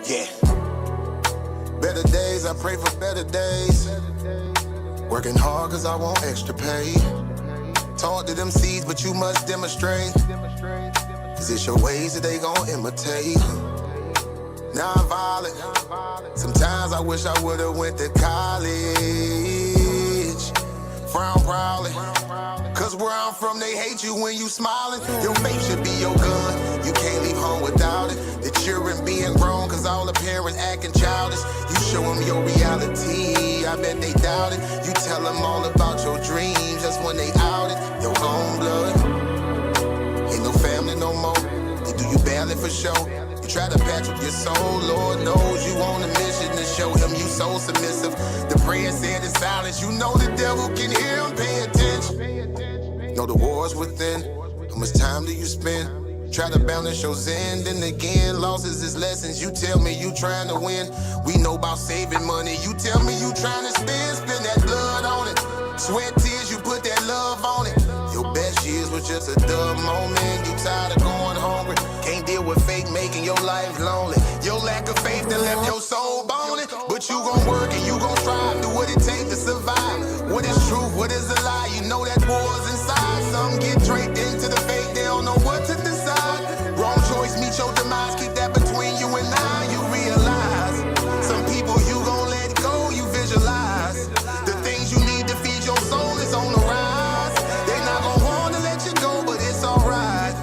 Yeah. Better days, I pray for better days. Working hard cause I want extra pay. Talk to them seeds, but you must demonstrate. Cause it's your ways that they gon' imitate. Non-violent. Sometimes I wish I would've went to college. Frown proudly. Cause where I'm from, they hate you when you smiling. Your faith should be your gun. You can't leave home without it. The children being grown cause all the parents acting childish. You show them your reality, I bet they doubt it. You tell them all about your dreams, that's when they out it. Your own blood, ain't no family no more. They do you badly for show. You try to patch up your soul, Lord knows you on a mission to show him you so submissive. The prayer said in silence, you know the devil can hear him, pay attention. Know the war's within, how much time do you spend? Try to balance your zen, then again, losses is lessons. You tell me you trying to win, we know about saving money. You tell me you trying to spend that blood on it. Sweat, tears, you put that love on it. Your best years was just a dumb moment. You tired of going hungry, can't deal with fate making your life lonely. Your lack of faith that left your soul boning. But you gon' work and you gon' strive, do what it takes to survive. What is truth, what is a lie? You know that war's inside. Some get draped into the fake, they don't know what to decide. Wrong choice, meet your demise, keep that between you and I. You realize, some people you gon' let go, you visualize. The things you need to feed your soul is on the rise. They not gon' wanna let you go, but it's alright.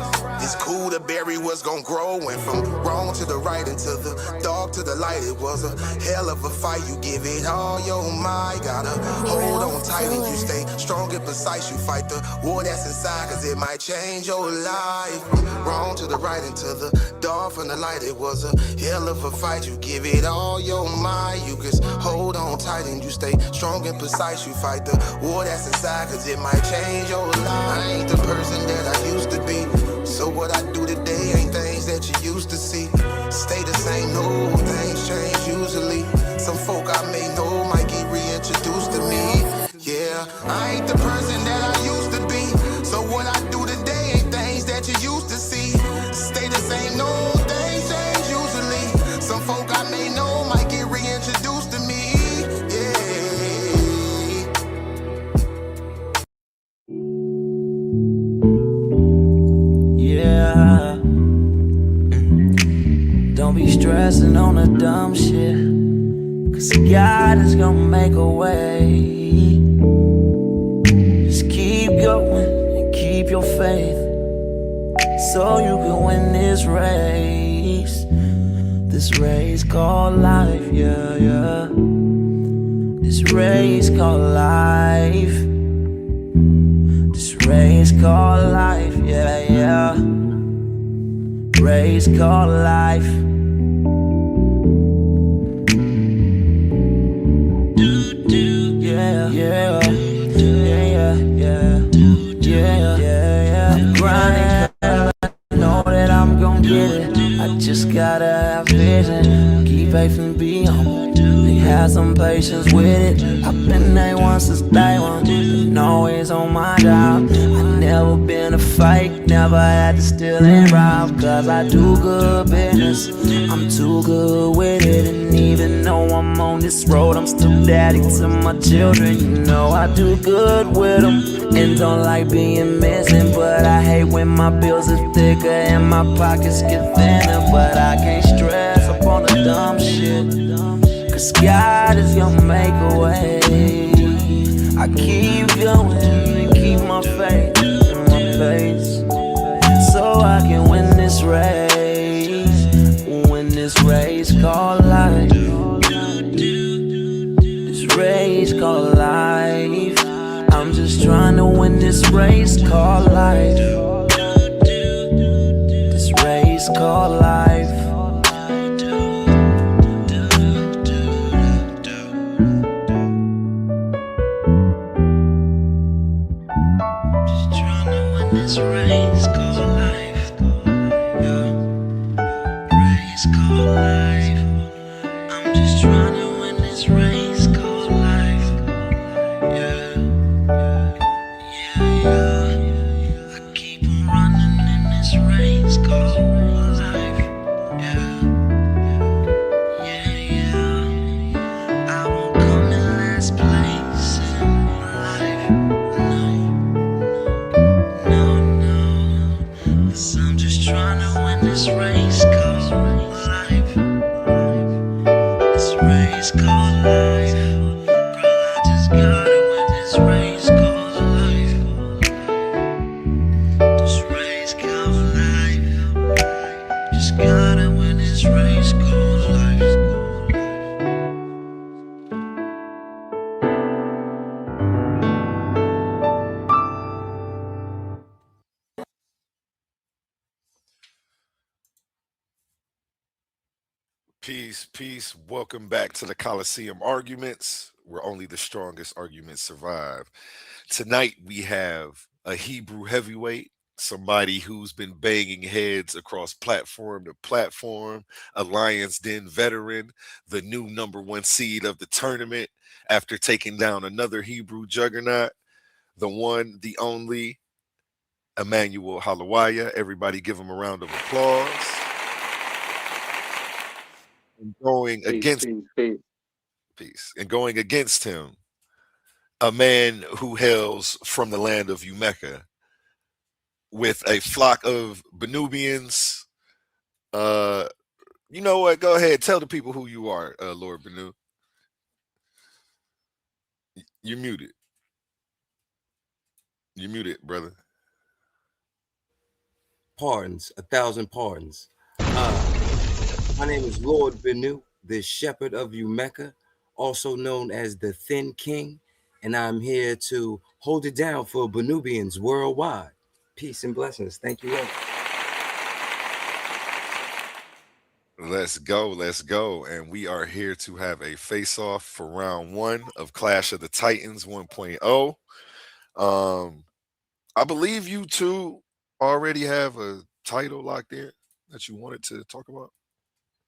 It's cool to bury what's gon' grow. Went from wrong to the right and to the dark to the light. It was a hell of a fight. You give it all your might. Gotta hold on tight and you stay strong and precise. You fight the war that's inside, cause it might change your life. From wrong to the right and to the dark from the light. It was a hell of a fight. You give it all your might. You just hold on tight and you stay strong and precise. You fight the war that's inside, cause it might change your life. I ain't the person that I used to be. So what I do today ain't things that you used to see. Stay the same, no, things change usually. Some folk I may know might get reintroduced to me. Yeah, I ain't the person that I used to be. So what I do today ain't things that you used to see. Stay the same, no, things change usually. Some folk I may know might get reintroduced to me. Don't be stressing on the dumb shit, cause God is gonna make a way. Just keep going and keep your faith, so you can win this race. This race called life, yeah, yeah. This race called life. This race called life, yeah, yeah. Race called life. Yeah, yeah, yeah, yeah, yeah, yeah. I'm grinding, cause I know that I'm gon' get it. I just gotta have vision, keep faith and be humble. Have some patience with it. I've been A1 since day one, been always on my job. I never been a fake, never had to steal and rob. Cause I do good business, I'm too good with it. And even though I'm on this road, I'm still daddy to my children. You know I do good with them, and don't like being missing. But I hate when my bills are thicker and my pockets get thinner. But I can't stress up on the dumb shit, cause God is gonna make a way. I keep going and keep my faith in my pace, so I can win this race. Win this race called life. This race called life. I'm just trying to win this race called life. This race called life. This race called life, yeah. Race called life. I'm just trying to win this race called life, yeah. Yeah, yeah. I keep on running in this race called life, yeah. race called life. This race called life. Girl, I just gotta win this race called life. This race called life. Just gotta win this race called life. Peace, peace. Welcome back to the Coliseum Arguments, where only the strongest arguments survive. Tonight we have a Hebrew heavyweight, somebody who's been banging heads across platform to platform, a Lions Den veteran, the new number one seed of the tournament after taking down another Hebrew juggernaut, the one, the only, IMMANUWEL HALALWAYAH. Everybody give him a round of applause. And going against peace. And going against him, a man who hails from the land of Umeka with a flock of Benubians. You know what? Go ahead. Tell the people who you are, Lord Bennu. You're muted. You're muted, brother. Pardons, 1,000 pardons. My name is Lord Bennu, the Shepherd of Umeka, also known as the Thin King, and I'm here to hold it down for Benubians worldwide. Peace and blessings. Thank you all. Let's go. Let's go. And we are here to have a face-off for round one of Clash of the Titans 1.0. I believe you two already have a title locked in that you wanted to talk about.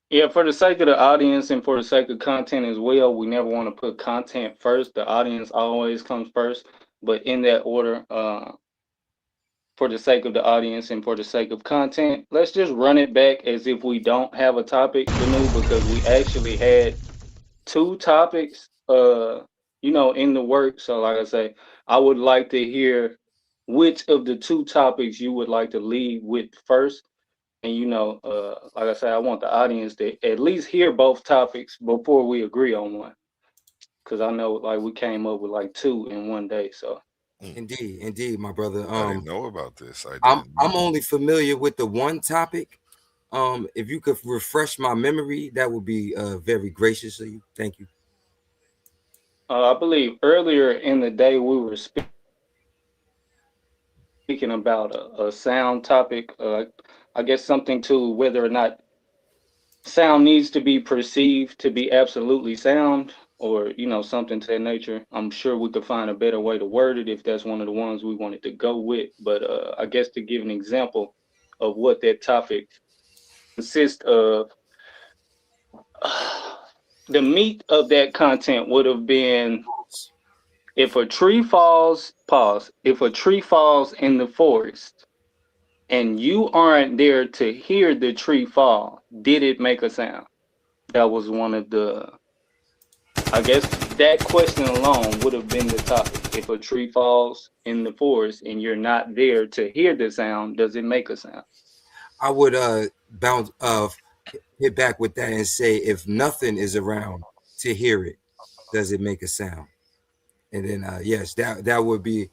Yeah, for the sake of the audience and for the sake of content as well, we never want to put content first. The audience always comes first, but in that order, for the sake of the audience and for the sake of content, let's just run it back as if we don't have a topic, Benu, because we actually had two topics, in the work. So, like I say, I would like to hear which of the two topics you would like to lead with first. And like I said, I want the audience to at least hear both topics before we agree on one. Because I know like we came up with like two in one day. So Indeed, my brother. I didn't know about this. I'm only familiar with the one topic. If you could refresh my memory, that would be very gracious of you. Thank you. I believe earlier in the day we were speaking about a sound topic. I guess something to whether or not sound needs to be perceived to be absolutely sound, or something to that nature. I'm sure we could find a better way to word it if that's one of the ones we wanted to go with. But I guess to give an example of what that topic consists of, the meat of that content would have been, if a tree falls, pause, if a tree falls in the forest and you aren't there to hear the tree fall, did it make a sound? That was one of the, I guess that question alone would have been the topic. If a tree falls in the forest and you're not there to hear the sound, does it make a sound? I would bounce hit back with that and say, if nothing is around to hear it, does it make a sound? And then yes, that would be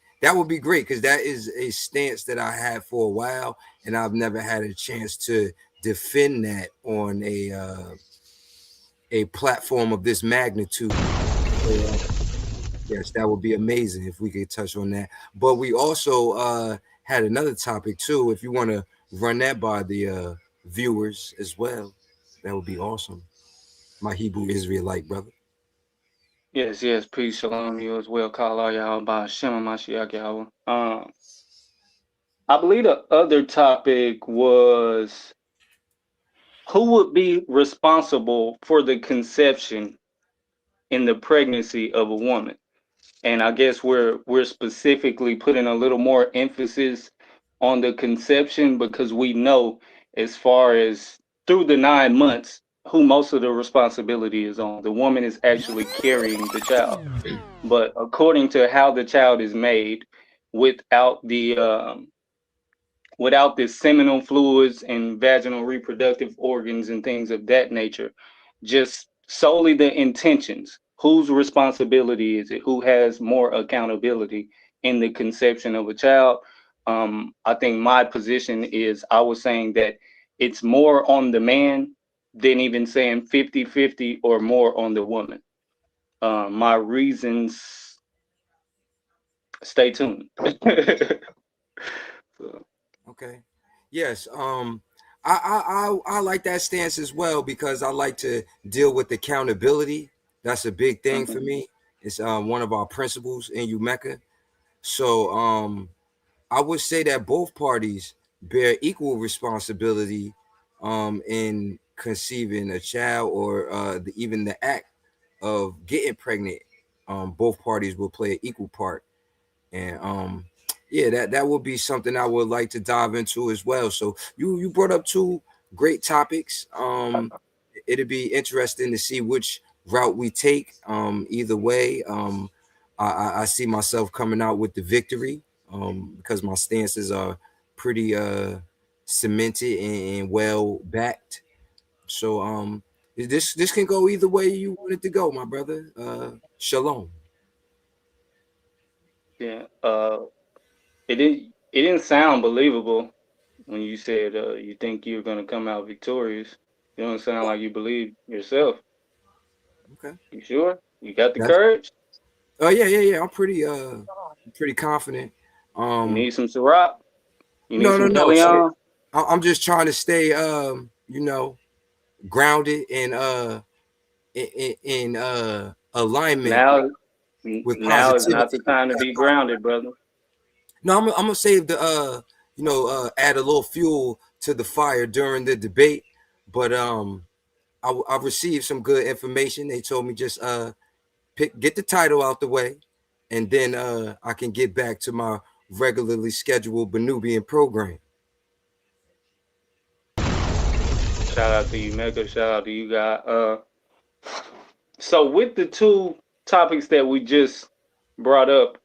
great, because that is a stance that I had for a while, and I've never had a chance to defend that on a platform of this magnitude. So, yes, that would be amazing if we could touch on that. But we also had another topic too. If you want to run that by the viewers as well, that would be awesome. My Hebrew Israelite brother. Yes, peace, shalom, you as well. Kala Yahweh, Shem Mashiach Yahweh. I believe the other topic was who would be responsible for the conception in the pregnancy of a woman. And I guess we're specifically putting a little more emphasis on the conception, because we know, as far as through the 9 months, who most of the responsibility is on. The woman is actually carrying the child. But according to how the child is made, without the without the seminal fluids and vaginal reproductive organs and things of that nature, just solely the intentions. Whose responsibility is it? Who has more accountability in the conception of a child? I think my position is I was saying that it's more on the man than even saying 50-50 or more on the woman. My reasons, stay tuned. So, Okay. Yes. I like that stance as well because I like to deal with accountability. That's a big thing for mhm. me. It's one of our principles in UMECA. So I would say that both parties bear equal responsibility in conceiving a child or even the act of getting pregnant. Both parties will play an equal part, and yeah, that would be something I would like to dive into as well. So you brought up two great topics. It'd be interesting to see which route we take. Either way, I see myself coming out with the victory because my stances are pretty cemented and well backed. So this can go either way you want it to go, my brother. Shalom. Yeah. It didn't sound believable when you said you think you're gonna come out victorious. It don't sound like you believe yourself. Okay. You sure? You got the That's courage? yeah. I'm pretty confident. You Um, need some Ciroc? You need no, some no. So Deleon? I'm just trying to stay grounded and in alignment Now, with now is not the positivity. time to be grounded, brother. No, I'm gonna save the add a little fuel to the fire during the debate. But I received some good information. They told me just get the title out the way, and then I can get back to my regularly scheduled Benubian program. Shout out to you, Mecca. Shout out to you, guy. So with the two topics that we just brought up,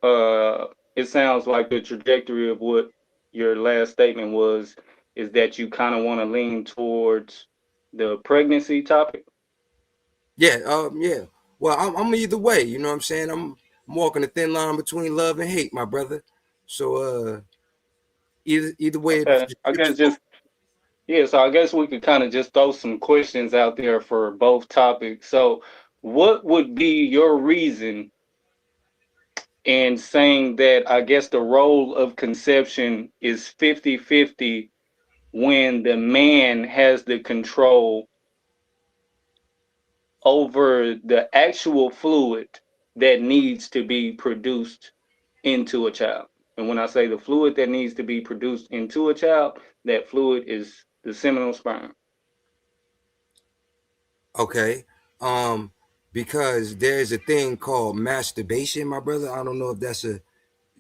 it sounds like the trajectory of what your last statement was is that you kind of want to lean towards the pregnancy topic. Yeah, yeah. Well, I'm either way. You know what I'm saying? I'm walking a thin line between love and hate, my brother. So either way, Okay, I guess just yeah. So I guess we could kind of just throw some questions out there for both topics. So, what would be your reason in saying that? I guess the role of conception is 50-50 when the man has the control over the actual fluid that needs to be produced into a child. And when I say the fluid that needs to be produced into a child, that fluid is the seminal sperm. okay. Um, because there's a thing called masturbation, my brother. I don't know if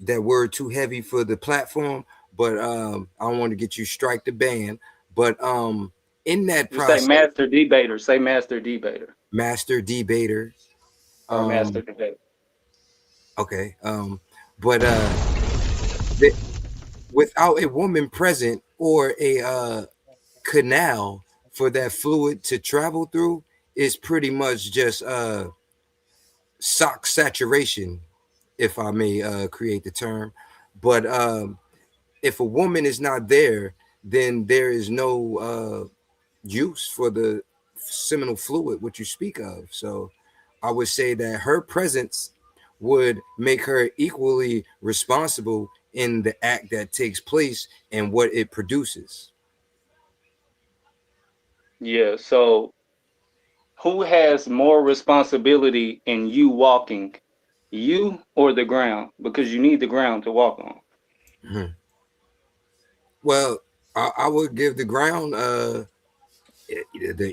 that word too heavy for the platform, but I don't want to get you strike the ban. But in that Just say process, master debater. Say master debater master debater. or master Um, debater. okay. But th- without a woman present or a canal for that fluid to travel through, is pretty much just sock saturation, if I may create the term. But if a woman is not there, then there is no use for the seminal fluid, which you speak of. So I would say that her presence would make her equally responsible in the act that takes place and what it produces. Yeah. So who has more responsibility in you walking, you or the ground? Because you need the ground to walk on. Mhm. Well, I would give the ground the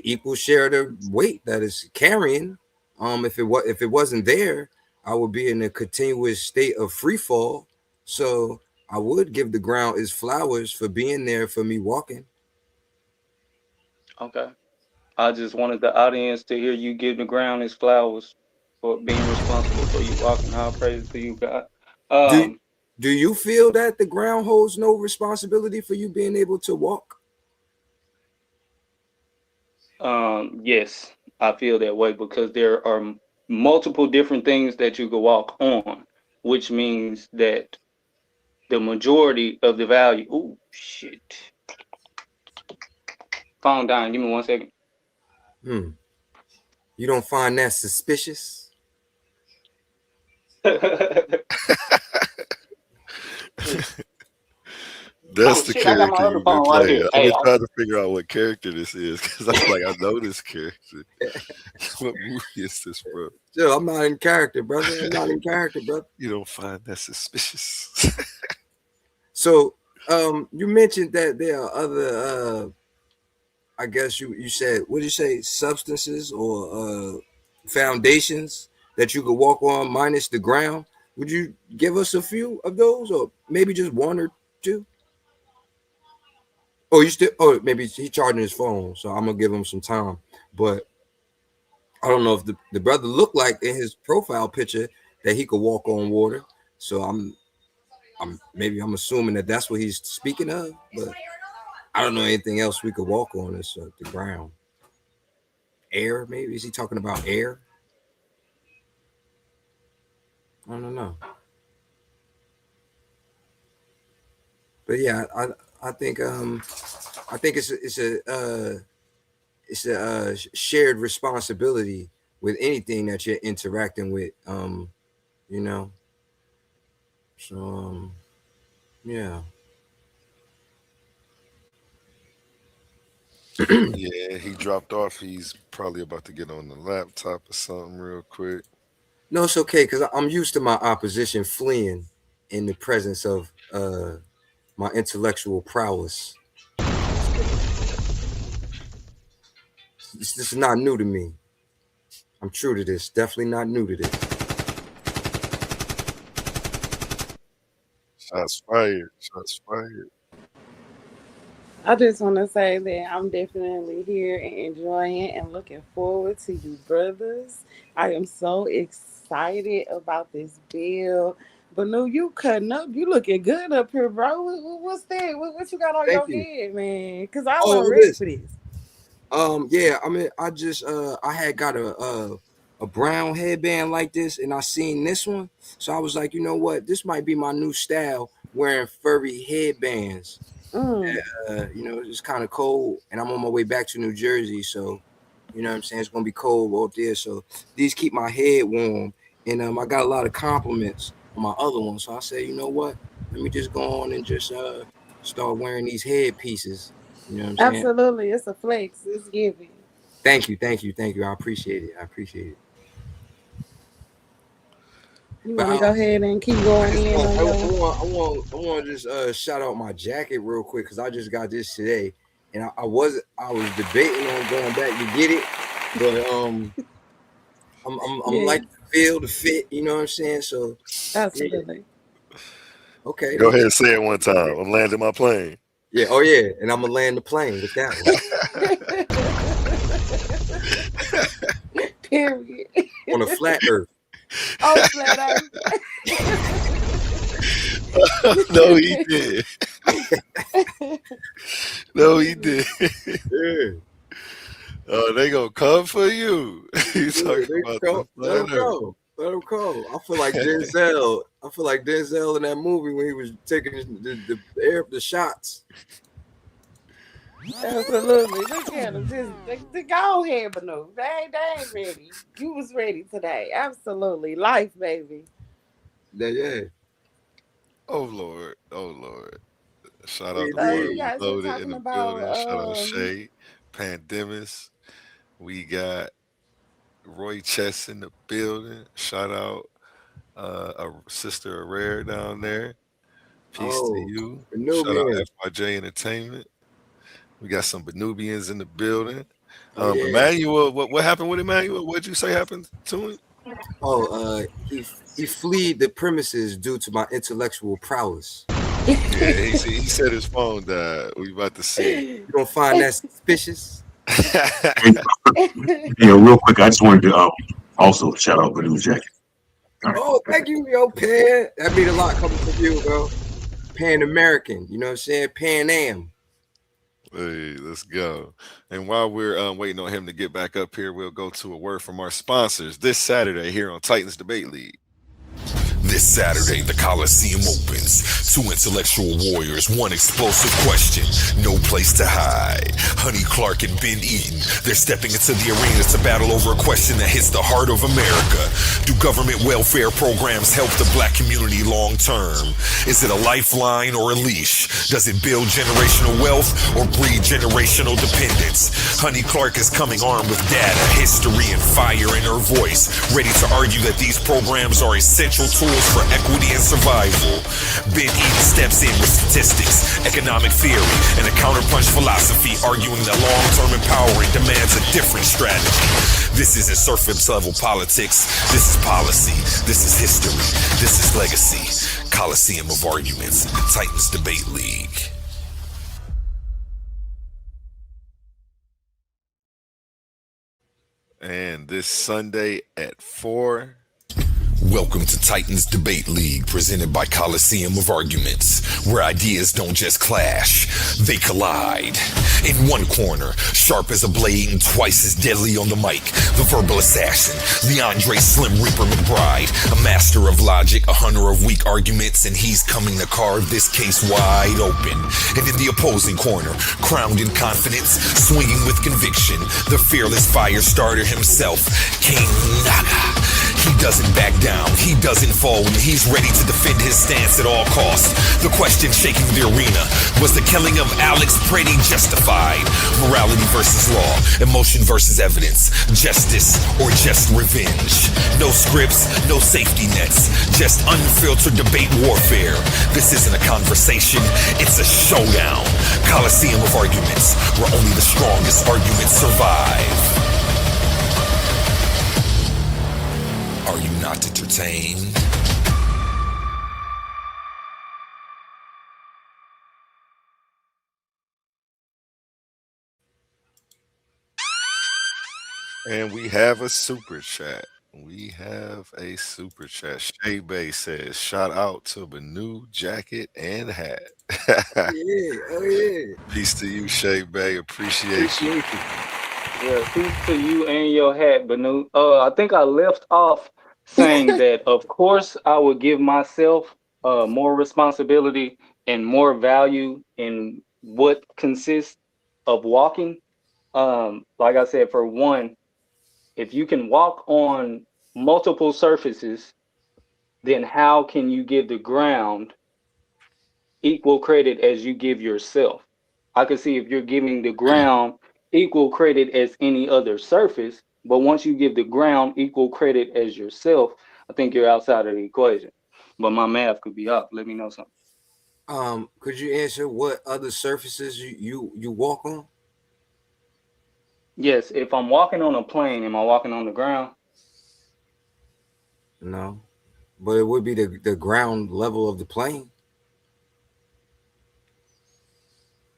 equal share of the weight that is carrying. If it wasn't there, I would be in a continuous state of free fall. So I would give the ground its flowers for being there for me walking. Okay. I just wanted the audience to hear you give the ground its flowers for being responsible for you walking. All praise to you, God. Do Um. Do you feel that the ground holds no responsibility for you being able to walk? Yes, I feel that way because there are multiple different things that you could walk on, which means that the majority of the value. Oh shit! Calm down. Give me 1 second. Hmm. You don't find that suspicious? That's Oh the shit! I got my character other you've been phone right playing. here. I've Hey, been trying to figure out what character this is because I'm like, I know this character. What movie is this, bro? Still, I'm not in character, brother. I'm not in character, brother. You don't find that suspicious? So, you mentioned that there are other, I guess you said, what did you say, substances or foundations that you could walk on minus the ground? Would you give us a few of those, or maybe just one or two? Oh, you still? Oh, maybe he's charging his phone, so I'm gonna give him some time. But I don't know if the brother looked like in his profile picture that he could walk on water. So I'm assuming that that's what he's speaking of, but I don't know anything else we could walk on is the ground. Air, maybe is he talking about air? I don't know. But yeah, I think it's a shared responsibility with anything that you're interacting with. You know, so yeah. Yeah, he dropped off. He's probably about to get on the laptop or something real quick. No, it's okay because I'm used to my opposition fleeing in the presence of my intellectual prowess. This is not new to me. I'm true to this. Definitely not new to this. Shots fired. Shots fired. I just want to say that I'm definitely here and enjoying and looking forward to you, brothers. I am so excited about this bill. But no, you cutting up. You looking good up here, bro. What's that? What you got on Thank your you. head, man? Because I Oh, wasn't it ready is. for this. Yeah. I mean, I just I had got a brown headband like this, and I seen this one, so I was like, you know what, this might be my new style, wearing furry headbands. Mm, It's kind of cold, and I'm on my way back to New Jersey, so you know what I'm saying, it's gonna be cold out there. So these keep my head warm, and I got a lot of compliments on my other one. So I said, you know what? Let me just go on and just start wearing these headpieces. You know what I'm saying? absolutely. It's a flex. It's giving. Thank you, thank you, thank you. I appreciate it. I appreciate it. You But want to go ahead and keep I going just in want, on your. I want to just shout out my jacket real quick because I just got this today, and I was debating on going back to get it, but I'm Yeah, like the feel the fit. You know what I'm saying? So yeah, absolutely. okay, Go ahead and say it one time. I'm landing my plane. yeah, oh yeah, and I'm gonna land the plane with that one Period. on a flat Earth. Oh, flat earth. No, he did. No, he did. Yeah, Oh, they gonna come for you. You yeah, talking they about go, the let him flat earth. go. Let him go. I feel like Denzel. I feel like Denzel in that movie when he was taking the shots. Absolutely. Look at them. Just go ahead, Banu. They ain't ready. You was ready today. Absolutely. Life, baby. Yeah. Oh Lord. Oh Lord. Shout out to So Indeed. you Martin guys were Loaded in talking the about building. Shout out Shay, Pandemis. We got Roy Chess in the building. Shout out a sister Rare down there. Peace to Oh, you. Shout out Nubian. FYJ Entertainment. We got some Benubians in the building. Oh yeah. Emmanuel, what happened with Emmanuel? What'd you say happened to him? Oh, he fled the premises due to my intellectual prowess. Yeah, he said his phone died. We about to see. You don't find that suspicious? And, real quick, I just wanted to also shout out Bennu's jacket. Oh, thank you, yo, Pan. That mean a lot coming from you, bro. Pan American, you know what I'm saying? Pan Am. Hey, let's go. And while we're waiting on him to get back up here, we'll go to a word from our sponsors this Saturday here on Titans Debate League. This Saturday, the Coliseum opens. Two intellectual warriors, one explosive question, no place to hide. Honey Clark and Ben Eden, they're stepping into the arena to battle over a question that hits the heart of America. Do government welfare programs help the black community long term? Is it a lifeline or a leash? Does it build generational wealth or breed generational dependence? Honey Clark is coming armed with data, history, and fire in her voice, ready to argue that these programs are essential tools for equity and survival. Ben Eden steps in with statistics, economic theory, and a counterpunch philosophy, arguing that long-term empowerment demands a different strategy. This isn't surface level politics. This is policy. This is history. This is legacy. Coliseum of Arguments, Titans Debate League. And this Sunday at 4. Welcome to Titans Debate League, presented by Coliseum of Arguments, where ideas don't just clash, they collide. In one corner, sharp as a blade and twice as deadly on the mic, the verbal assassin, Leandre Slim Reaper McBride, a master of logic, a hunter of weak arguments, and he's coming to carve this case wide open. And in the opposing corner, crowned in confidence, swinging with conviction, the fearless fire starter himself, King Naga. He doesn't back down, he doesn't fold, and he's ready to defend his stance at all costs. The question shaking the arena, was the killing of Alex Pretty justified? Morality versus law, emotion versus evidence, justice or just revenge? No scripts, no safety nets, just unfiltered debate warfare. This isn't a conversation, it's a showdown. Coliseum of Arguments, where only the strongest arguments survive. Are you not entertained? And we have a super chat. We have a super chat. Shay Bay says, shout out to BENNU jacket and hat. Oh yeah. Peace to you, Shay Bay. Appreciate you. Yeah, peace to you and your hat, Benu. I think I left off saying that, of course, I would give myself more responsibility and more value in what consists of walking. Like I said, for one, if you can walk on multiple surfaces, then how can you give the ground equal credit as you give yourself? I can see if you're giving the ground equal credit as any other surface, but once you give the ground equal credit as yourself, I think you're outside of the equation. But my math could be off. Let me know something. Could you answer what other surfaces you walk on? Yes, if I'm walking on a plane, am I walking on the ground? No, but it would be the ground level of the plane.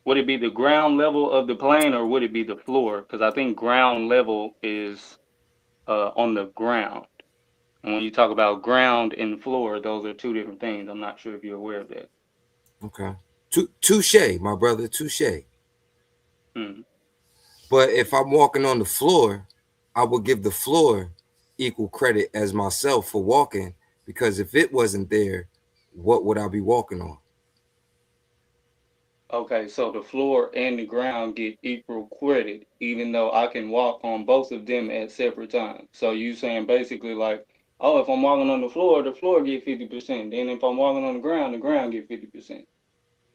Would it be the ground level of the plane or would it be the floor? Because I think ground level is on the ground. And when you talk about ground and floor, those are two different things. I'm not sure if you're aware of that. Okay. Touche, my brother, touche. Hmm. But if I'm walking on the floor, I would give the floor equal credit as myself for walking, because if it wasn't there, what would I be walking on? Okay, so the floor and the ground get equal credit, even though I can walk on both of them at separate times. So you saying basically like, oh, if I'm walking on the floor get 50%. Then if I'm walking on the ground get 50%.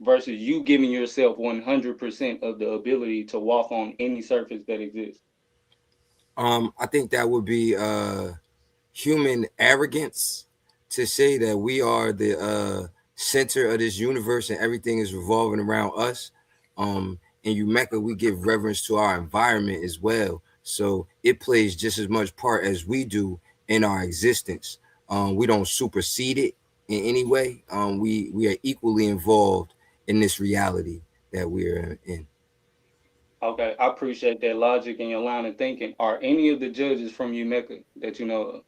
Versus you giving yourself 100% of the ability to walk on any surface that exists. I think that would be human arrogance to say that we are the center of this universe and everything is revolving around us. In Umeka, we give reverence to our environment as well, so it plays just as much part as we do in our existence. We don't supersede it in any way. We are equally involved in this reality that we're in. Okay, I appreciate that logic and your line of thinking. Are any of the judges from Umeka that you know of?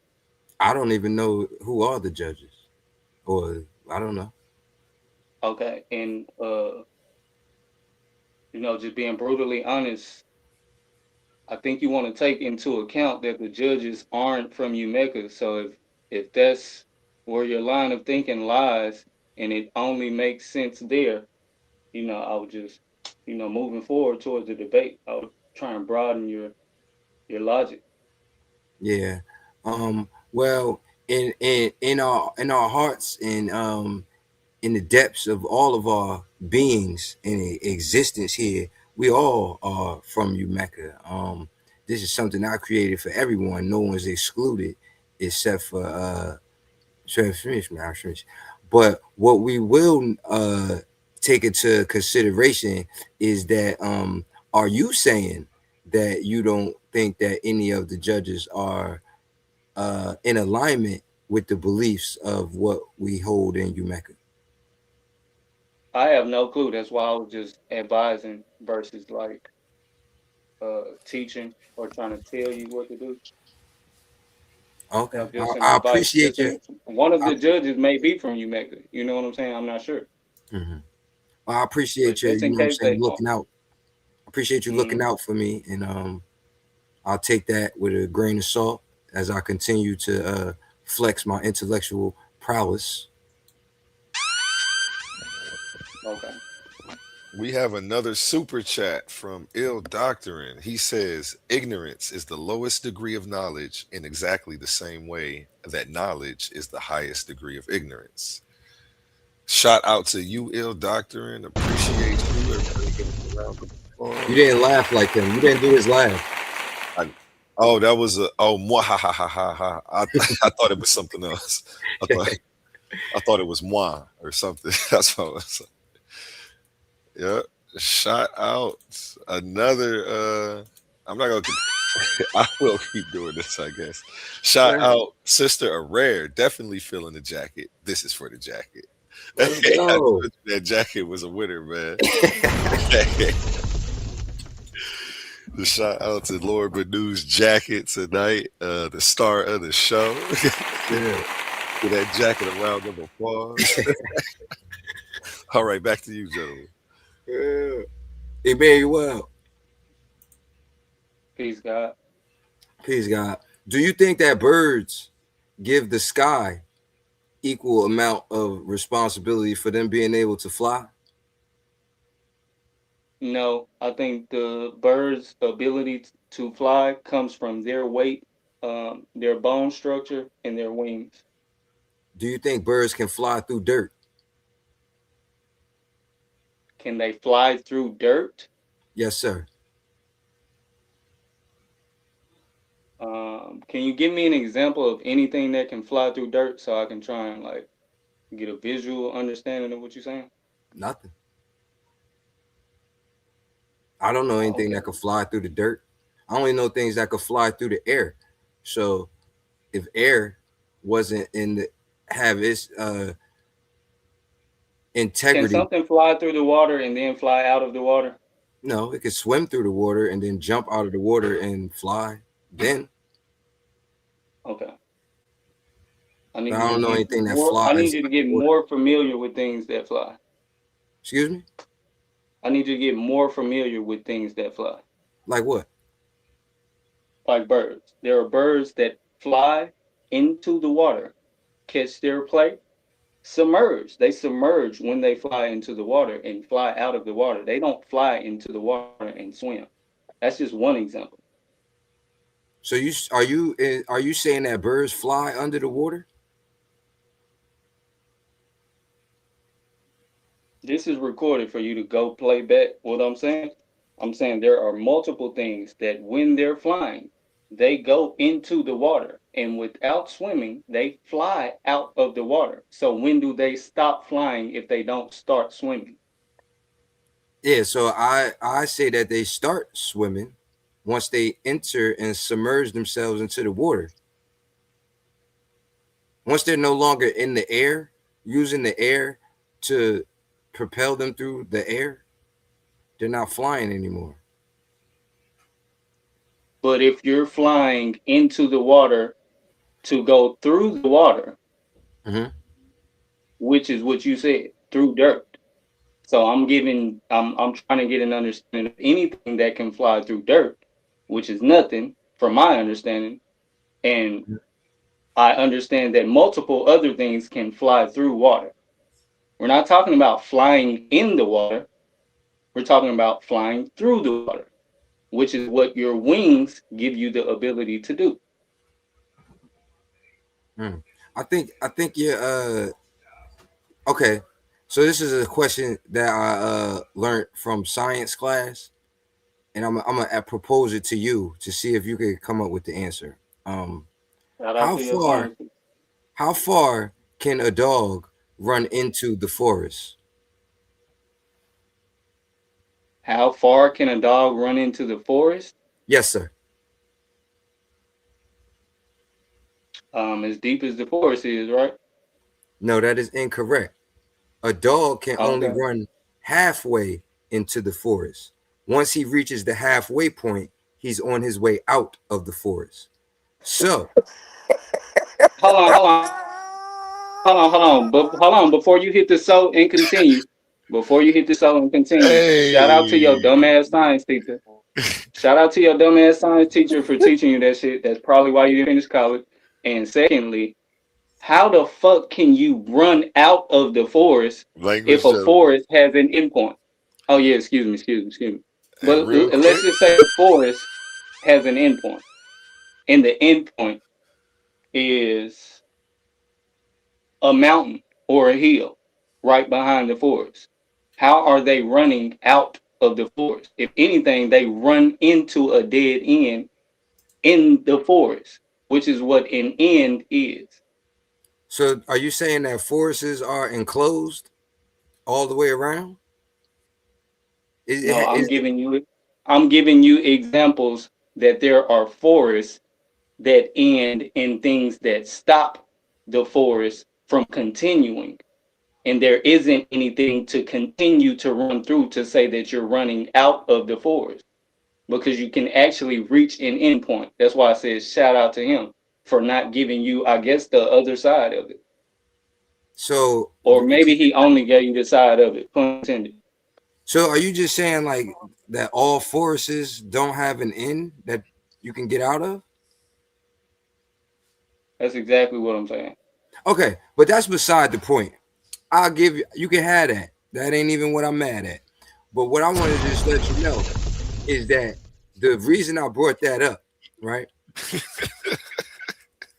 I don't even know who are the judges, or I don't know. Okay, and just being brutally honest, I think you want to take into account that the judges aren't from Umecca. So if that's where your line of thinking lies, and it only makes sense there, I would just, moving forward towards the debate, I would try and broaden your logic. Yeah. Well, in our hearts and in the depths of all of our beings and existence here, we all are from Umecca. This is something I created for everyone. No one's excluded except for finish, man, finish. But what we will take into consideration is that are you saying that you don't think that any of the judges are in alignment with the beliefs of what we hold in Umecca? I have no clue. That's why I was just advising versus like teaching or trying to tell you what to do. Okay, Just some I advice. appreciate you. One of I, the judges may be from Umecca. You know what I'm saying? I'm not sure, mhm. I but appreciate you. just You in know what I'm case saying, they are. looking out. I appreciate you looking Mm, out for me, and I'll take that with a grain of salt as I continue to flex my intellectual prowess. okay. We have another super chat from Ill Doctorin. He says, ignorance is the lowest degree of knowledge in exactly the same way that knowledge is the highest degree of ignorance. Shout out to you, Ill Doctorin. Appreciate you. Everybody give him a round of You applause. didn't laugh like him. You didn't do his laugh. I, oh, that was a moi ha ha ha ha ha. I thought it was something else. I thought I thought it was moi or something. That's what I was. Yeah. Shout out another I'm not gonna I will keep doing this, I guess. Shout Yeah. out Sister a rare, definitely feeling the jacket. This is for the jacket. Let's I go. told you that jacket was a winner, man. The shout out to Lord Bennu's jacket tonight, the star of the show. Yeah. Give that jacket a round of applause. All right, back to you, gentlemen. Yeah. Emmanuel, Peace, God. peace, God. Do you think that birds give the sky equal amount of responsibility for them being able to fly? No, I think the bird's ability to fly comes from their weight, their bone structure, and their wings. Do you think birds can fly through dirt? Can they fly through dirt? Yes, sir. Can you give me an example of anything that can fly through dirt so I can try and like get a visual understanding of what you're saying? Nothing. I don't know Oh, anything okay. that could fly through the dirt. I only know things that could fly through the air. So if air wasn't in the have its Can integrity, something fly through the water and then fly out of the water? no, it could swim through the water and then jump out of the water and fly. Then Okay. I need but you I to don't know get anything that more. I need flies you to get underwater. more familiar with things that fly. Excuse me? I need you to get more familiar with things that fly, Like what? like birds. There are birds that fly into the water, catch their prey, submerge. They submerge when they fly into the water and fly out of the water. They don't fly into the water and swim. That's just one example. So are you saying that birds fly under the water? This is recorded for you to go play back what I'm saying. I'm saying there are multiple things that when they're flying, they go into the water and without swimming, they fly out of the water. So when do they stop flying if they don't start swimming? Yeah, so I say that they start swimming once they enter and submerge themselves into the water. Once they're no longer in the air, using the air to propel them through the air, they're not flying anymore. But if you're flying into the water to go through the water, Hmm. which is what you said, through dirt. So I'm trying to get an understanding of anything that can fly through dirt, which is nothing from my understanding. And I understand that multiple other things can fly through water. We're not talking about flying in the water. We're talking about flying through the water, which is what your wings give you the ability to do. Mm. I think you're okay. So this is a question that I learned from science class, and I'm gonna propose it to you to see if you could come up with the answer. Um, Shout out how to your far scientists. how far can a dog run into the forest? How far can a dog run into the forest? Yes, sir. As deep as the forest is, right? No, that is incorrect. A dog can only Okay. run halfway into the forest. Once he reaches the halfway point, he's on his way out of the forest. So, Hold on, hold on, hold on. But hold on, before you hit the so and continue. Before you hit the so and continue. Shout out to your Hey, dumbass science teacher. Shout out to your dumbass science teacher for teaching you that shit. That's probably why you didn't finish college. And secondly, how the fuck can you run out of the forest if language a gentleman. forest has an endpoint? Oh yeah, excuse me. Hey, But real let's quick. just say the forest has an endpoint, and the endpoint is a mountain or a hill right behind the forest. How are they running out of the forest? If anything, they run into a dead end in the forest, which is what an end is. so are you saying that forests are enclosed all the way around? No, Is it I'm giving you examples that there are forests that end in things that stop the forest from continuing. And there isn't anything to continue to run through to say that you're running out of the forest because you can actually reach an endpoint. That's why I said shout out to him for not giving you, I guess, the other side of it. so? Or maybe he only gave you the side of it, pun intended. So are you just saying like that all forests don't have an end that you can get out of? That's exactly what I'm saying. Okay, but that's beside the point. I'll give you. You can have that. That ain't even what I'm mad at. But what I want to just let you know is that the reason I brought that up, right,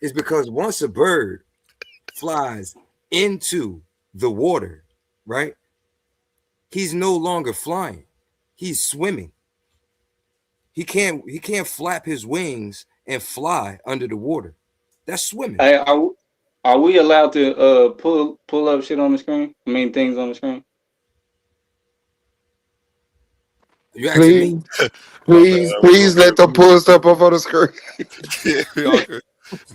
is because once a bird flies into the water, right, he's no longer flying. He's swimming. He can't flap his wings and fly under the water. That's swimming. Hey, are we allowed to pull up shit on the screen? I mean things on the screen. You asking me? Please, My bad. please, please let them pull stuff up on the screen. Yeah, y'all could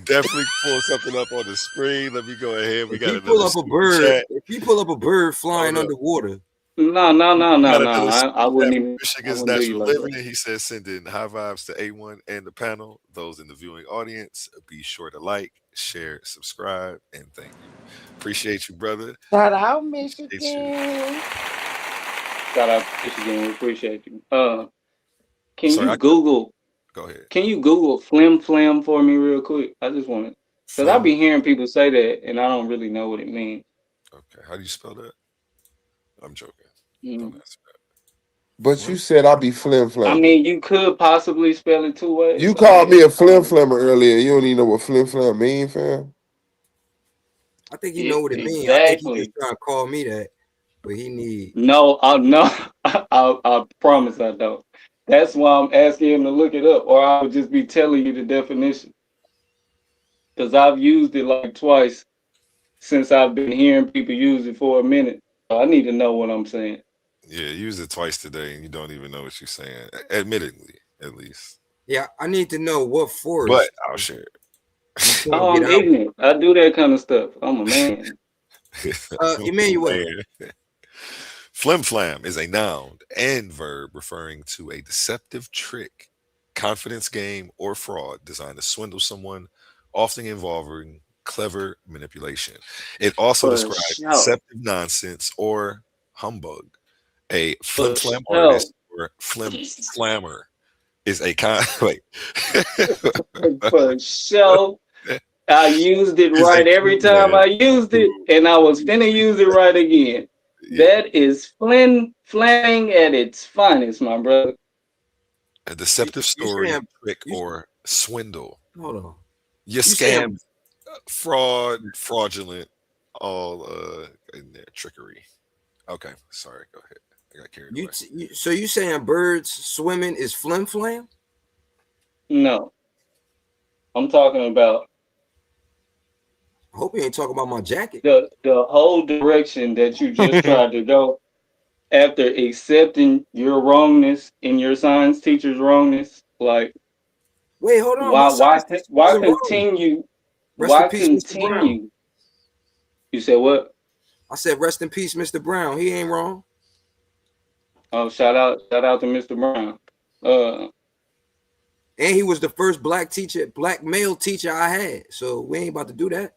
definitely pull something up on the screen. Let me go ahead. We If got he pull another up a super bird, chat. if he pull up a bird flying Hold up. underwater, We got No. another I super wouldn't chat from even. I Michigan's wouldn't do you Natural like that. Living. He says, sending high vibes to A1 and the panel. Those in the viewing audience, be sure to like, share, subscribe, and thank you. Appreciate you, brother. Shout out, Appreciate you. Michigan. Shout out to Michigan. We appreciate you. Can Sorry, you I could Google? go ahead. Can you Google flim flam for me real quick? I just want to, because I Flim. be hearing people say that and I don't really know what it means. Okay. How do you spell that? I'm joking. Don't Mm. answer that. But you Flim. said I be flim I flamming. mean, you could possibly spell it two ways, You but I called me guess a I flim don't know. flammer earlier. You don't even know what flim flam mean, fam. I think he know what it means. I think he just Exactly. trying to call me that, but he need. No, I no. I promise I don't. That's why I'm asking him to look it up, or I would just be telling you the definition. Because I've used it like twice since I've been hearing people use it for a minute. So I need to know what I'm saying. Yeah, you used it twice today and you don't even know what you're saying. Admittedly, at least. Yeah, I need to know what But forest I'll share you it. can't Oh, get I'm out. ignorant. I do that kind of stuff. I'm a man. Emmanuel, Man. Flim flam is a noun and verb referring to a deceptive trick, confidence game, or fraud designed to swindle someone often involving clever manipulation. It also For describes sure. deceptive nonsense or humbug. A For flim-flam sure. artist or flim-flammer is a kind wait For sure. I used it is a right every cool time man I used it, who and I was finna usually use it right again. yeah. That is flanning at its finest, my brother. A deceptive You story, saying trick, you or swindle. hold on. Your You saying scam, fraud, fraudulent, all in there, trickery. Okay, sorry, go ahead. I got carried away. so you saying birds swimming is flim flam? No, I'm talking about I hope you ain't talking about my jacket. the whole direction that you just tried to go after accepting your wrongness and your science teacher's wrongness. Like, Wait, hold on. My why science teacher why wasn't wrong. continue? Rest in Why peace, Mr. Brown. continue? You said what? I said rest in peace, Mr. Brown. He ain't wrong. Oh, shout out to Mr. Brown. And he was the first black male teacher I had. So we ain't about to do that.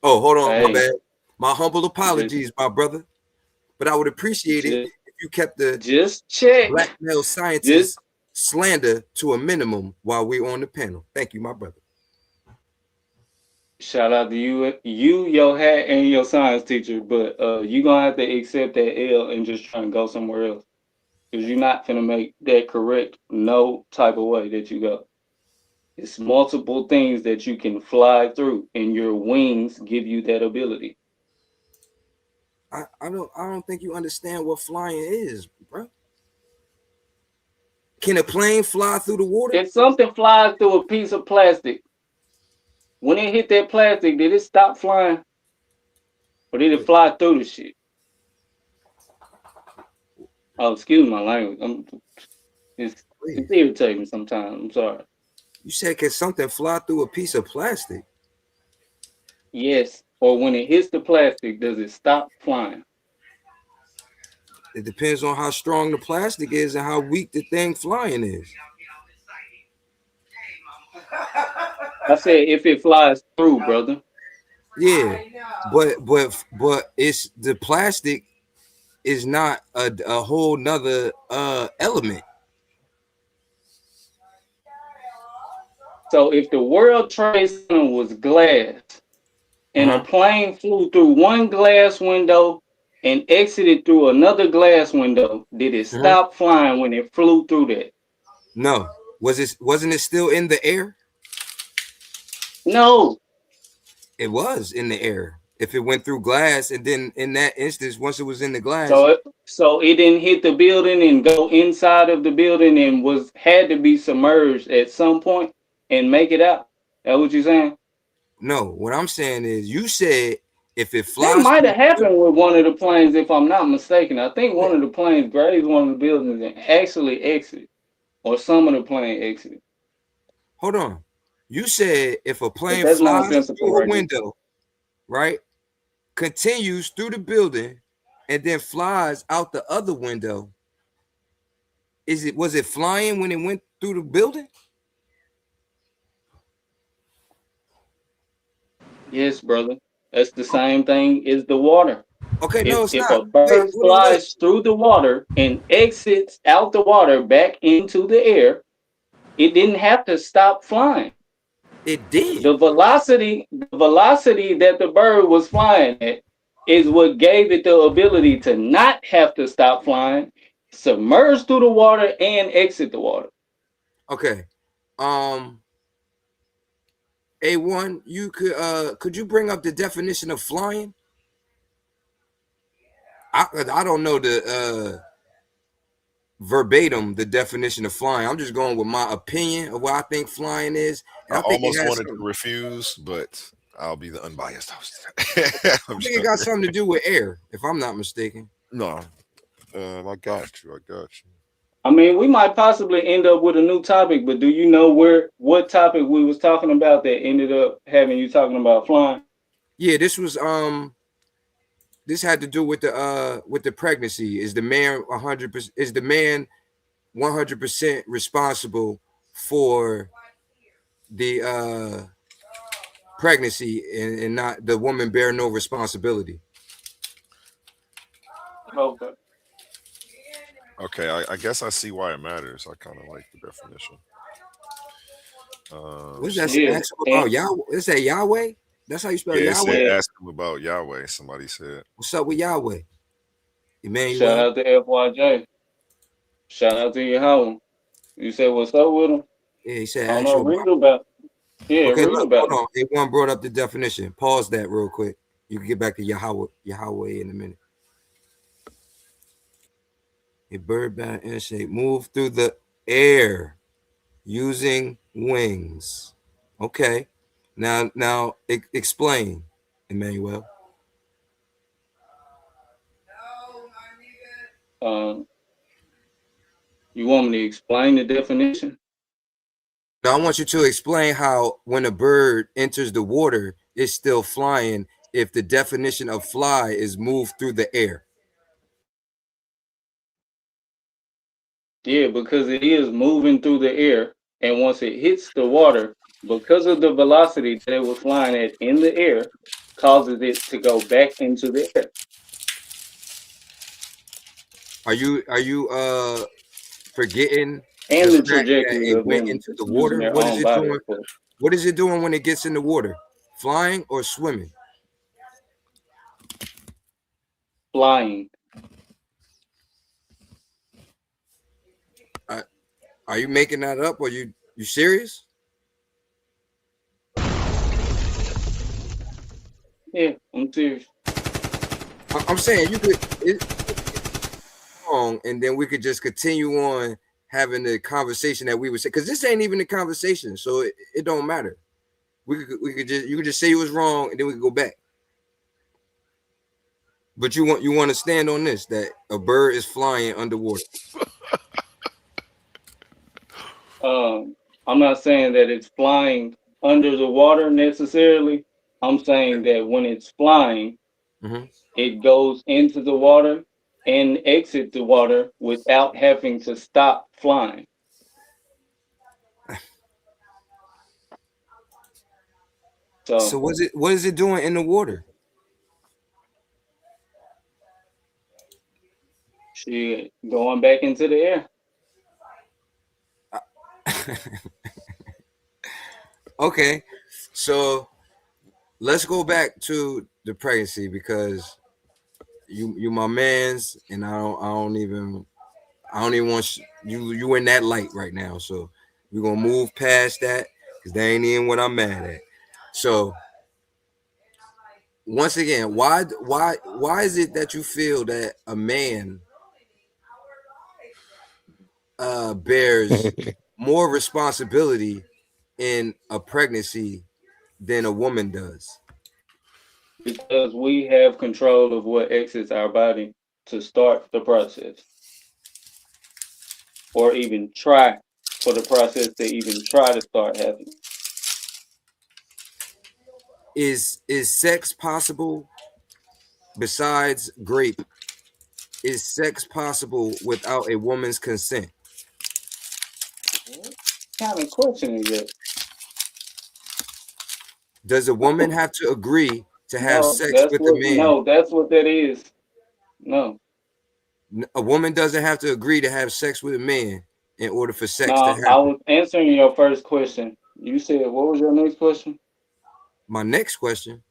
Oh, hold on, my Hey, bad. My humble just apologies, my brother. But I would appreciate it just if you kept the just check. black male Just scientist slander to a minimum while we're on the panel. Thank you, my brother. shout out to you, your hat, and your science teacher. But you gonna have to accept that L and just try and go somewhere else because you're not gonna make that correct no type of way that you go. It's multiple things that you can fly through, and your wings give you that ability. I don't think you understand what flying is, bro. Can a plane fly through the water? If something flies through a piece of plastic, when it hit that plastic, did it stop flying or did it Wait, fly through the shit? Oh, excuse my language. It's wait. it's irritating sometimes. I'm sorry. You said can something fly through a piece of plastic? Yes, or when it hits the plastic, does it stop flying? It depends on how strong the plastic is and how weak the thing flying is. I said if it flies through, brother. Yeah, but it's the plastic is not a whole nother element. So if the World Trade Center was glass and a Uh-huh. plane flew through one glass window and exited through another glass window, did it Uh-huh. stop flying when it flew through that? No. Wasn't it still in the air? No. It was in the air. If it went through glass and then in that instance, once it was in the glass, So it didn't hit the building and go inside of the building and was had to be submerged at some point and make it out. That what you saying? no. What I'm saying is you said if it That flies might through have happened with one of the planes, if I'm not mistaken. I think one of the planes grazed one of the buildings and actually exited, or some of the plane exited. hold on. You said if a But plane that's flies nonsensical through a right there. window, right, continues through the building, and then flies out the other window, was it flying when it went through the building? Yes, brother. That's the same thing as the water. Okay, no, If it's if not. a Wait, bird hold on, wait. flies through the water and exits out the water back into the air, it didn't have to stop flying. It did. The velocity that the bird was flying at is what gave it the ability to not have to stop flying, submerge through the water, and exit the water. Okay. Um, A1, you could you bring up the definition of flying? I don't know the verbatim the definition of flying. I'm just going with my opinion of what I think flying is, and I I think it almost has wanted some. to refuse, but I'll be the unbiased host. I I'm think it got joking. something to do with air, if I'm not mistaken. No, I got you. I got you. I mean, we might possibly end up with a new topic, but do you know what topic we was talking about that ended up having you talking about flying? Yeah, this had to do with the pregnancy. Is the man 100%? Is the man 100% responsible for the pregnancy and not the woman bear no responsibility. Okay. Okay, I guess I see why it matters. I kind of like the definition. What's that? Yeah. Ask him about Yahweh. Is that Yahweh? That's how you spell Yeah, it Yahweh? said Yeah. ask him about Yahweh. Somebody said. What's up with Yahweh? Shout Emmanuel? out to FYJ. Shout out to Yahweh. You said what's up with him? Yeah, he said I don't know. actual. Read about. Yeah, Okay, read look, about hold it. on. It one brought up the definition. Pause that real quick. You can get back to Yahweh in a minute. A bird bound insect move through the air using wings. Okay. Now explain, Emmanuel. Um, you want me to explain the definition? Now I want you to explain how when a bird enters the water, it's still flying if the definition of fly is move through the air. Yeah, because it is moving through the air, and once it hits the water, because of the velocity that it was flying at in the air, causes it to go back into the air. Are you forgetting the And the fact that trajectory it of went them into the using water? their What is own it body, doing? of course. What is it doing when it gets in the water? Flying or swimming? Flying. Are you making that up or you serious? Yeah, I'm serious. I'm saying you could wrong, and then we could just continue on having the conversation that we would say, because this ain't even the conversation, so it don't matter. We could just you could just say you was wrong, and then we could go back. But you want to stand on this that a bird is flying underwater. I'm not saying that it's flying under the water necessarily. I'm saying that when it's flying, Mm-hmm. it goes into the water and exit the water without having to stop flying. So So what is it doing in the water? she going back into the air. Okay, so let's go back to the pregnancy because you my man's, and I don't even want you in that light right now. So we're gonna move past that because that ain't even what I'm mad at. So once again, why is it that you feel that a man bears more responsibility in a pregnancy than a woman does? Because we have control of what exits our body to start the process, or even try for the process to even try to start happening. Is sex possible besides grape? Is sex possible without a woman's consent? What kind of question is that? Does a woman have to agree to have No, sex with a man? that's what that is. No. A woman doesn't have to agree to have sex with a man in order for sex to Now, I happen. was answering your first question. You said, what was your next question? My next question.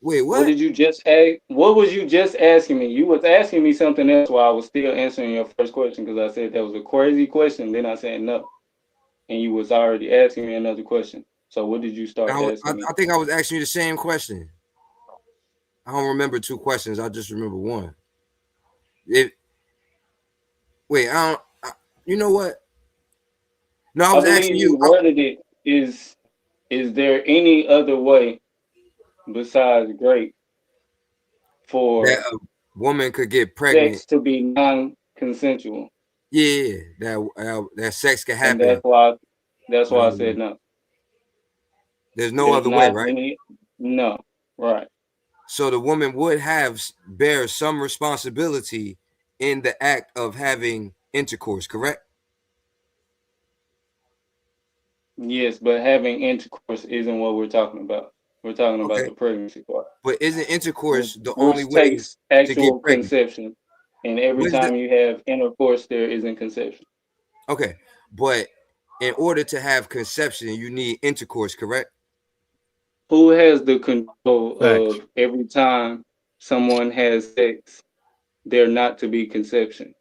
Wait, What what? did you just ask? What was you just asking me? You was asking me something else while I was still answering your first question because I said that was a crazy question. Then I said no, and you was already asking me another question. So what did you start asking me? I think I was asking you the same question. I don't remember two questions. I just remember one. It wait, I don't. You know what? No, I I was believe asking you. you worded it is there any other way besides grape That for a woman could get pregnant. sex to be non-consensual? Yeah, that sex could And happen. that's why I Without said no. There's no There's other way, not right? any. No, right. So the woman would bear some responsibility in the act of having intercourse, correct? Yes, but having intercourse isn't what we're talking about. We're talking about Okay, the pregnancy part, but isn't intercourse the only which way takes to get actual pregnant? conception. And every What is the time you have intercourse, there isn't conception. okay? But in order to have conception, you need intercourse, correct? Who has the control Facts. of every time someone has sex, there not to be conception?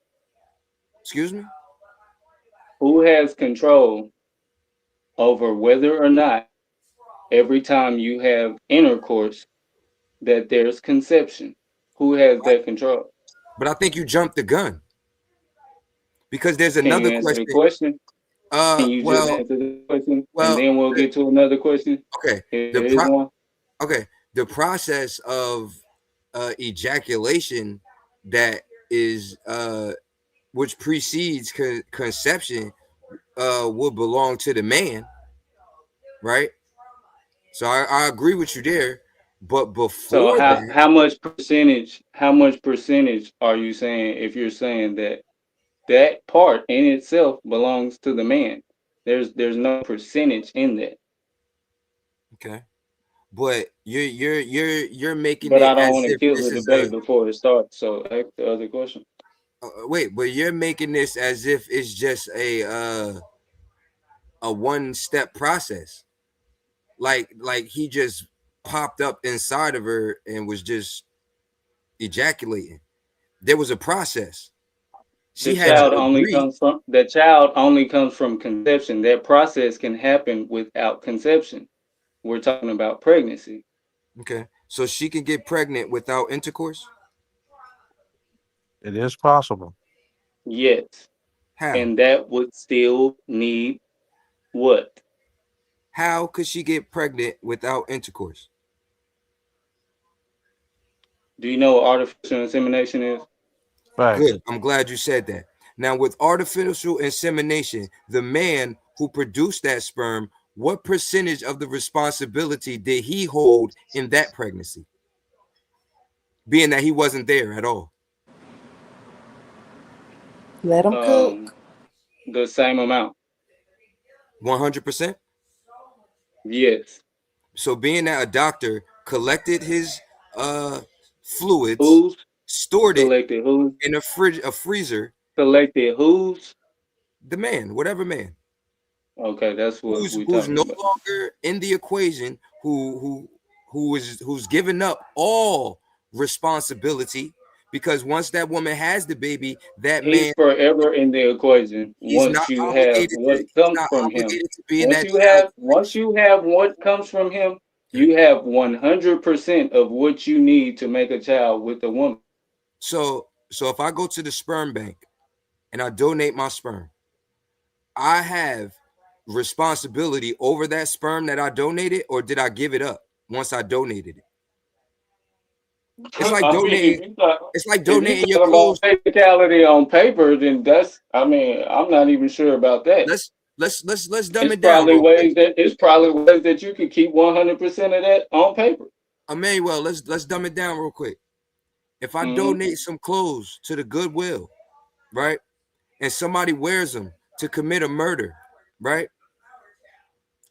Excuse me. Who has control over whether or not every time you have intercourse that there's conception? Who has that control? But I think you jumped the gun because there's Can another you answer the question. question? Can you just Well, answer the question and well, then we'll get to another question okay. if The there is pro one? okay. The process of ejaculation that is which precedes conception will belong to the man, right? So I agree with you there. But So before how that, how much percentage are you saying if you're saying that that part in itself belongs to the man? There's no percentage in that. okay. But you're making But it I don't as want to if kill this the is debate before it starts. So ask the other question. wait, but you're making this as if it's just a one step process. Like he just popped up inside of her and was just ejaculating. There was a process. She The had to child only agree. comes from the child only comes from conception. That process can happen without conception. We're talking about pregnancy. Okay. So she can get pregnant without intercourse? It is possible. Yes. How? And that would still need what? How could she get pregnant without intercourse? Do you know what artificial insemination is? Facts. Good. I'm glad you said that. Now, with artificial insemination, the man who produced that sperm, what percentage of the responsibility did he hold in that pregnancy? Being that he wasn't there at all. Let them Um, cook. the same amount. 100%. Yes. So, being that a doctor collected his uh, fluids, Who's stored it collected? Who's in a freezer, collected? Who's the man, whatever man, okay? That's what we're who's talking no about. longer in the equation, who's given up all responsibility, because once that woman has the baby, that He's man, forever in the equation he's not once you have obligated to what he's comes not from him. obligated to be in Once that you child have once equation. you have what comes from him, Okay. you have 100% of what you need to make a child with a woman. So if I go to the sperm bank and I donate my sperm, I have responsibility over that sperm that I donated, or did I give it up once I donated it? It's like I mean, donating. It's like if you donating your talk about clothes. physicality on paper, then that's I mean, I'm not even sure about that. Let's dumb it down real quick. It's probably ways that you could keep 100% of that on paper. Emmanuel, let's dumb it down real quick. If I Hmm. donate some clothes to the Goodwill, right, and somebody wears them to commit a murder, right,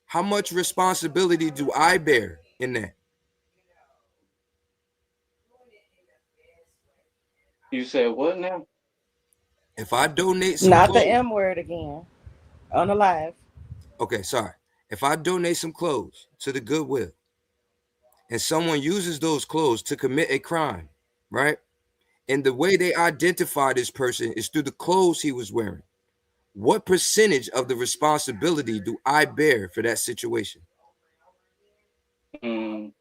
how much responsibility do I bear in that? You said what now? If I donate some Not the clothes, M word again. On the live. okay, sorry. If I donate some clothes to the Goodwill and someone uses those clothes to commit a crime, right, and the way they identify this person is through the clothes he was wearing, what percentage of the responsibility do I bear for that situation? Mm,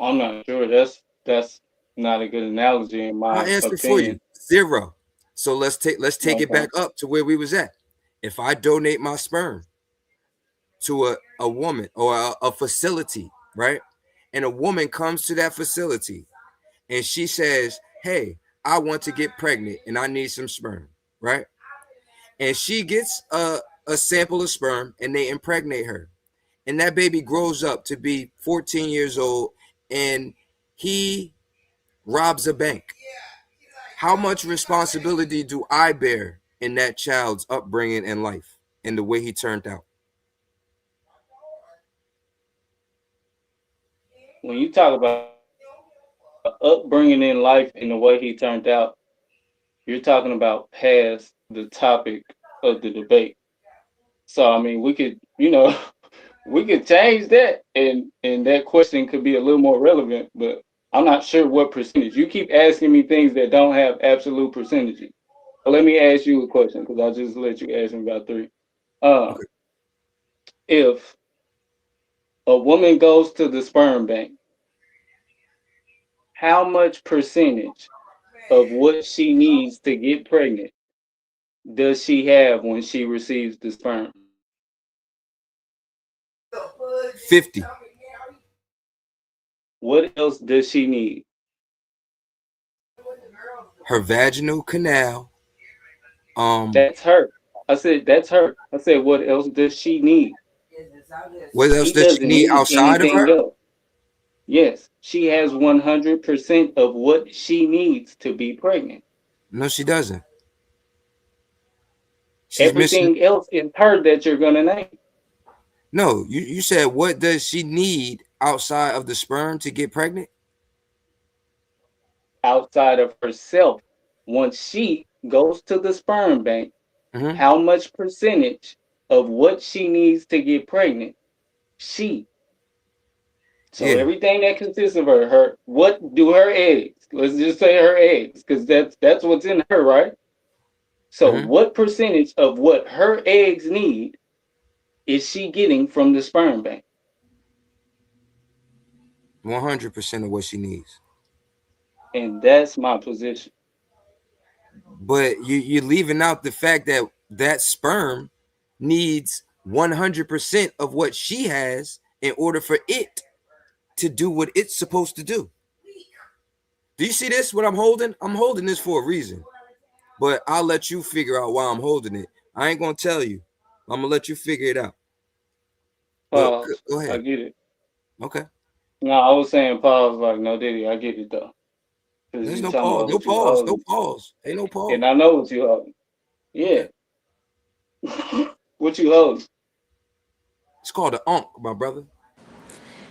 I'm not sure. That's not a good analogy in I'll my answer for you. opinion. 0. So let's take it Okay. back up to where we was at. If I donate my sperm to a woman or a facility, right? And a woman comes to that facility and she says, "Hey, I want to get pregnant and I need some sperm," right? And she gets a sample of sperm and they impregnate her. And that baby grows up to be 14 years old and he robs a bank. How much responsibility do I bear in that child's upbringing and life and the way he turned out? When you talk about upbringing in life and the way he turned out, you're talking about past the topic of the debate. So I mean, we could, we could change that, and that question could be a little more relevant. But I'm not sure what percentage. You keep asking me things that don't have absolute percentages. But let me ask you a question because I just let you ask me about three. Uh, Okay. if a woman goes to the sperm bank, how much percentage of what she needs to get pregnant does she have when she receives the sperm? 50. What else does she need? Her vaginal canal. That's her. I said that's her. I said what else does she need? What else She does she doesn't need need outside of anything her? else. Yes, she has 100% of what she needs to be pregnant. No, she doesn't. She's missing. Everything else is her that you're gonna name No, you said what does she need outside of the sperm to get pregnant? outside of herself. Once she goes to the sperm bank, Mm-hmm. how much percentage of what she needs to get pregnant? She. So Yeah. everything that consists of her, what do her eggs? Let's just say her eggs, because that's what's in her, right? So Mm-hmm. what percentage of what her eggs need is she getting from the sperm bank? 100% of what she needs. And that's my position. But you're leaving out the fact that that sperm needs 100% of what she has in order for it to do what it's supposed to do. Do you see this? What I'm holding? I'm holding this for a reason. But I'll let you figure out why I'm holding it. I ain't gonna tell you. I'm gonna let you figure it out. But Pause. go I ahead. get it. Okay. No, I was saying pause like no Diddy, I get it though. Because There's you no talking pause. about No what you pause. No holding. pause. Ain't no pause. And I know what you holding. Okay. Yeah. What you holding? It's called the unk, my brother.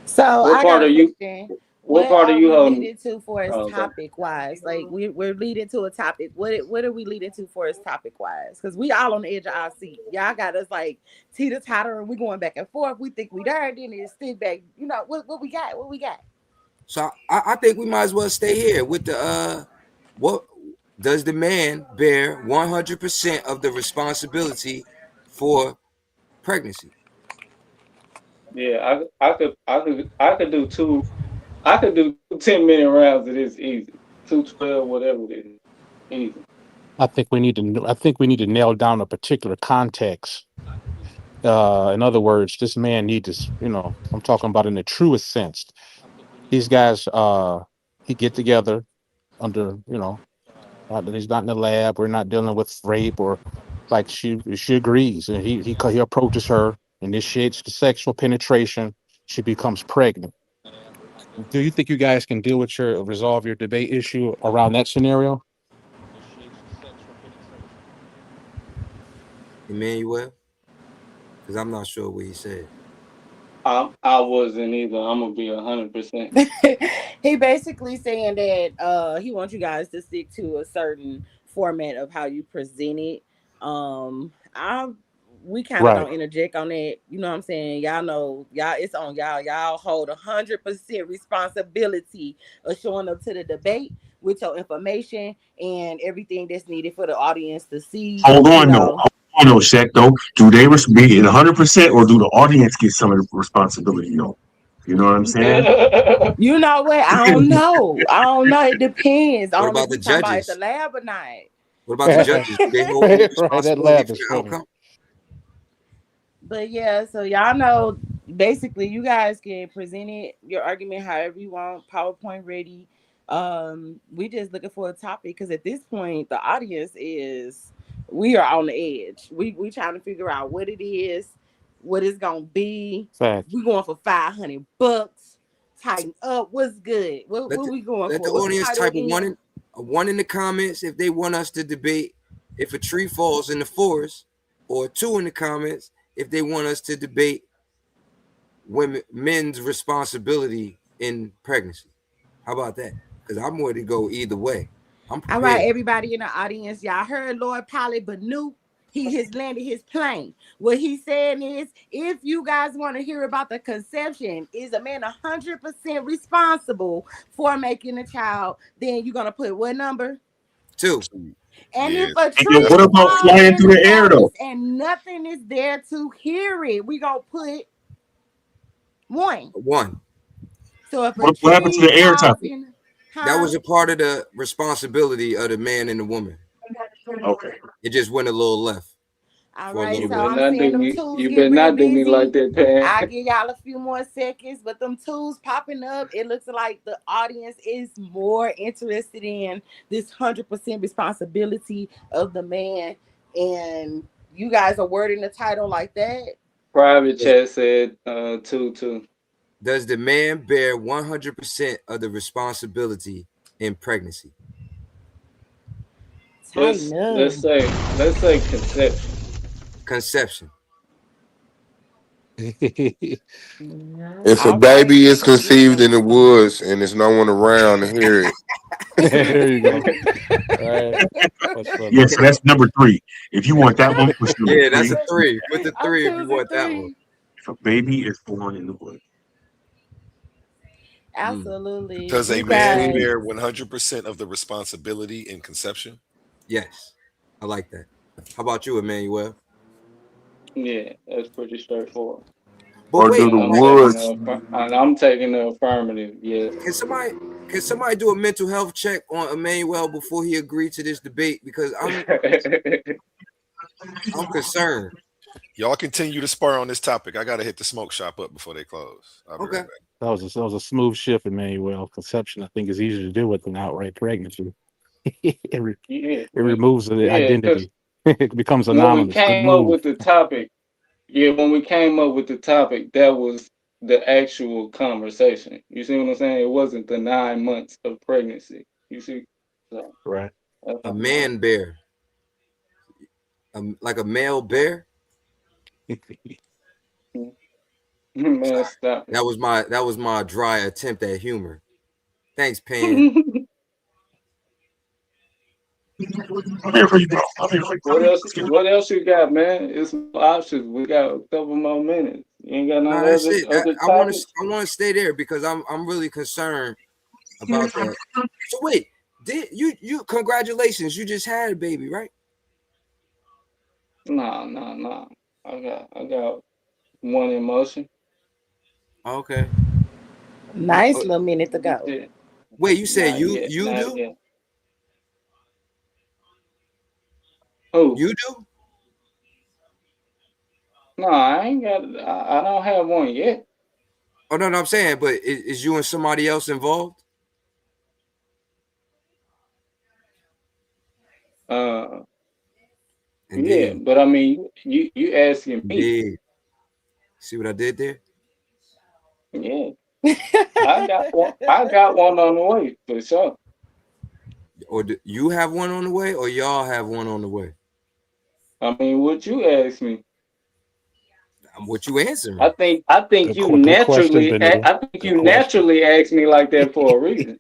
So What I part got are a you question. what What part are are you we holding? leading to for as Oh, okay. topic wise? Like we're leading to a topic. What are we leading to for as topic wise? Because we all on the edge of our seat. Y'all got us like teeter totter and we going back and forth. We think we there, then it sit back. You know what we got? What we got? So I think we might as well stay here with the what does the man bear 100% of the responsibility for pregnancy? Yeah, I could do two. I could do two 10-minute rounds of this easy. 212, whatever it is. Easy. I think we need to nail down a particular context. In other words, this man needs to, I'm talking about in the truest sense. These guys, he get together under, he's not in the lab. We're not dealing with rape or like she agrees, and he approaches her, initiates the sexual penetration. She becomes pregnant. Do you think you guys can deal with resolve your debate issue around that scenario? Emmanuel? Because I'm not sure what he said. I wasn't either. I'm gonna be 100%. He basically saying that he wants you guys to stick to a certain format of how you present it. I We kind of Right. don't interject on that. You know what I'm saying? Y'all know, y'all, it's on y'all. Y'all hold 100% responsibility of showing up to the debate with your information and everything that's needed for the audience to see. Hold You on, though. know, Hold on, Shaq, though. Do they be it 100% or do the audience get some of the responsibility, though? You know what I'm saying? you know what? I don't know. I don't know. It depends What on if about the we talking about at the judges? lab or not. What about the Right. judges? Do they hold any That responsibility laugh for is the funny. outcome? But yeah, so y'all know basically you guys can present it your argument however you want, PowerPoint ready. We just looking for a topic because at this point the audience is we are on the edge. We trying to figure out what it is, what it's gonna be. Fact. We going for $500. Tighten up. What's good? What Let the we going let for? the What's the audience title type again? a one in the comments if they want us to debate. if a tree falls in the forest, or 2 in the comments if they want us to debate men's responsibility in pregnancy. How about that? Because I'm ready to go either way. I'm All prepared. right, everybody in the audience, y'all heard Lord Pilot BENNU. He has landed his plane. What he's saying is, if you guys want to hear about the conception, is a man 100% responsible for making a child? Then you're gonna put what number? 2. And Yeah, if a And then tree what about falls flying in through the the air though? forest and nothing is there to hear it, we gonna put 1. 1. So if a What happened to tree the air falls topic? in, That was a part of the responsibility of the man and the woman. Okay. It just went a little left. All For a right, little so bit. I'm seeing them tools You get better real not do me like busy. that, Pan. I'll give y'all a few more seconds, but them tools popping up, it looks like the audience is more interested in this 100% responsibility of the man. And you guys are wording the title like that. Private chat said 2. Does the man bear 100% of the responsibility in pregnancy? Tighten up. Let's say conception. Conception. If a All right, baby is let's get conceived in the it. woods and there's no one around to hear it, There you go. All right. That's funny. Yeah, so that's number 3. If you want that one, push number Yeah, that's 3. a 3. Put the I'm 3 if you choosing want that one. 3. If a baby is born in the woods. Absolutely. Does a You man guys. bear 100% of the responsibility in conception? Yes. I like that. How about you, Emmanuel? Yeah, that's pretty straightforward. But or do wait, the woods? I'm taking the affirmative. Yes. can somebody do a mental health check on Emmanuel before he agreed to this debate? Because I'm concerned. Y'all continue to spar on this topic. I gotta hit the smoke shop up before they close. I'll be Okay. right back. That was a smooth shift, Emmanuel. Conception, I think, is easier to do with than outright pregnancy. it Yeah, removes the yeah, because identity. It becomes when we anonymous. Good came up move. with the topic, when we came up with the topic, that was the actual conversation. You see what I'm saying? It wasn't the 9 months of pregnancy. You see? So Right. that's A all. man bear. Like a male bear. Man, stop That was my dry attempt at humor. Thanks, Pan. it. I'm here for you, bro. I'm here for you. What else? Let's get it. What else you got, man? It's more options. We got a couple more minutes. You ain't got No, none that's other it. other I want to topics. stay there because I'm really concerned about that. So wait, did you congratulations? You just had a baby, right? Nah. I got one in motion. Okay. Nice Oh, little minute to go. Yeah, wait, you said not you yet. you Not do? yet. Who? You do? No, I ain't got. I don't have one yet. Oh no, I'm saying, but is you and somebody else involved? Uh, yeah, Indeed. but I mean, you asking me? Indeed. See what I did there? Yeah, I got one. I got one on the way for sure. Or do you have one on the way, or y'all have one on the way? I mean, what you asked me? What you I answering? think I think you Good question, naturally. Bennu. I think Good you question. naturally asked me like that for a reason.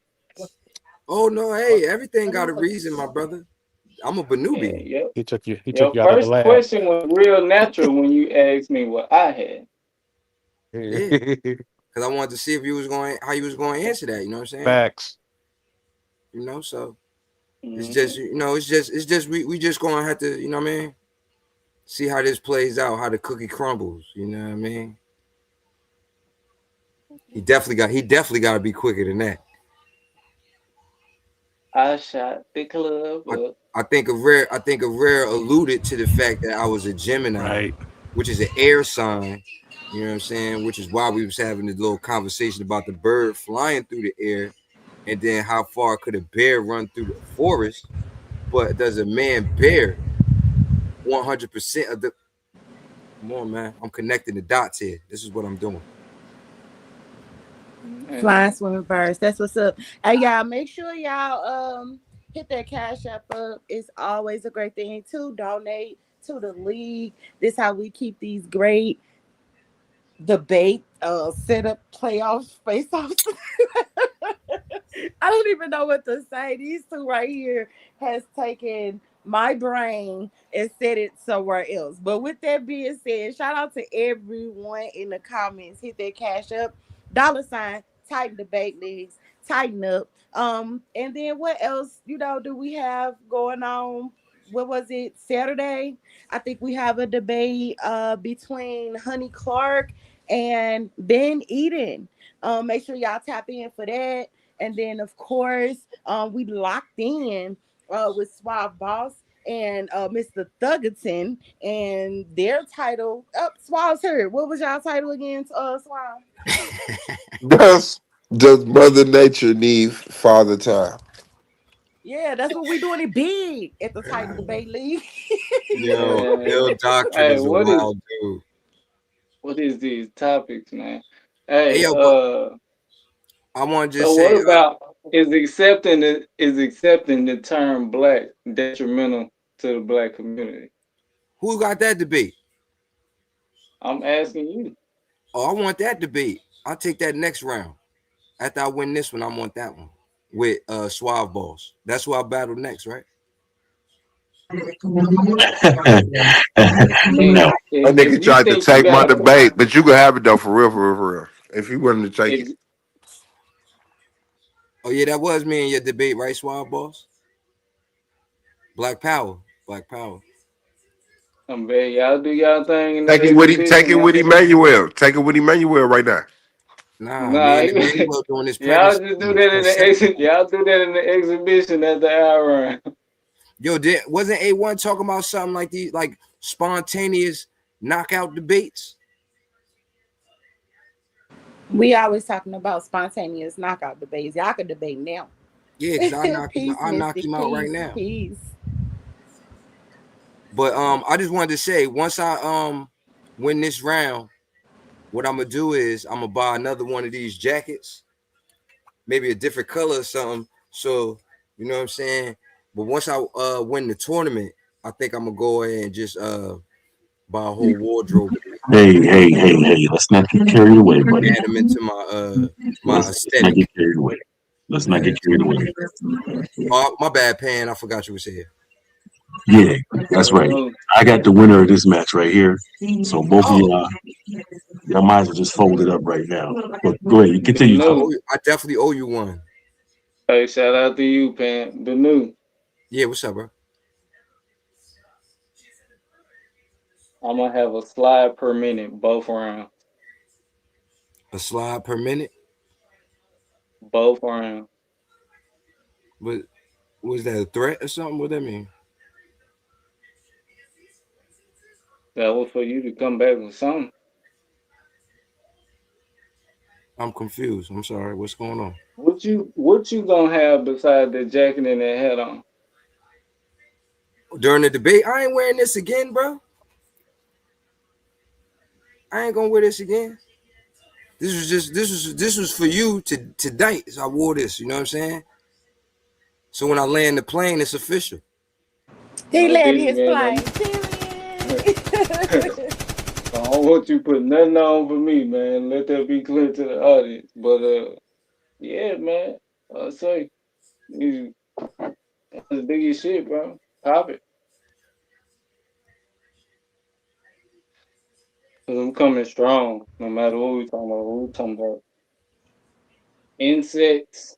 Oh no, hey, everything got a reason, my brother. I'm a Yeah, Benubian. yep. He took Your you out of the first lab. question was real natural when you asked me what I had. Yeah. Because I wanted to see if you was going how you was going to answer that, you know what I'm saying? Facts. You know, so it's Mm-hmm. just it's just we just gonna have to, you know what I mean? See how this plays out, how the cookie crumbles, you know what I mean? He definitely got to be quicker than that. I shot the club up. I think a rare alluded to the fact that I was a Gemini, Right. which is an air sign. You know what I'm saying? Which is why we was having this little conversation about the bird flying through the air, and then how far could a bear run through the forest? But does a man bear 100% of the? Come on, man! I'm connecting the dots here. This is what I'm doing. Flying swimming birds. That's what's up. Hey y'all, make sure y'all Hit that cash app up. It's always a great thing to donate to the league. This how we keep these great debate set up playoffs face offs. I don't even know what to say. These two right here has taken my brain and set it somewhere else. But with that being said, shout out to everyone in the comments. Hit that cash up, dollar sign, Titan debate leagues, tighten up. And then what else, do we have going on? What was it? Saturday? I think we have a debate between Honey Clark and Ben Eden. Make sure y'all tap in for that. And then, of course, we locked in with Suave Boss and Mr. Thuggerton and their title. Suave's heard. What was y'all title again, Suave? Does Mother Nature need father time? Yeah, that's what we doing it big at the Titan Debate League. Yo, Man, Bill Doctrine hey, is a wild dude. what is these topics, man? Hey, Hey, yo, but I want to so just what say, about is accepting the term black detrimental to the black community? who got that debate? I'm asking you. Oh, I want that debate. I'll take that next round. After I win this one, I want that one with Suave Balls. That's who I battle next, right? If No. if, That if nigga you tried to think you take my got a debate, but you can have it though, for real, for real, for real. If you wanted to take it. if Oh yeah, that was me and your debate, right, Suave Balls? Black Power, Black Power. I'm bet y'all do y'all thing in the Take exhibition it with after. Emmanuel. Take it with Emmanuel right now. Nah, me Nah, and Emmanuel doing this y'all pregnancy just do thing. that in the Conception. y'all do that in the exhibition at the hour round. Yo, wasn't A1 talking about something like these, like spontaneous knockout debates? We always talking about spontaneous knockout debates. Y'all can debate now. Yeah, because Peace, I knock Mystic. him out right Peace. now. Peace. But I just wanted to say, once I win this round, what I'm gonna do is I'm gonna buy another one of these jackets, maybe a different color or something. So you know what I'm saying. But once I win the tournament, I think I'm gonna go ahead and just buy a whole wardrobe Hey. Let's not get carried away, buddy. and add them into my Let's not get aesthetic. carried away. Let's not get Yeah. carried away. Oh, my bad, Pan. I forgot you was here. Yeah, that's right. No, I got the winner of this match right here. So both of Oh, y'all might as well just fold it up right now. But go ahead, you continue talking. BENNU. I definitely owe you one. Hey, shout out to you, Pan. BENNU. Yeah, what's up, bro? I'm gonna have a slide per minute, both rounds. A slide per minute. Both rounds. But was that a threat or something? What that mean? That was for you to come back with something. I'm confused. I'm sorry. What's going on? What you gonna have beside the jacket and that hat on? During the debate, I ain't wearing this again, bro. I ain't gonna wear this again. This was for you to tonight. So I wore this. You know what I'm saying? So when I land the plane, it's official. He No landed diddy his man. plane. Period. I don't want you put nothing on for me, man. Let that be clear to the audience. But yeah, man. I say you that's the biggest shit, bro. Pop it. Cause I'm coming strong, no matter what we talking about. What we talking about? Insects.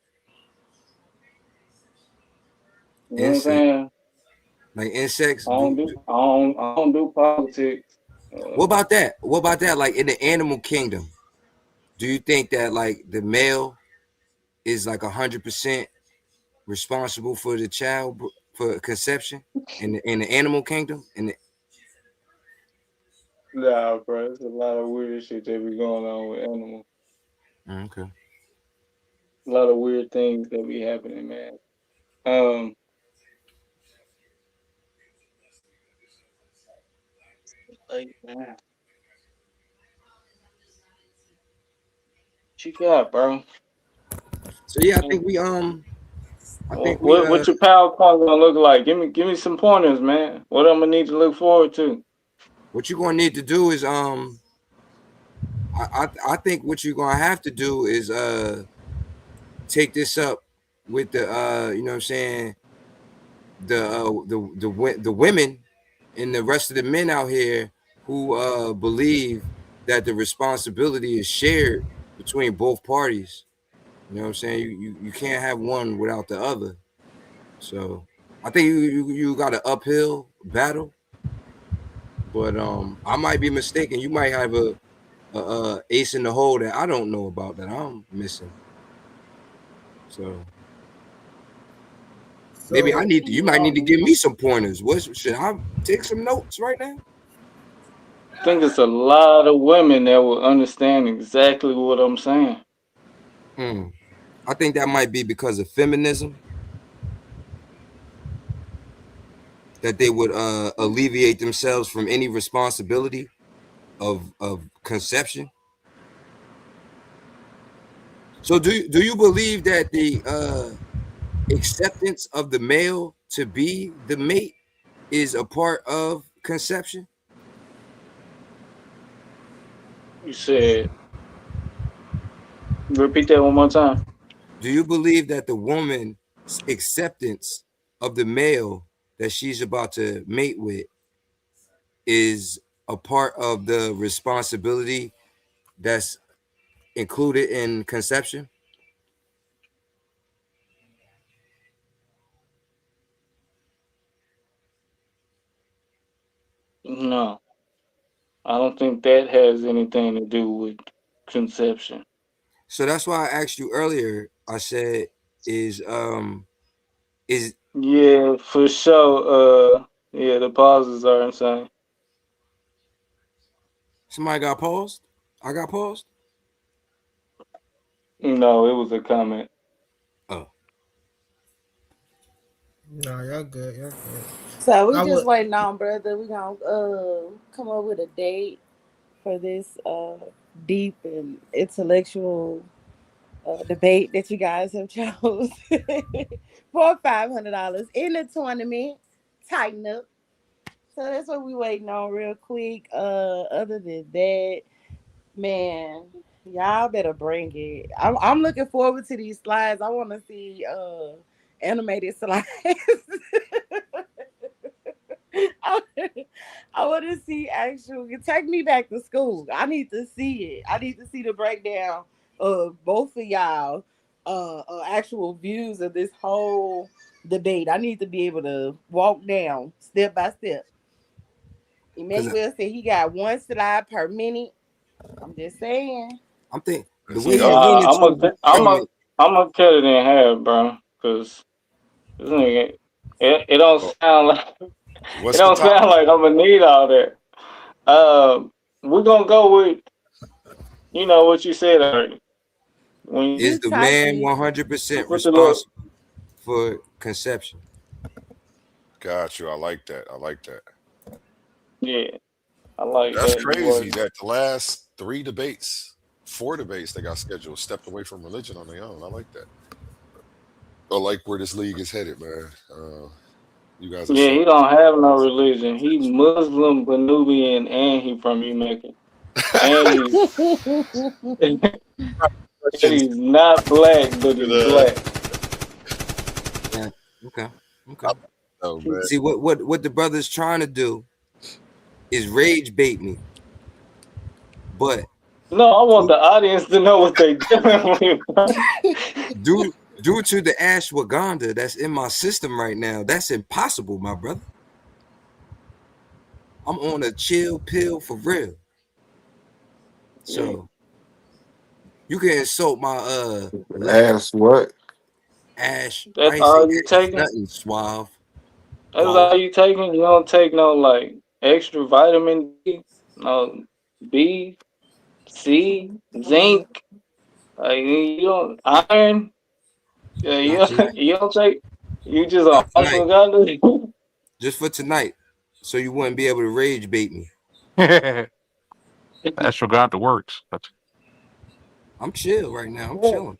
You know what I'm Insect, saying? like insects. I don't do politics. What about that? What about that? Like in the animal kingdom, do you think that like the male is like 100% responsible for the child for conception in the animal kingdom? Nah, bro, it's a lot of weird shit that be going on with animals. Okay. A lot of weird things that be happening, man. Um, like, man, what you got, bro? So yeah, I think we I think we What your PowerPoint gonna look like? Give me some pointers, man. What I'm gonna need to look forward to. what you're gonna need to do is I think what you're gonna have to do is take this up with the you know what I'm saying, the women and the rest of the men out here who believe that the responsibility is shared between both parties. You know what I'm saying? You can't have one without the other. So I think you got an uphill battle, but I might be mistaken. You might have a ace in the hole that I don't know about that I'm missing. So maybe I need to, you might need to give me some pointers. What should I take some notes right now? I think it's a lot of women that will understand exactly what I'm saying. Hmm. I think that might be because of feminism, that they would alleviate themselves from any responsibility of conception. So do you believe that the acceptance of the male to be the mate is a part of conception? You said, repeat that one more time. Do you believe that the woman's acceptance of the male that she's about to mate with is a part of the responsibility that's included in conception? No, I don't think that has anything to do with conception. So that's why I asked you earlier. I said, is Yeah, for sure. Yeah, the pauses are insane. somebody got paused? I got paused? No, it was a comment. Oh. No, y'all good. Y'all good. So we I just would. waiting on brother. We gonna come up with a date for this deep and intellectual debate that you guys have chose for $500 in the tournament. Tighten up. So that's what we waiting on real quick. Other than that, man, y'all better bring it. I'm looking forward to these slides. I want to see animated slides. I, I want to see actual. Take me back to school. I need to see it. I need to see the breakdown of both of y'all, actual views of this whole debate. I need to be able to walk down step by step. Because Emmanuel said he got one slide per minute. I'm just saying. I'm thinking the Cause way he he's got Nah, leaning towards the argument. I'm gonna cut it in half, bro. Cause this nigga, it don't oh, sound like it what's the don't sound topic? like I'm gonna need all that. We're gonna go with what you said already. When Is You the type man it. 100% put the little, responsible for conception? Got you. I like that. I like that. yeah, I like That's that. You crazy word. that the last four debates they got scheduled stepped away from religion on their own. I like that. I like where this league is headed, man. You guys are Yeah, showing. he don't have no religion. He Muslim, Benubian, and he from Jamaica, and he's and Questions. he's not black, but he's Uh, black. Yeah. Okay. Okay. oh man, See what the brother's trying to do is rage bait me, but No, I want due the audience to know what they dealing with. due to the ashwagandha that's in my system right now, that's impossible, my brother. I'm on a chill pill for real. Yeah, So you can insult my left Ask what? ash. I that's ain't say all you ash taking. nothing suave. That's Pause. all you taking. You don't take no like extra vitamin D, no B, C, zinc. Like you don't iron. Yeah, Not you tonight. you don't take. You just on Not tonight. ashwagandha. Just for tonight. So you wouldn't be able to rage bait me. Ashwagandha works. That's I'm chill right now. I'm chilling.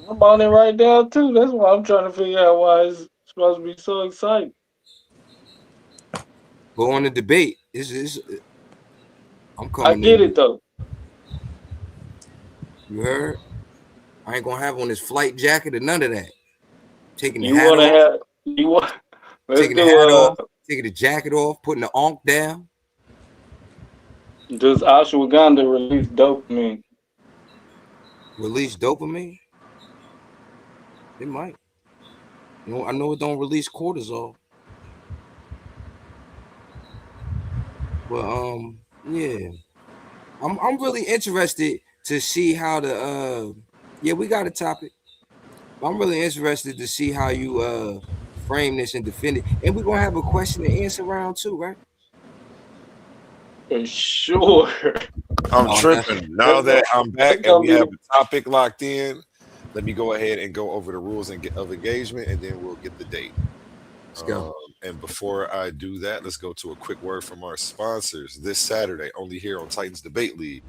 I'm on it right now too. That's why I'm trying to figure out why it's supposed to be so exciting. Go on the debate. I'm I coming get in. it though. You heard? I ain't gonna have on this flight jacket or none of that. Taking the You hat wanna off, have you want let's taking the do hat off, taking the jacket off, putting the onk down. does ashwagandha release dopamine? Release dopamine. It might. I know it don't release cortisol. But yeah. I'm really interested to see how yeah, we got a topic. I'm really interested to see how you frame this and defend it. And we're gonna have a question and answer round too, right? For sure. I'm Oh, tripping. Now That's gonna, that I'm that's back and gonna we be have the the topic locked in, let me go ahead and go over the rules of engagement, and then we'll get the date. let's go. And before I do that, let's go to a quick word from our sponsors. This Saturday, only here on Titans Debate League.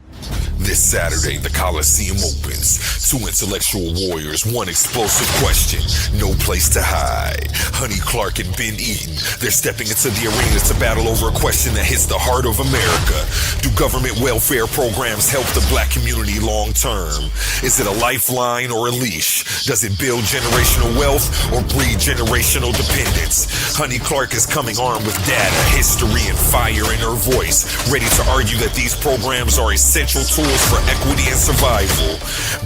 This Saturday, the Coliseum opens. Two intellectual warriors, one explosive question, no place to hide. Honey Clark and Ben Eden, they're stepping into the arena to battle over a question that hits the heart of America. Do government welfare programs help the black community long term? Is it a lifeline or a leash? Does it build generational wealth or breed generational dependence? Honey Clark is coming armed with data, history, and fire in her voice, ready to argue that these programs are essential tools for equity and survival.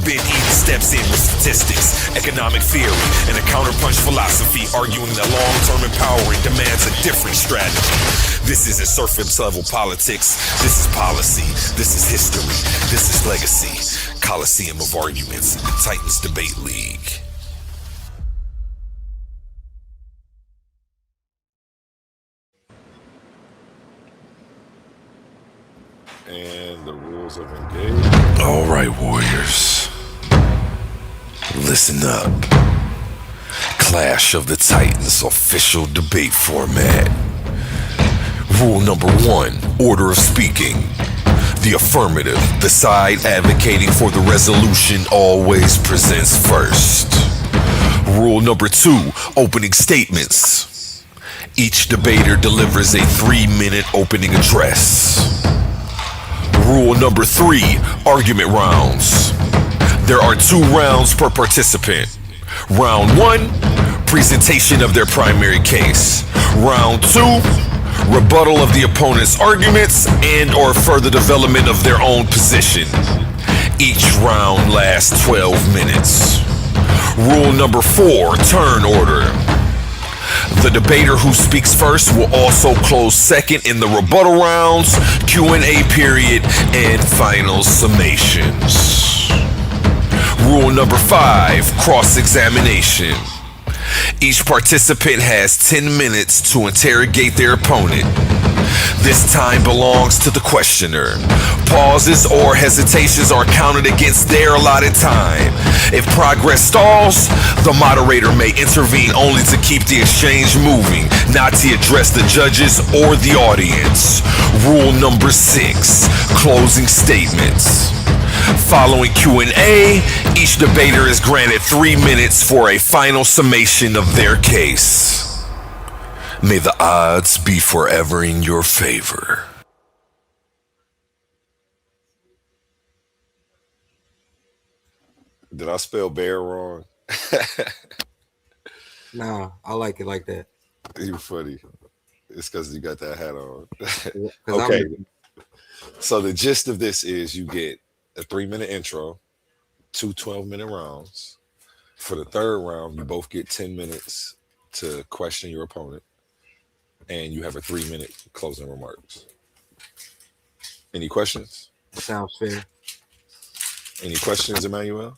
Ben Eden steps in with statistics, economic theory, and a counterpunch philosophy, arguing that long-term empowering demands a different strategy. This isn't surface level politics. This is policy. This is history. This is legacy. Coliseum of Arguments, Titans Debate League. And the rules of engagement. All right, warriors. Listen up. Clash of the Titans official debate format. Rule number 1, order of speaking. The affirmative, the side advocating for the resolution, always presents first. Rule number 2, opening statements. Each debater delivers a 3-minute opening address. Rule number 3, argument rounds. There are 2 rounds per participant. Round 1, presentation of their primary case. Round 2, rebuttal of the opponent's arguments and or further development of their own position. Each round lasts 12 minutes. Rule number 4, turn order. The debater who speaks first will also close second in the rebuttal rounds, Q&A period, and final summations. Rule number 5, cross-examination. Each participant has 10 minutes to interrogate their opponent. This time belongs to the questioner. Pauses or hesitations are counted against their allotted time. If progress stalls, the moderator may intervene only to keep the exchange moving, not to address the judges or the audience. Rule number 6, closing statements. Following Q&A, each debater is granted 3 minutes for a final summation of their case. May the odds be forever in your favor. Did I spell bear wrong? Nah, I like it like that. You funny. It's because you got that hat on. Because Okay. So the gist of this is you get a 3-minute intro, 2 12-minute rounds. For the third round, you both get 10 minutes to question your opponent, and you have a 3-minute closing remarks. Any questions? sounds fair. Any questions, Emmanuel?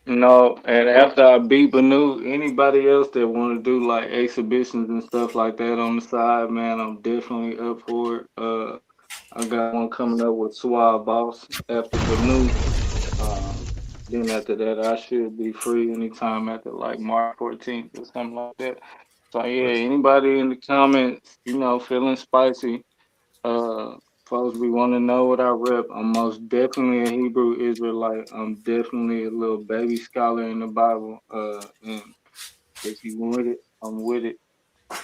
No, and after I beat BENNU, anybody else that want to do like exhibitions and stuff like that on the side, man, I'm definitely up for it. I got one coming up with Suave Boss after BENNU. Um, then after that, I should be free anytime after like March 14th or something like that. So yeah, anybody in the comments, feeling spicy, uh, Folks, we want to know what I rep. I'm most definitely a Hebrew Israelite. I'm definitely a little baby scholar in the Bible. And if you with it, I'm with it. I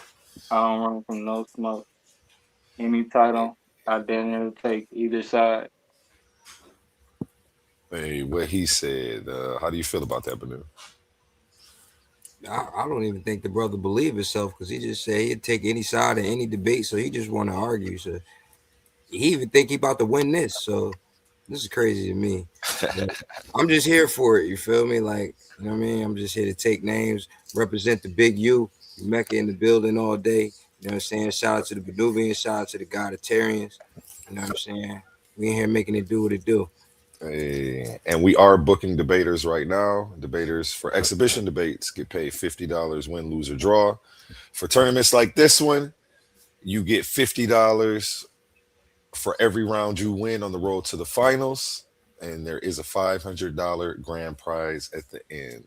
don't run from no smoke. Any title, I dare to take either side. Hey, what he said. How do you feel about that, Benu? I don't even think the brother believe himself because he just said he'd take any side in any debate. So he just want to argue. So he even think he about to win this. So this is crazy to me. But I'm just here for it. You feel me? Like, you know what I mean? I'm just here to take names, represent the big U, Mecca in the building all day. You know what I'm saying? Shout out to the Benubians, shout out to the Godatarians. You know what I'm saying? We in here making it do what it do. Hey, and we are booking debaters right now. Debaters for exhibition debates get paid $50, win, lose, or draw. For tournaments like this one, you get $50 for every round you win on the road to the finals. And there is a $500 grand prize at the end.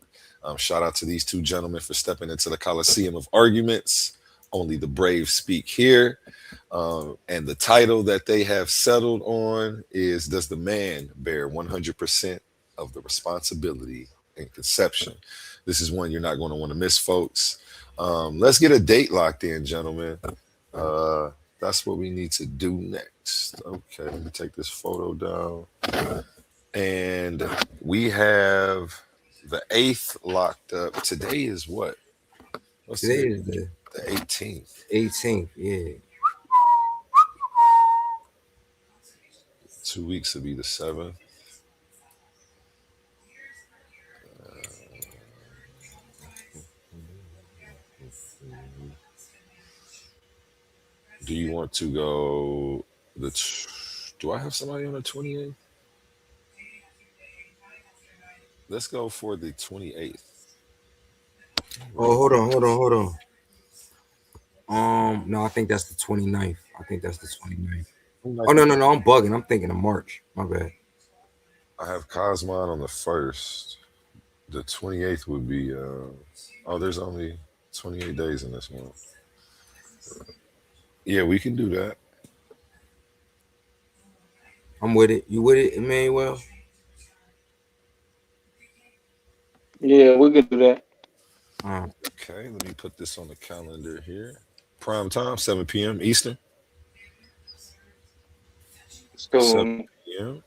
Shout out to these two gentlemen for stepping into the Coliseum of Arguments. Only the brave speak here. And the title that they have settled on is Does the Man Bear 100% of the Responsibility in Conception? This is one you're not going to want to miss, folks. Let's get a date locked in, gentlemen. That's what we need to do next. Okay, let me take this photo down. And we have the 8th locked up. Today is what? What's Today today? is the The 18th. 18th. Yeah. 2 weeks will be the 7th. Do you want to go do I have somebody on the 28th? Let's go for the 28th. Oh, hold on. No, I think that's the 29th. I think that's the 29th. Oh, no. I'm bugging. I'm thinking of March. My bad. I have Cosmon on the 1st. The 28th would be there's only 28 days in this month. Yeah, we can do that. I'm with it. You with it, Emmanuel? Yeah, we could do that. Okay, let me put this on the calendar here. Prime time, 7 p.m. Eastern. It's cool. 7 p.m.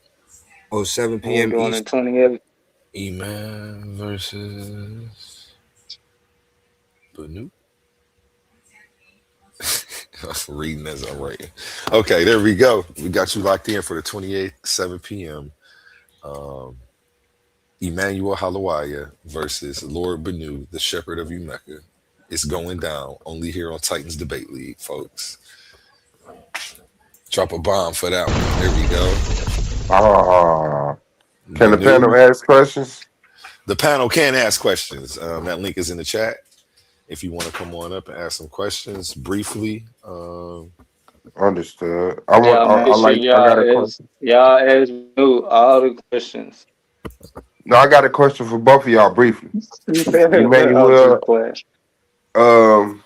Oh, 7 And we're p.m. doing the East. 28th. E-Man versus Benu. I'm reading as I'm writing. Okay, there we go. We got you locked in for the 28th, 7 p.m. IMMANUWEL HALALWAYAH versus Lord Benu, the Shepherd of Mecca. It's going down only here on Titans Debate League, folks. Drop a bomb for that one. There we go. Can the panel Benu. ask questions? The panel can ask questions. That link is in the chat. If you want to come on up and ask some questions briefly. Understood. Y'all make sure I got a question. y'all ask me all the questions. No, I got a question for both of y'all briefly. I'm just Emmanuel, playing. um,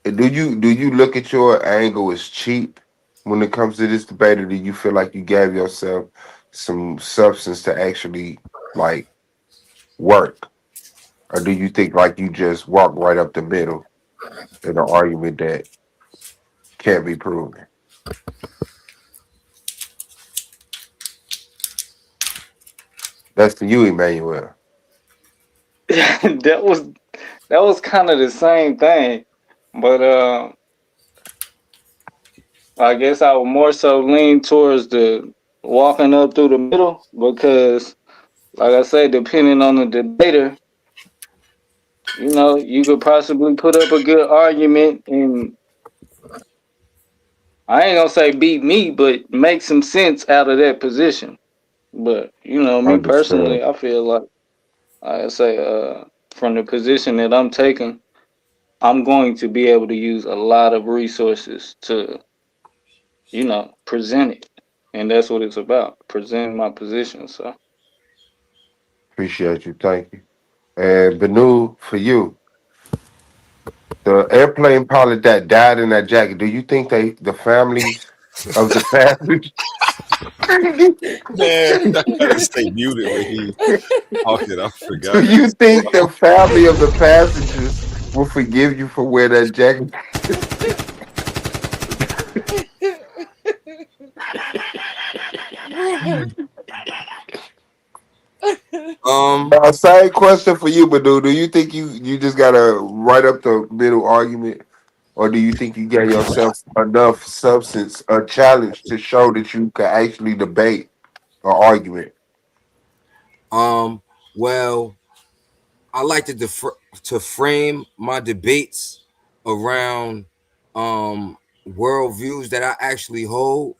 do you look at your angle as cheap when it comes to this debate, or do you feel like you gave yourself some substance to actually like work? Or do you think like you just walk right up the middle in an argument that can't be proven? That's for you, Emmanuel. that was kind of the same thing, but I guess I would more so lean towards the walking up through the middle because, like I say, depending on the debater, you could possibly put up a good argument and I ain't gonna say beat me, but make some sense out of that position. But me Understood. personally, I feel like I say, from the position that I'm taking, I'm going to be able to use a lot of resources to, present it. And that's what it's about, presenting my position. So Appreciate you. Thank you. And Benu, for you, The airplane pilot that died in that jacket. Do you think the families of the passengers? Man, I gotta stay muted when he talking. I Do forgot. you think the family of the passengers will forgive you for wearing that jacket? Um, Same question for you, but do you think you just gotta write up the middle argument, or do you think you get yourself enough substance, a challenge to show that you can actually debate or argument? um, well, I like to to frame my debates around worldviews that I actually hold,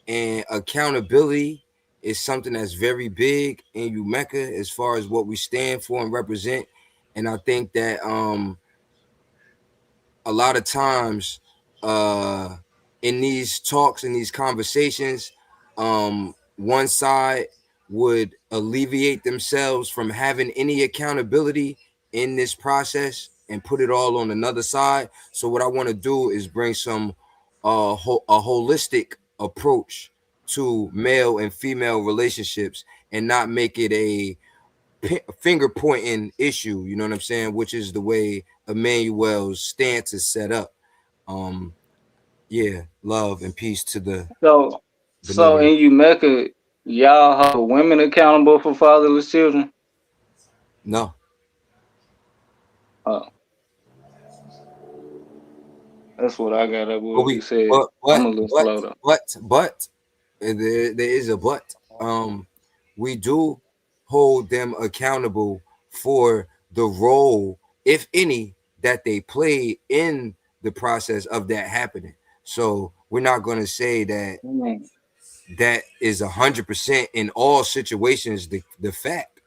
and accountability is something that's very big in UMECA as far as what we stand for and represent. And I think that a lot of times uh in these talks, in these conversations, one side would alleviate themselves from having any accountability in this process and put it all on another side. So what I want to do is bring some a holistic approach to male and female relationships and not make it a finger pointing issue, you know what I'm saying? Which is the way Emmanuel's stance is set up. Um, yeah, love and peace to the So, so benevolent. in Umecca, y'all hold women accountable for fatherless children? No, Oh, that's what I got up but with. You we, said but I'm but a little but slow though. but there is a but. We do hold them accountable for the role, if any, that they play in the process of that happening. So we're not going to say that Mm. that is 100% in all situations the fact.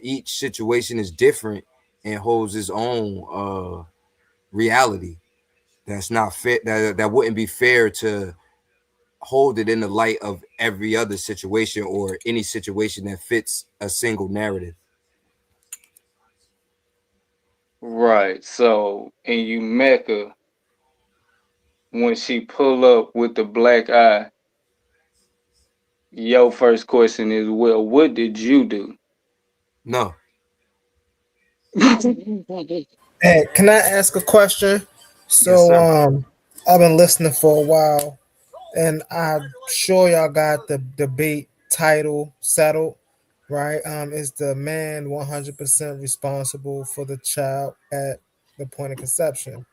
Each situation is different and holds its own reality. That's not fair. That wouldn't be fair to hold it in the light of every other situation or any situation that fits a single narrative. Right. So in Umecca, when she pull up with the black eye, your first question is, well, what did you do? No. Hey, can I ask a question? Yes, So, sir. I've been listening for a while, and I'm sure y'all got the debate title settled, right? Is the man 100% responsible for the child at the point of conception?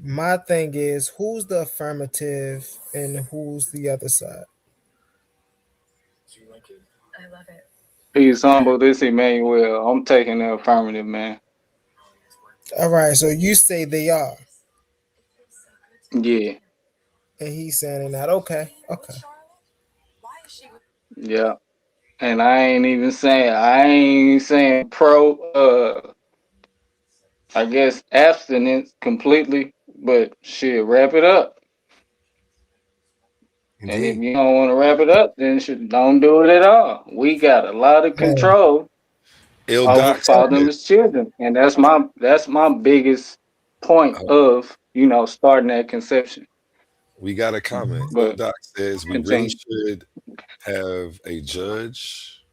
My thing is, who's the affirmative and who's the other side? Peace, humble. This Emmanuel. I'm taking the affirmative, man. All right, so you say they are, Yeah, and he's saying they're not. Okay, okay. yeah. And I ain't saying pro I guess abstinence completely, but shit, wrap it up. And if Indeed. you don't want to wrap it up, then don't do it at all. We got a lot of Man, control Ill over Doc said, fatherless children. And that's my biggest point uh, of, starting at conception. we got a comment. Ill But Doc says we really continue. should have a judge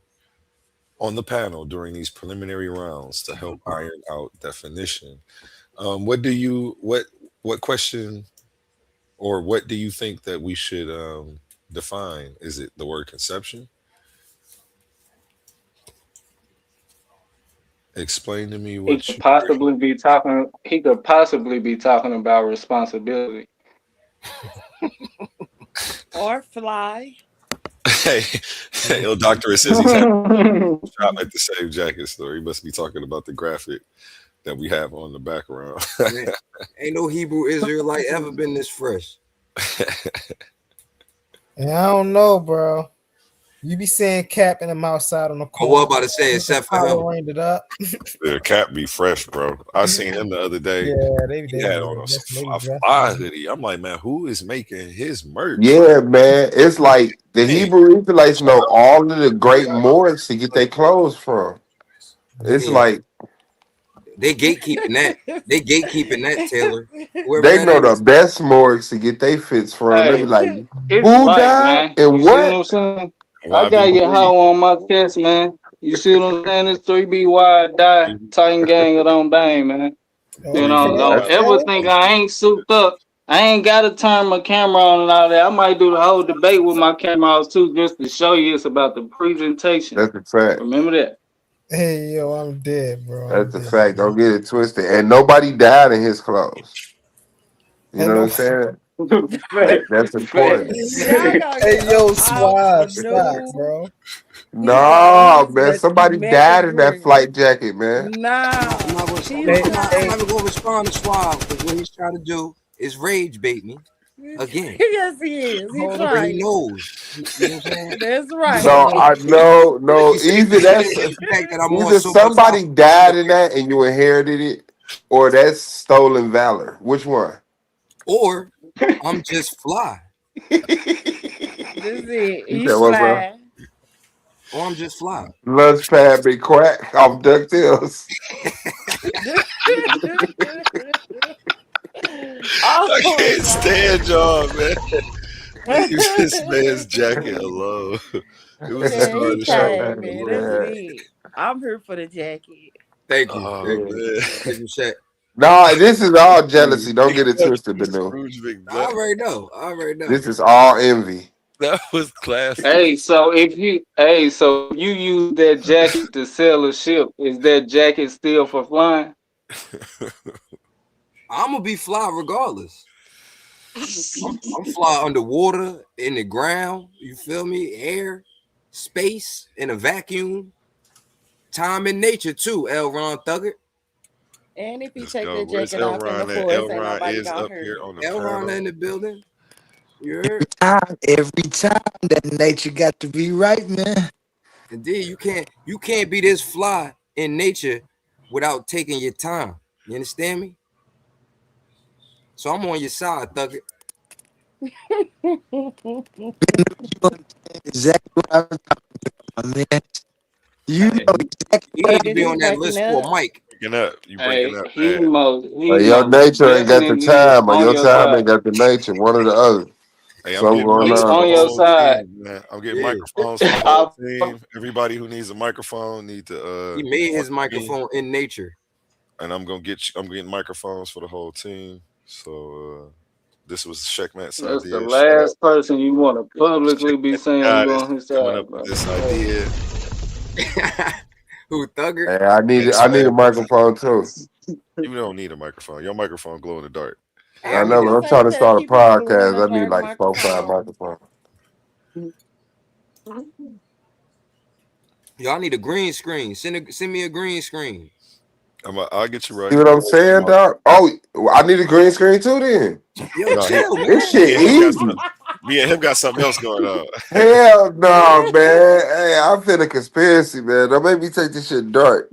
on the panel during these preliminary rounds to help iron out definition. What do you what question or what do you think that we should define? Is it the word conception? Explain to me He what could you. possibly be talking he could possibly be talking about responsibility. Or fly. Hey, Il Doctor, it says he's had shop at the same jacket store. He must be talking about the graphic that we have on the background. Man, ain't no Hebrew Israelite ever been this fresh. and I don't know, bro. You be saying Cap and him outside on the I was corner. about to say, He can except for him. power rained it up. The cat be fresh, bro. I seen him the other day. Yeah, He they had be on they be a dressed. fly hoodie. I'm like, man, who is making his merch? Like, Yeah, man. It's like the hey, Hebrew Israelites shout know out. all of the great Moors to get their clothes from. It's Yeah, like They gatekeeping that. They gatekeeping that, Taylor. Whoever They that know the is. best morgues to get their fits from. They be Hey, like, it's who right, died man. and You see what what? I'm saying? I got your YB3. hoe on my chest, man. You see what I'm saying? It's 3B wide die, Titan gang, it don't bang, man. You know, Okay, don't That's ever okay. think I ain't souped up. I ain't gotta turn my camera on and all that. I might do the whole debate with my camera off too, just to show you it's about the presentation. a fact. Remember that. Hey, yo, I'm dead, bro. I'm That's a dead. fact. Don't get it twisted. And nobody died in his clothes. You And know what no, I'm saying? Fact, That's fact. important. Y'all gotta hey, get up yo, off Suave, stop, Benu. bro. No, man. He's Somebody mega died in that great. flight jacket, man. I'm Nah, not gonna. he's I'm not Hey, even gonna respond to Schwab because what he's trying to do is rage bait me again. yes, he is. He But he trying. knows. You know what I'm saying? That's He's right. gonna No, make I no. he's Either stating that's the fact that I'm on either super top. somebody died in that and you inherited it, or that's stolen valor. Which one? Or I'm just fly. You This is it. said He's what, bro? fly. Or I'm just fly. Lunch pad big quack off DuckTales. I Oh my can't stand y'all, man. god. Leave this man's jacket alone. It was the Man, he smartest shit I've came, ever man. That's heard. Yeah, it. I'm here for the jacket. Thank you. Oh Thank yeah. you. man. Thank you, Shaq. No, this is all Yeah. jealousy. Don't get it twisted, Benu. Scrooge I McDuck. already know. I already know. This is all envy. That was classic. So if you use that jacket to sell a ship, is that jacket still for flying? I'm gonna be fly regardless. I'm fly underwater, in the ground. You feel me? Air, space, in a vacuum, time and nature too. L. Ron Thugger. And if he Let's take go. that Where's jacket off in the Elron at? forest, ain't Elron nobody is gonna up hurt here him. on the L. Ron in panel. the building. You heard? Every time that nature got to be right, man. Indeed, you can't be this fly in nature without taking your time. You understand me? So I'm on your side, Thugger. You understand exactly what I was talking about, man. You Hey, know he, exactly he what need I to Nigga, be you on that breaking list for a up. mic. Breaking up. You breaking Hey, up he bad. most he Your most nature ain't got the definitely time, or on your your time ain't side. got the nature. One or the other. Hey, I'm Something getting going He mics on, for on the bro. your whole side. team, man. I'm getting Yeah. microphones for the whole I, team. Everybody who needs a microphone need to He made talk his to me. microphone in nature. And I'm getting microphones for the whole team. So this was Checkmate's that's the idea. Shaq, last person you want to Check publicly be saying guy you is on his coming up side, with bro. this Hey, idea. Who Thugger? Hey, Thanks I for need a everything. microphone too. You don't need a microphone. Your microphone glow in the dark. Hey, I I I was need know, to but gonna I'm say trying you to better start a keep it moving podcast. on I need that like 4, 5 microphone. microphones. y'all need a green screen. Send me a green screen. I'll get you See right. what I'm I'm saying, out. dog? Oh, I need a green screen too. Then Yo, No, chill, this man. shit me and him got some. easy. Me and him got something else going on. Hell no, man. Hey, I feel a conspiracy, man. Don't make me take this shit dark.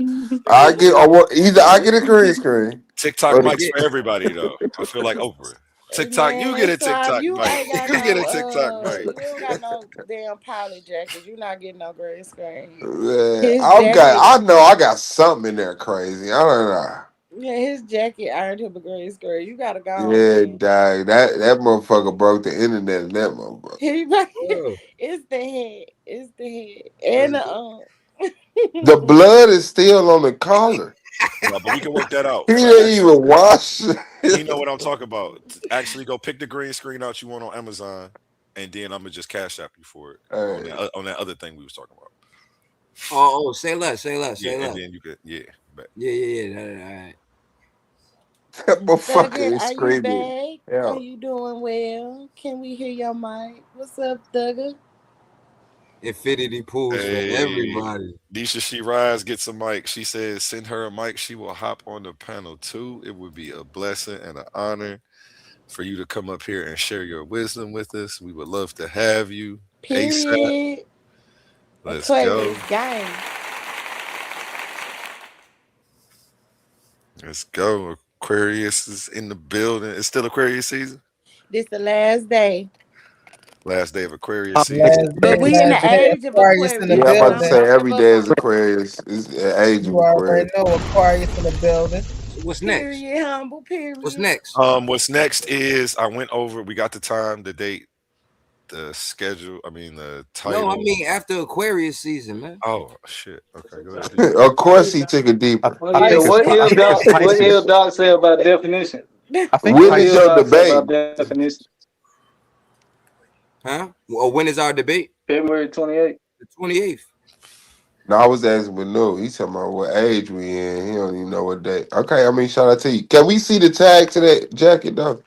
Either I get a green screen TikTok or mics the, Yeah. for everybody though. I feel like Oprah. TikTok, you get Man, a Swab, TikTok you mic. ain't got You get a no TikTok mic. you don't got no damn pilot jacket. You not getting no green screen. man, His jacket, I know I got something in there crazy. I don't know. yeah, his jacket earned him a green screen. You gotta go on, Yeah, man. dog. That motherfucker broke the internet in that motherfucker. He like, Oh, it's the head. It's the head. let's And go. The blood is still on the collar. No, but we can work that out. He So didn't actually, even wash. he know what I'm talking about. Actually, go pick the green screen out you want on Amazon, and then I'm gonna just cash app you for it Hey, on that other thing we was talking about. Say less, say less, Yeah, say and less. then you could but Yeah. All right. that motherfucker Thugger, is are you screaming. back? Are Hell. you doing well? Can we hear your mic? What's up, Thugger? Infinity pools for hey, everybody. Nisha She Rise gets a mic. She says send her a mic. She will hop on the panel too. It would be a blessing and an honor for you to come up here and share your wisdom with us. We would love to have you ASAP. Period. Let's Aquarius go. gang. Let's go. Aquarius is in the building. It's still Aquarius season. This the last day. Last day of Aquarius season. Last day, But we in last the day, age of Aquarius in the Yeah, I'm Aquarius, so about to I'm building. say one of every day is them. Aquarius. It's the age of You already Aquarius. know Aquarius in the building. So what's next? Period, humble, What's period. next? What's next is I went over. We got the time, the date, the schedule. I mean the No, I title. mean after Aquarius season, man. Oh shit. Okay, go ahead. Of course, he took it deeper. Oh I yeah, think it's I think it's What Pisces. ill doc say about definition? I think What When is ill your Pisces. doc say about debate? definition? Huh? Well, when is our debate? February 28th. The 28th. No, I was asking Manu. He talking about what age we in. He don't even know what day. Okay, I mean, shout out to you. Can we see the tag to that jacket though?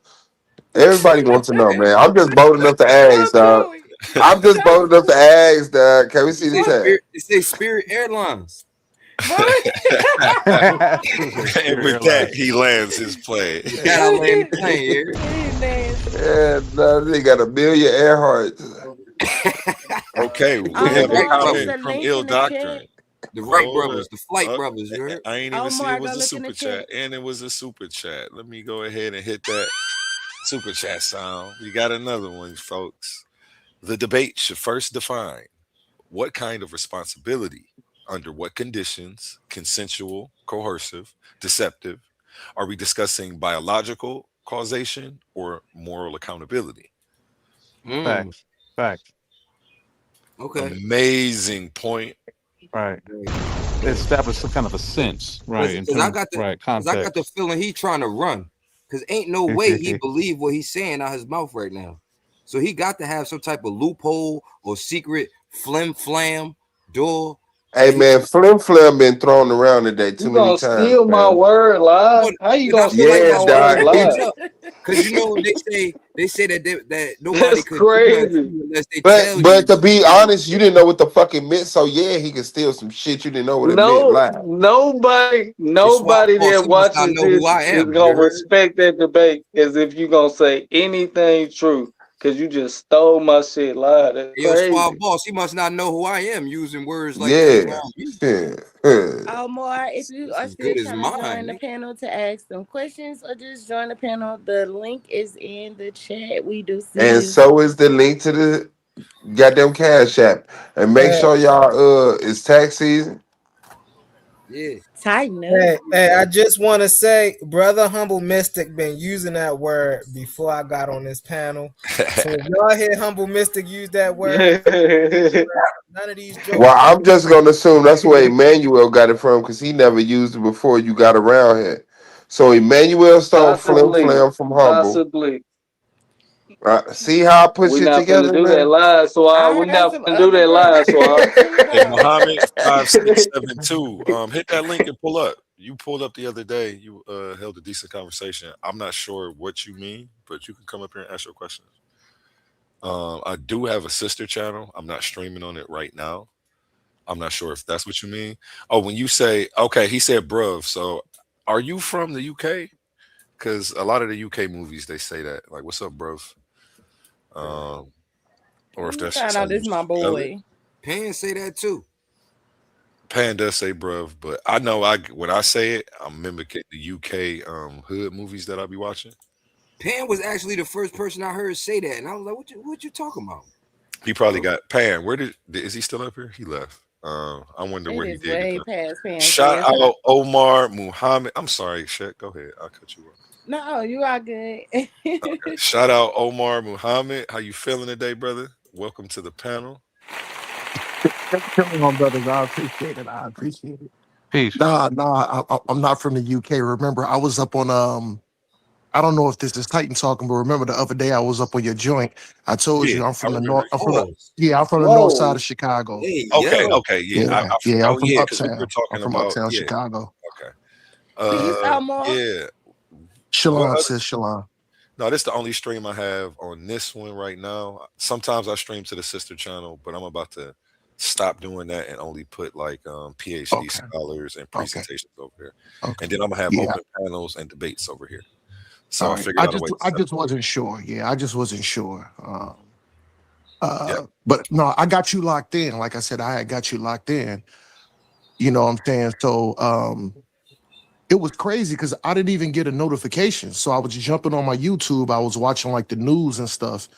Everybody wants to know, man. I'm just bold enough to ask, Don't dog. do it. I'm just bold enough to ask, dog. Can we It see the say tag? Spirit. It say Spirit Airlines. Right. And with that, he lands his play. With that, I land the plane here. Yeah, no, they got a million Earharts. Okay, we The have a Wright Omar, it's comment a brothers. from link Ill in the Doctrine. chat. The Wright Hold brothers. up. The Flight Up. brothers. You heard? I ain't even see Omar, it go was a look in super the chat, chat. and it was a super chat. Let me go ahead and hit that super chat sound. We got another one, folks. The debate should first define what kind of responsibility, under what conditions, consensual, coercive, deceptive, are we discussing biological causation or moral accountability? Mm, Facts. Facts. okay. Amazing point. Right. Very good. Establish some kind of a sense, right? In Because I terms, got the right, because I got the context. feeling he trying to run. Because ain't no way he believe what he's saying out his mouth right now. So he got to have some type of loophole or secret flim flam door. Hey, That he man, Flim Flam been thrown around today too You many gonna times, steal my man. word, but, live? How you and I gonna feel like steal Yeah, my that's why word, dog. he live? brought it up. Because you know they say that nobody That's could do nothing to crazy. you unless they But tell but you. to be honest, you didn't know what the fuck it meant. So yeah, he could steal some shit you didn't know what it meant. No, Live. So Swab nobody boss, that he must not watches know who this I is am. You gonna heard? respect that debate as if you gonna say anything true. Cause you just stole my shit live. That's Yo, Swab crazy. boss, he must not know who I am using words like that Yeah. around me. Yeah. Omar, if you It's are as good still as trying to join mine. the Nigga. panel to ask some questions or just join the panel, the link is in the chat. We do see And you. so is the link to the goddamn Cash App. And make Hey, sure y'all it's tax season. Yeah. Tighten up. hey, I just want to say, brother Humble Mystic been using that word before I got on this panel. So if y'all hear Humble Mystic use that word, none of these Well, jokes. I'm just gonna assume that's where Emmanuel got it from because he never used it before you got around here. So Emmanuel stole Flim Possibly, Flam from Humble. possibly. See how I put We shit not finna together, do that man? live, Swab. I We heard not some finna do other that live, brothers Swab. say it too, Hey, though. Muhammad 5672. Hit that link and pull up. You pulled up the other day. You held a decent conversation. I'm not sure what you mean, but you can come up here and ask your questions. I do have a sister channel. I'm not streaming on it right now. I'm not sure if that's what you mean. Oh, when you say okay, he said bruv. So are you from the UK? Because a lot of the UK movies they say that. Like, what's up, bruv? Um, or Let if me that's find just how out you this my spell it. boy. Pan say that too. Pan does say bruv, but I know I when I say it, I'm mimicking the UK hood movies that I be watching. Pan was actually the first person I heard say that, and I was like, "What you talking about?" He probably Oh, got Pan. Where is he still up here? He left. I wonder It where he is did way become. past pants. Shout Yes. out Omar Muhammad. I'm sorry, Shaq. Go ahead. I'll cut you off. No, you are good. Okay. Shout out Omar Muhammad. How you feeling today, brother? Welcome to the panel. Come on, brothers. I appreciate it. I appreciate it. Peace. I'm not from the UK. Remember, I was up on I don't know if this is Titan talking, but remember the other day I was up on your joint. I told Yeah, you I'm I from the north. remember. I'm from the pause. yeah. I'm from the north side Whoa. of Chicago. Hey, Okay, yo. okay, yeah. Yeah, yeah. I'm Oh from yeah, because we were uptown. I'm talking from about uptown yeah. Chicago. Okay. Peace, Omar. Yeah. What Shalom, other? sis. Shalom. No, this is the only stream I have on this one right now. Sometimes I stream to the sister channel, but I'm about to stop doing that and only put like PhD Okay. scholars and Okay. presentations over here. Okay. And then I'm gonna have Yeah. open panels and debates over here. So All I right. figured out a way to I separate. just wasn't sure. Yeah, I just wasn't sure. Yep. But no, I got you locked in. Like I said, I had got you locked in. You know what I'm saying? So it was crazy because I didn't even get a notification. So I was jumping on my YouTube. I was watching like the news and stuff.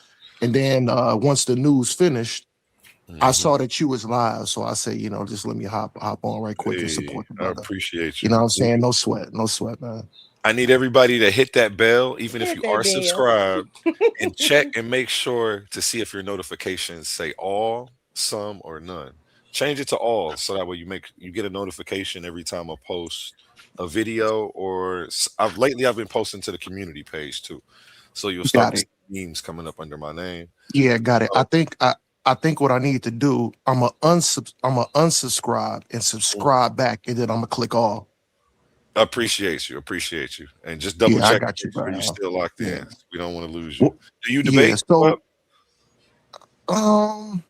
And then once the news finished, I Hmm. saw that you was live, so I said, just let me hop on right quick and Hey, support the I brother. appreciate You you. know what I'm saying? No sweat, man. I need everybody to hit that bell, even if Hit you that are bell. subscribed, and check and make sure to see if your notifications say all, some, or none. Change it to all so that way you get a notification every time I post a video I've been posting to the community page too. So you'll start Got to see it. memes coming up under my name. Yeah, got it. So, I think what I need to do, I'm a unsubscribe and subscribe back, and then I'm gonna click all. appreciate you. And just double Yeah, I check got to you, make sure you're bro. still locked Yeah. in. We don't want to lose you. Well, Do you yeah. debate? Well, So um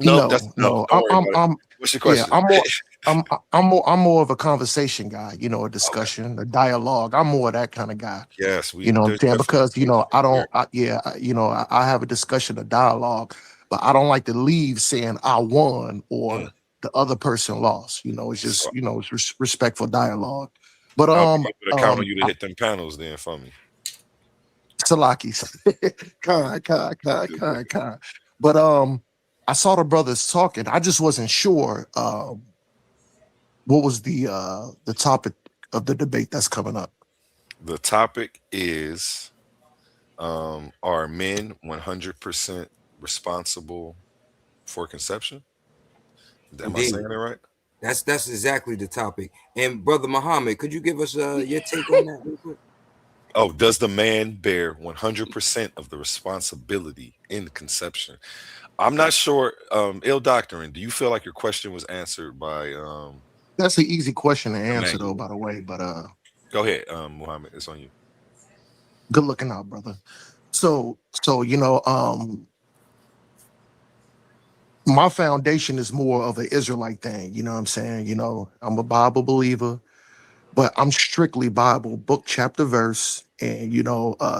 nope, that's no, no. no. Don't worry about it. What's your Yeah, question? I'm more of a conversation guy, a Okay. discussion, a dialogue. I'm more of that kind of guy. Yes, You know what I'm there's saying? definitely Because space for I you don't yeah, I have a discussion, a dialogue, but I don't like to leave saying I won there. or the other person lost. It's So just, it's respectful dialogue. But I'll be able to count on you to hit them panels then for me. Salakis. Kind. But I saw the brothers talking. I just wasn't sure what was the topic of the debate that's coming up. The topic is are men 100% responsible for conception? Am I Indeed. saying it right? That's exactly the topic. And brother Muhammad, could you give us your take on that real quick? Oh, does the man bear 100% of the responsibility in conception? I'm not sure. Ill Doctrine, do you feel like your question was answered by That's an easy question to answer, though, Emmanuel? by the way. But Go ahead, Muhammad. It's on you. good looking out, brother. So my foundation is more of an Israelite thing. You know what I'm saying? I'm a Bible believer, but I'm strictly Bible, book, chapter, verse, and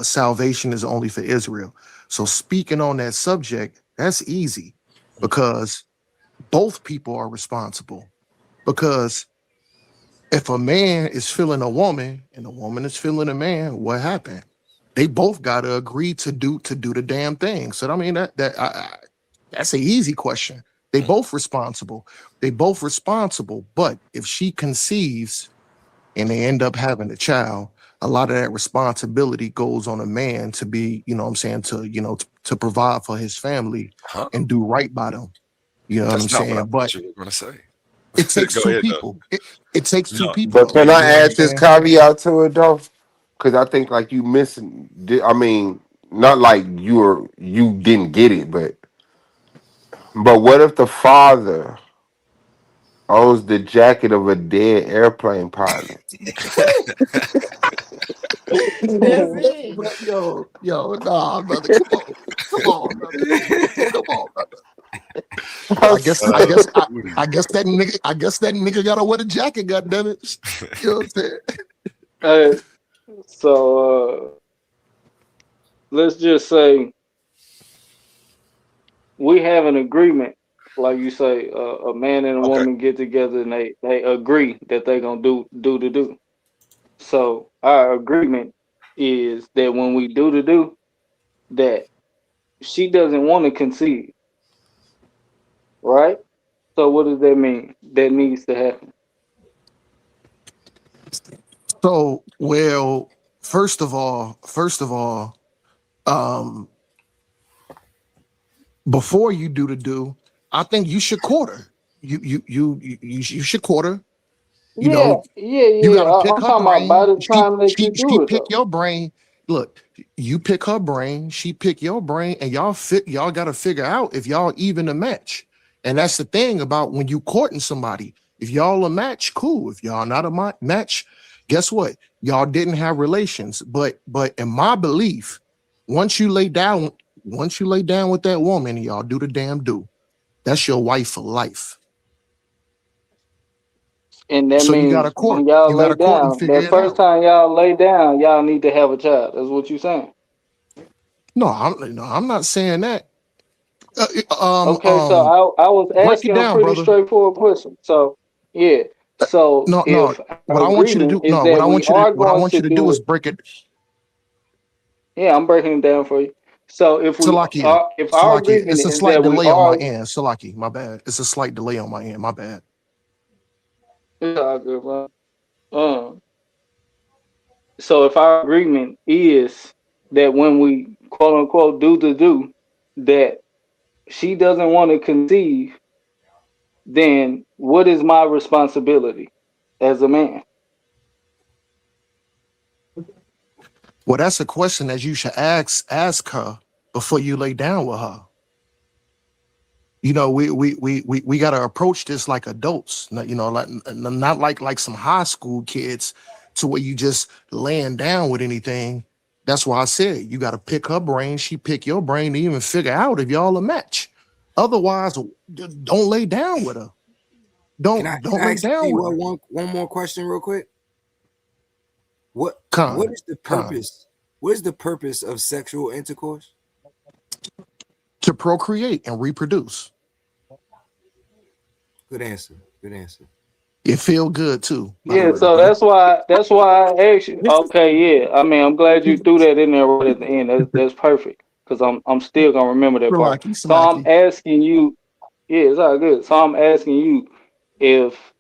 salvation is only for Israel. So speaking on that subject, that's easy because both people are responsible. Because if a man is feeling a woman and a woman is feeling a man, what happened? They both got to agree to do the damn thing. So I mean that's an easy question. They Mhm. both responsible. They both responsible. But if she conceives and they end up having a child, a lot of that responsibility goes on a man to be, what I'm saying, to provide for his family Huh? and do right by them. You know what I'm That's not what I saying? But thought you were going to say. it takes Go two ahead, though. people. It takes two No, people But though. can yeah, I You know what I'm add this saying? caveat to it though? Because I think like you missing. I mean, not like you didn't get it, but what if the father owns the jacket of a dead airplane pilot? That's it. Nah, brother, come on, brother, come on, brother. I'm I guess, I saying. guess, I, Woody. I guess that nigga, gotta wear the jacket. God damn it, you know what I'm saying? Hey, so let's just say we have an agreement, like you say, a man and a Okay. woman get together and they agree that they gonna do. So our agreement is that when we do, that she doesn't want to conceive, right? So what does that mean? That needs to happen. So, well, first of all, um, before you do, I think you should quarter. You should quarter. You Yeah, know, yeah, you yeah. got to pick I'm her talking about by brain. the time that you She do it pick though. your brain. Look, you pick her brain. She pick your brain, and y'all got to figure out if y'all even a match. And that's the thing about when you courting somebody. If y'all a match, cool. If y'all not a match, guess what? Y'all didn't have relations. But in my belief, once you lay down, once you lay down with that woman, and y'all do the damn do. That's your wife for life. And that So you got to means court. when y'all You got lay to court and down, figure that it first out. time y'all lay down, y'all need to have a child. That's what you saying. No, I'm not saying that. Okay, so I was Break it asking a down, pretty brother. straightforward question. So yeah, so No. if our What I want you to agreement do, is that we are what I going want to you to do do is it, break it. yeah, I'm breaking it down for you. So Salakia, if our Salakia. agreement It's a is slight that we delay on my are, end. Salaki, my bad. It's a slight delay on my end. My bad. it's all good, bro. Um, so if our agreement is that when we quote unquote do that she doesn't want to conceive, then what is my responsibility as a man? Well, that's a question that you should ask her before you lay down with her. You know, we got to approach this like adults, not, you know, like not like some high school kids, to where you just laying down with anything. That's why I said you got to pick her brain, she pick your brain to even figure out if y'all a match. Otherwise, don't lay down with her. Can Don't I lay ask down you with her. one more question real quick? What Con, is the con. purpose? What is the purpose of sexual intercourse? To procreate and reproduce. Good answer. Good answer. It feel good too, by the Yeah, way, so brother. that's why I asked you. Okay, yeah. I mean, I'm glad you threw that in there right at the end. That's perfect because I'm still gonna remember that part. Salaki, So I'm Salaki. asking you, yeah, it's all good. So I'm asking you if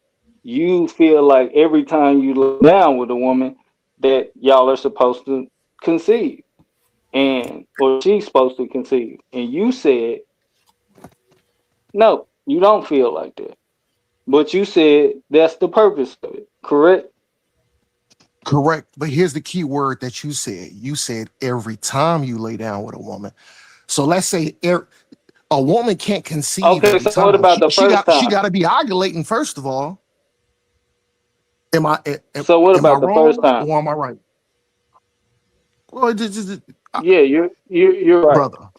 you feel like every time you lay down with a woman that y'all are supposed to conceive and or she's supposed to conceive, and you said no, you don't feel like that, but you said that's the purpose of it, correct? Correct. But here's the key word that you said. You said every time you lay down with a woman. So let's say a woman can't conceive Okay, every so what time. about the first She time? got to be ovulating first of all. So what Am I about the first wrong time? or am I right? Well, uh, Yeah, you're right. brother,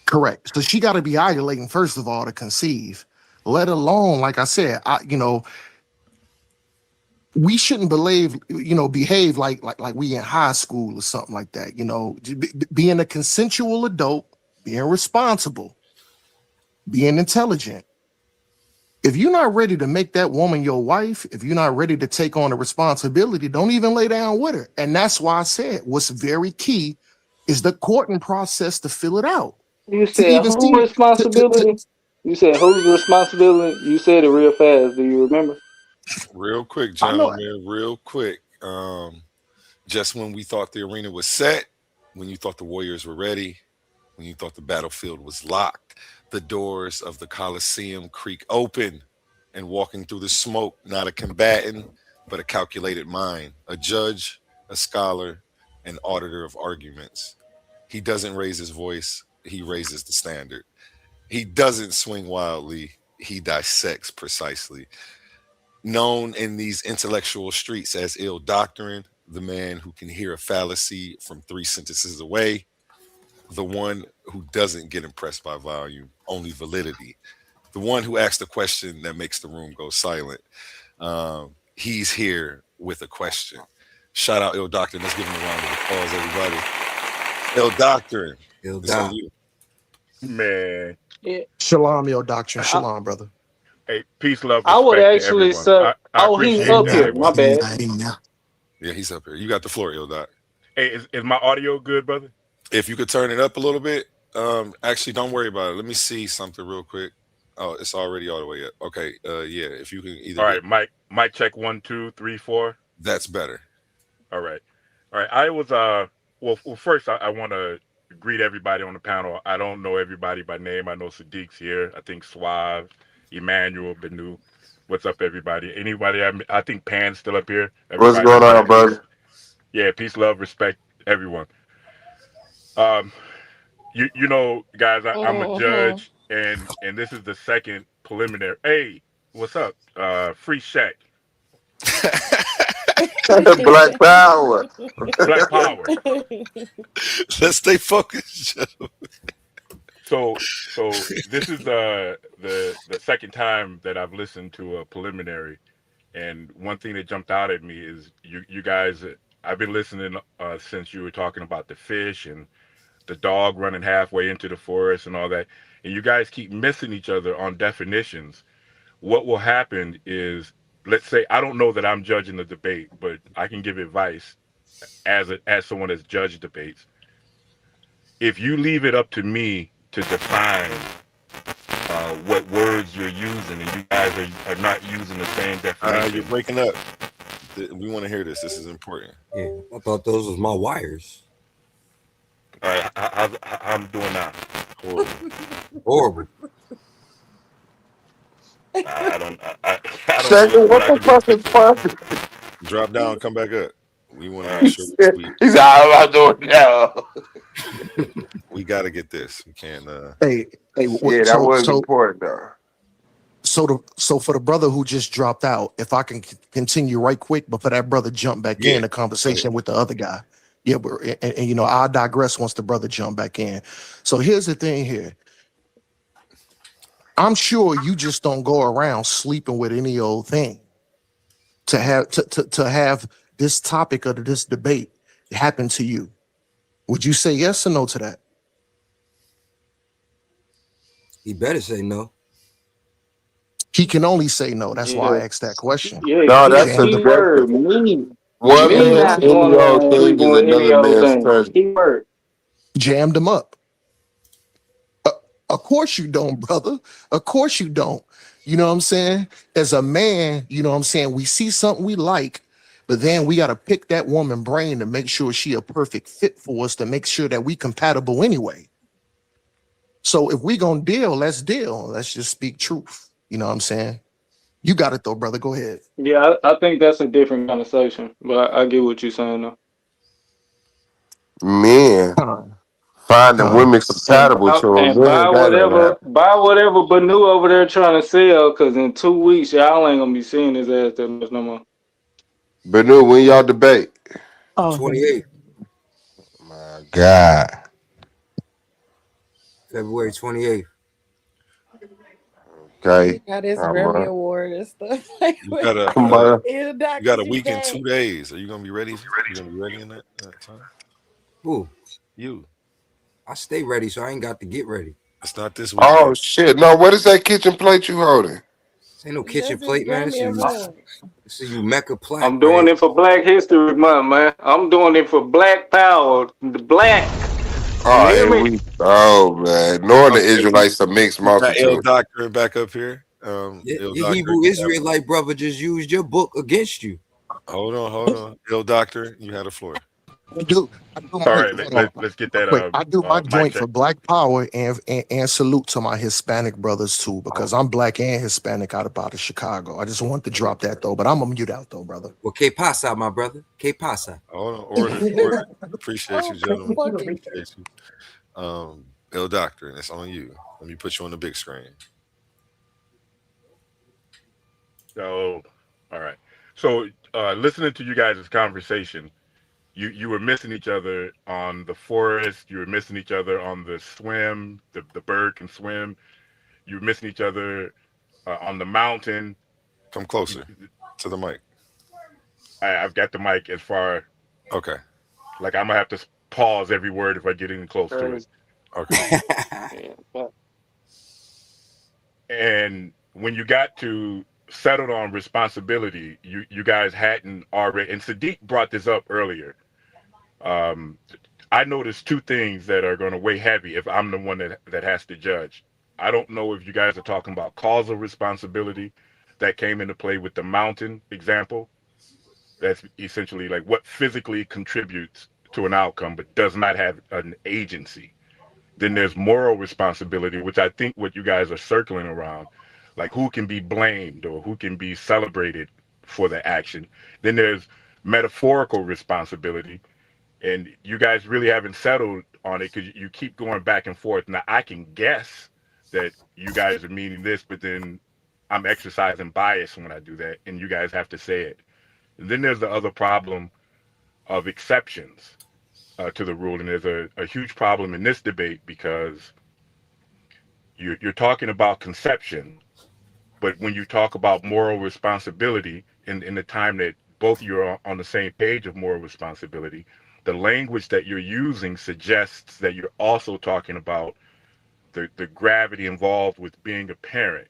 correct. So she got to be ovulating first of all to conceive. Let alone, like I said, we shouldn't behave like we in high school or something like that. Being a consensual adult, being responsible, being intelligent. If you're not ready to make that woman your wife, if you're not ready to take on the responsibility, don't even lay down with her. And that's why I said what's very key is the courting process to fill it out. You To said even who see, responsibility? You said whose responsibility? You said it real fast. Do you remember? Real quick, I know gentlemen, real quick. Just when we thought the arena was set, when you thought the Warriors were ready, when you thought the battlefield was locked, the doors of the Coliseum creak open, and walking through the smoke, not a combatant, but a calculated mind, a judge, a scholar, an auditor of arguments. He doesn't raise his voice, he raises the standard. He doesn't swing wildly, he dissects precisely. Known in these intellectual streets as ill doctrine, the man who can hear a fallacy from three sentences away, the one who doesn't get impressed by volume, only validity, the one who asks the question that makes the room go silent. He's here with a question. Shout out Ill Doctrine. Let's give him a round of applause, everybody. Ill Doctrine, Ill it's on Doc. you. Man, Yeah. Shalom, your doctrine. I, Shalom, brother. hey, peace, love, I would respect to actually everyone. say, I oh, he's appreciate up here. Amen. My everyone. bad. Amen. Yeah, he's up here. You got the floor, Ill Doc. Hey, is my audio good, brother? If you could turn it up a little bit, actually, don't worry about it. Let me see something real quick. Oh, it's already all the way up. Okay, yeah, if you can either All get right, mic check 1 2 3 4. that's better. All right, all right. I was well first I want to greet everybody on the panel. I don't know everybody by name. I know Sadiq's here. I think Suave, Emmanuel, Bennu. What's up, everybody? Anybody? I think Pan's still up here. What's Everybody, going yeah, on, brother? yeah, peace, love, respect, everyone. Um, you know, guys, I'm a Mhm. judge, and this is the second preliminary. Hey, what's up? Free Shaq, Black Power. Black Power. Let's stay focused. So this is the second time that I've listened to a preliminary, and one thing that jumped out at me is you guys. I've been listening since you were talking about the fish and the dog running halfway into the forest and all that, and you guys keep missing each other on definitions. What will happen is, let's say I don't know that I'm judging the debate, but I can give advice as someone that's judged debates. if you leave it up to me to define what words you're using, and you guys are not using the same You're definition. breaking up. We want to hear this. This is important. Yeah, I thought those was my wires. How I'm doing now? Horrible. Horrible. I don't. I don't know Second, what what I the can do to fuck is fix it. fun? Drop down, come back up. We want to All make right. sure we He's all about doing now. we got to get this. We can't. Hey, Yeah, that was important though. so for the brother who just dropped out, if I can continue right quick, but for that brother jump back Yeah. in the conversation with the other guy. Yeah, but and you know, I'll digress once the brother jump back in. So here's the thing here. I'm sure you just don't go around sleeping with any old thing to have this topic of this debate happen to you. Would you say yes or no to that? He better say no. He can only say no. That's why Yeah, I asked that question. yeah. No, Key, that's Jammed key him. word. Me, one me Jammed him man's not up. any going old around thing sleeping is with any another old man's thing. treasure. Key word. Jammed him up. Uh, of course you don't, brother. Of course you don't. You know what I'm saying? As a man, you know what I'm saying? We see something we like, but then we got to pick that woman brain to make sure she a perfect fit for us, to make sure that we compatible anyway. So if we gonna deal, let's deal. Let's just speak truth. You know what I'm saying? You got it though, brother. Go ahead. Yeah, I think that's a different conversation, but I get what you're saying though. Men Con, finding con. women compatible to a And man, that ain't happening. buy whatever Benu over there trying to sell, cause in 2 weeks y'all ain't gonna be seeing his ass that much no more. But no, when y'all debate, Oh, 28th, my God. February 28th. He Okay. got his I'm Grammy Award and stuff. Like, You what? got a come on. The you got doctor a be week and back. 2 days. Are you gonna be ready? You gonna be ready in that time? Ooh, You. I stay ready, so I ain't got to get ready. It's not this Oh weekend. shit. No, what is that kitchen plate you holding? This ain't no kitchen That's his plate, man. Grammy Award. This is you Mecca plaque I'm right doing it for Black History Month, man. I'm doing it for Black Power, the black. You Oh, hear here me? we oh man. Knowing the Okay, Israelites a mixed we got L multitude. Doctor back up here. here. L Your Doctor, Hebrew you have Israelite brother just used your book against you. hold on. L Doctor, you had the floor. I do All my right. hold on, Let's get real that quick. I do my mic joint check. for Black Power and salute to my Hispanic brothers too, because I'm black and Hispanic out of Chicago. I just want to drop that though, but I'm gonna mute out though, brother. Well, que pasa, my brother? Que pasa? Hold on, order. Appreciate you, Oh, the gentlemen. fucking Appreciate you. L Doctor, and it's on you. Let me put you on the big screen. So, all right. So, listening to you guys' conversation, you were missing each other on the forest. You were missing each other on the swim. The bird can swim. You were missing each other on the mountain. Come closer to the mic. I've got the mic as far Okay. like I'm gonna have to pause every word if I get in close to it. Crazy. Okay. Yeah, but And when you got to settled on responsibility, you guys hadn't already. And Sadiq brought this up earlier. Um, I noticed two things that are going to weigh heavy if I'm the one that has to judge. I don't know if you guys are talking about causal responsibility that came into play with the mountain example. That's essentially like what physically contributes to an outcome but does not have an agency. Then there's moral responsibility, which I think what you guys are circling around, like who can be blamed or who can be celebrated for the action. Then there's metaphorical responsibility, and you guys really haven't settled on it because you keep going back and forth. Now I can guess that you guys are meaning this, but then I'm exercising bias when I do that, and you guys have to say it. And then there's the other problem of exceptions to the rule, and there's a huge problem in this debate because you're talking about conception, but when you talk about moral responsibility in the time that both of you are on the same page of moral responsibility, the language that you're using suggests that you're also talking about the gravity involved with being a parent.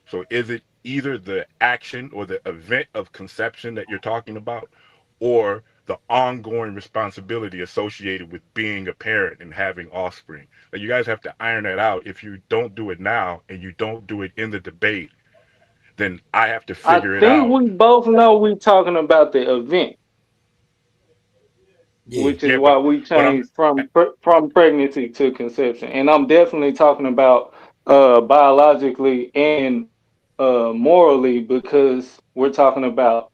So is it either the action or the event of conception that you're talking about, or the ongoing responsibility associated with being a parent and having offspring. Like, you guys have to iron that out. If you don't do it now and you don't do it in the debate, then I have to I figure it think out. we both know we talking about the event, Yeah. which is Yeah, why we but I'm changed from pregnancy to conception. And I'm definitely talking about biologically and morally, because we're talking about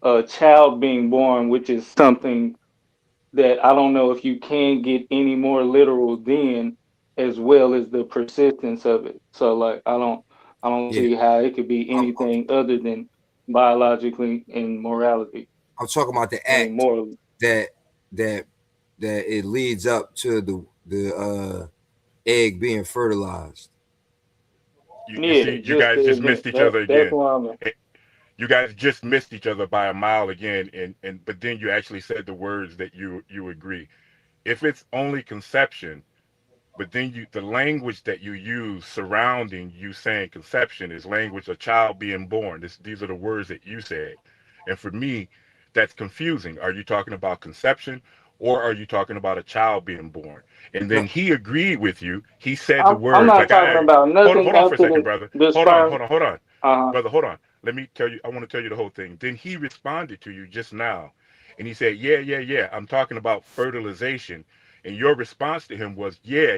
a child being born, which is something that I don't know if you can get any more literal than, as well as the persistence of it. So like I don't Yeah. see how it could be I'm, anything other than biologically and morality. I'm talking about the I mean act morally. that that that it leads up to the egg being fertilized. you Yeah, see, you just guys the just event. missed each other That's again. why I'm You guys just missed each other by a mile again, and but then you actually said the words that you agree. If it's only conception, but then the language that you use surrounding you saying conception is language a child being born. These are the words that you said, and for me, that's confusing. Are you talking about conception, or are you talking about a child being born? And then No, he agreed with you. He said the I'm words not like, talking I about nothing hold on for a after second, brother. the Hold on, sperm. Uh brother. Hold on. Let me tell you. I want to tell you the whole thing. Then he responded to you just now, and he said, yeah. I'm talking about fertilization. And your response to him was, yeah.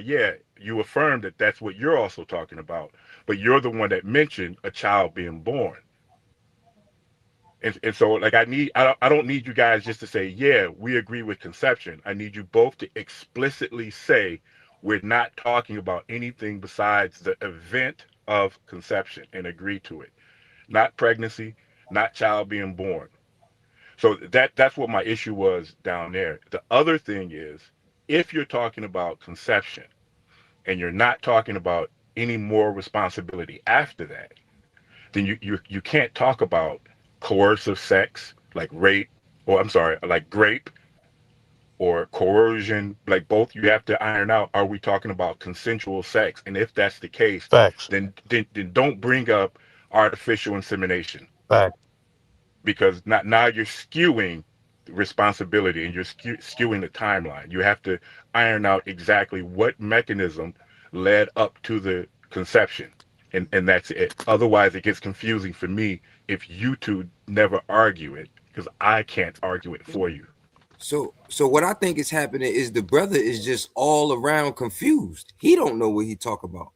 You affirmed that that's what you're also talking about. But you're the one that mentioned a child being born. And so, like, I don't need you guys just to say, yeah, we agree with conception. I need you both to explicitly say, we're not talking about anything besides the event of conception, and agree to it. Not pregnancy, not child being born. So that's what my issue was down there. The other thing is, if you're talking about conception and you're not talking about any more responsibility after that, then you can't talk about coercive sex like rape, or I'm sorry, like grape, or coercion. Like, both you have to iron out, are we talking about consensual sex? And if that's the case, Facts. then don't bring up artificial insemination, Facts. because not now you're skewing responsibility, and you're skewing the timeline. You have to iron out exactly what mechanism led up to the conception, and that's it. Otherwise, it gets confusing for me if you two never argue it, because I can't argue it for you. So what I think is happening is the brother is just all around confused. He don't know what he talk about.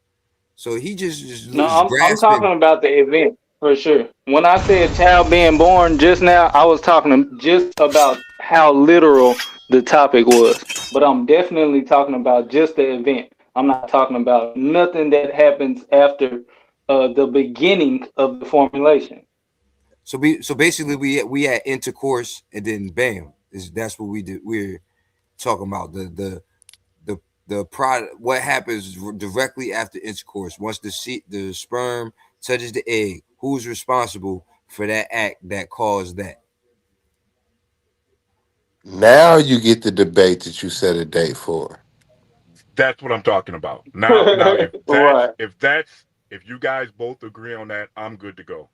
So he just No, is I'm grasping. talking about the event for sure. When I said child being born just now, I was talking just about how literal the topic was. But I'm definitely talking about just the event. I'm not talking about nothing that happens after the beginning of the formulation. So basically we had intercourse and then bam. That's what we did. We're talking about the the product, what happens directly after intercourse. Once the sperm touches the egg, who's responsible for that act that caused that? Now you get the debate that you set a date for. That's what I'm talking about. Now, if Right. you guys both agree on that, I'm good to go.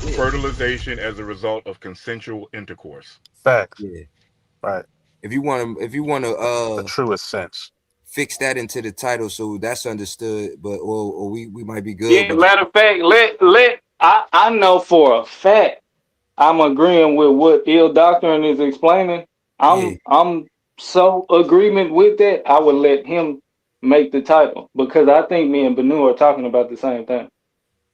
Yeah, Fertilization as a result of consensual intercourse. Facts. yeah. Right. If you want to The truest sense. fix that into the title so that's understood, but or we might be good. Yeah, But matter of fact, I know for a fact I'm agreeing with what Ill Doctrine is explaining. yeah, I'm so agreement with that. I would let him make the title, because I think me and Benu are talking about the same thing.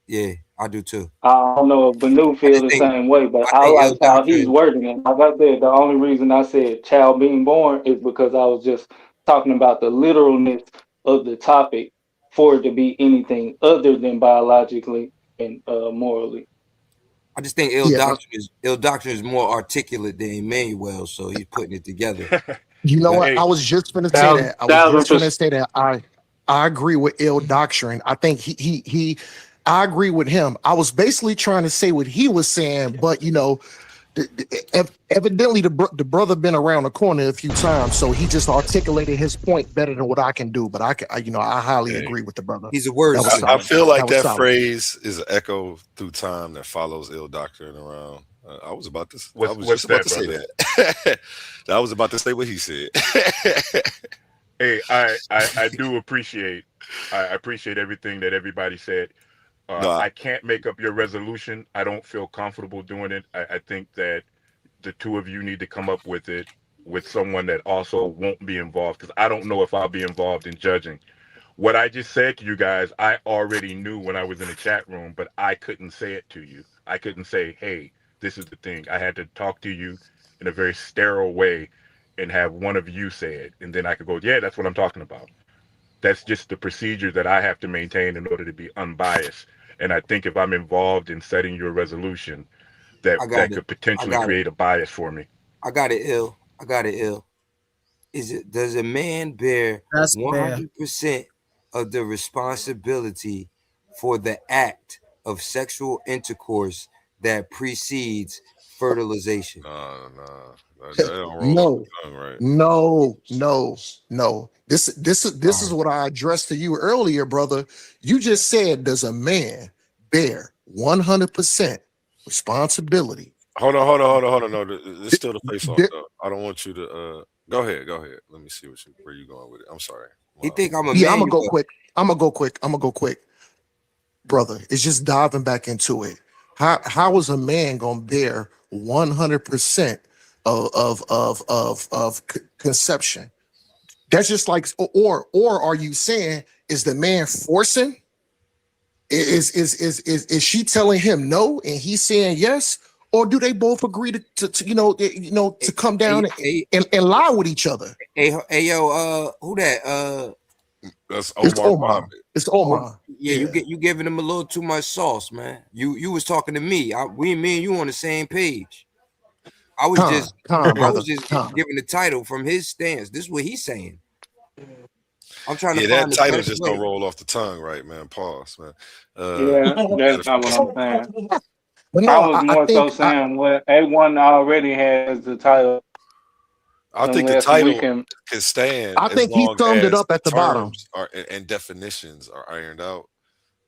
yeah, I do too. I don't know if Benu I feel just the think same way, but I I think like ill how he's doctrine. wording it. Like I said, the only reason I said child being born is because I was just talking about the literalness of the topic for it to be anything other than biologically and morally. I just think Yeah, ill doctrine is more articulate than Emmanuel, so he's putting it together. you know But what? I Hey, was just gonna say Thousand, that. I was thousand just gonna percent. say that. I agree with ill doctrine. I think he I agree with him. I was basically trying to say what he was saying, but evidently the brother been around the corner a few times, so he just articulated his point better than what I can do. But I highly hey, agree with the brother. He's a That was wordsmith. I solid. feel That like was that solid. phrase is an echo through time that follows ill doctrine around. I was about to. I was What's just about that, to say brother? that. I was about to say what he said. Hey, I do appreciate I appreciate everything that everybody said. No, I can't make up your resolution. I don't feel comfortable doing it. I think that the two of you need to come up with it with someone that also won't be involved, because I don't know if I'll be involved in judging. What I just said to you guys, I already knew when I was in the chat room, but I couldn't say it to you. I couldn't say, hey, this is the thing. I had to talk to you in a very sterile way and have one of you say it. And then I could go, yeah, that's what I'm talking about. That's just the procedure that I have to maintain in order to be unbiased. And I think if I'm involved in setting your resolution, that I got that it. could I potentially got it. create a bias for me. I got it ill. I got it ill. Does a man bear That's fair. 100% of the responsibility for the act of sexual intercourse that precedes fertilization? that don't roll off the No, tongue, right? no. This is what I addressed to you earlier, brother. You just said, does a man bear 100% responsibility? Hold on. No, it's still the face off Di- though. I don't want you to. Go ahead. Let me see where you going with it. I'm sorry. He Wow. think I'm Yeah, I'm gonna go Emmanuel. quick. I'm gonna go quick, brother. It's just diving back into it. How is a man gonna bear 100% of conception? That's just like, or are you saying, is the man forcing? Is she telling him no and he's saying yes, or do they both agree to to come down Hey, and lie with each other? yo, who that? That's It's Omar Omar. Muhammad. It's Oh, Omar. yeah, Yeah. you giving him a little too much sauce, man. You was talking to me. Me and you on the same page. I was Con, just con, I was brother. just Con. giving the title from his stance. This is what he's saying. I'm trying to Yeah, that find the title best just don't way. roll off the tongue, right, man? Pause, man. Yeah, Gotta that's not what fix it. I'm saying. But I no, was I more so think saying what A1 already has the title, I think the unless we title can. can stand I as think he long summed it as up the at the bottom. terms are and definitions are ironed out.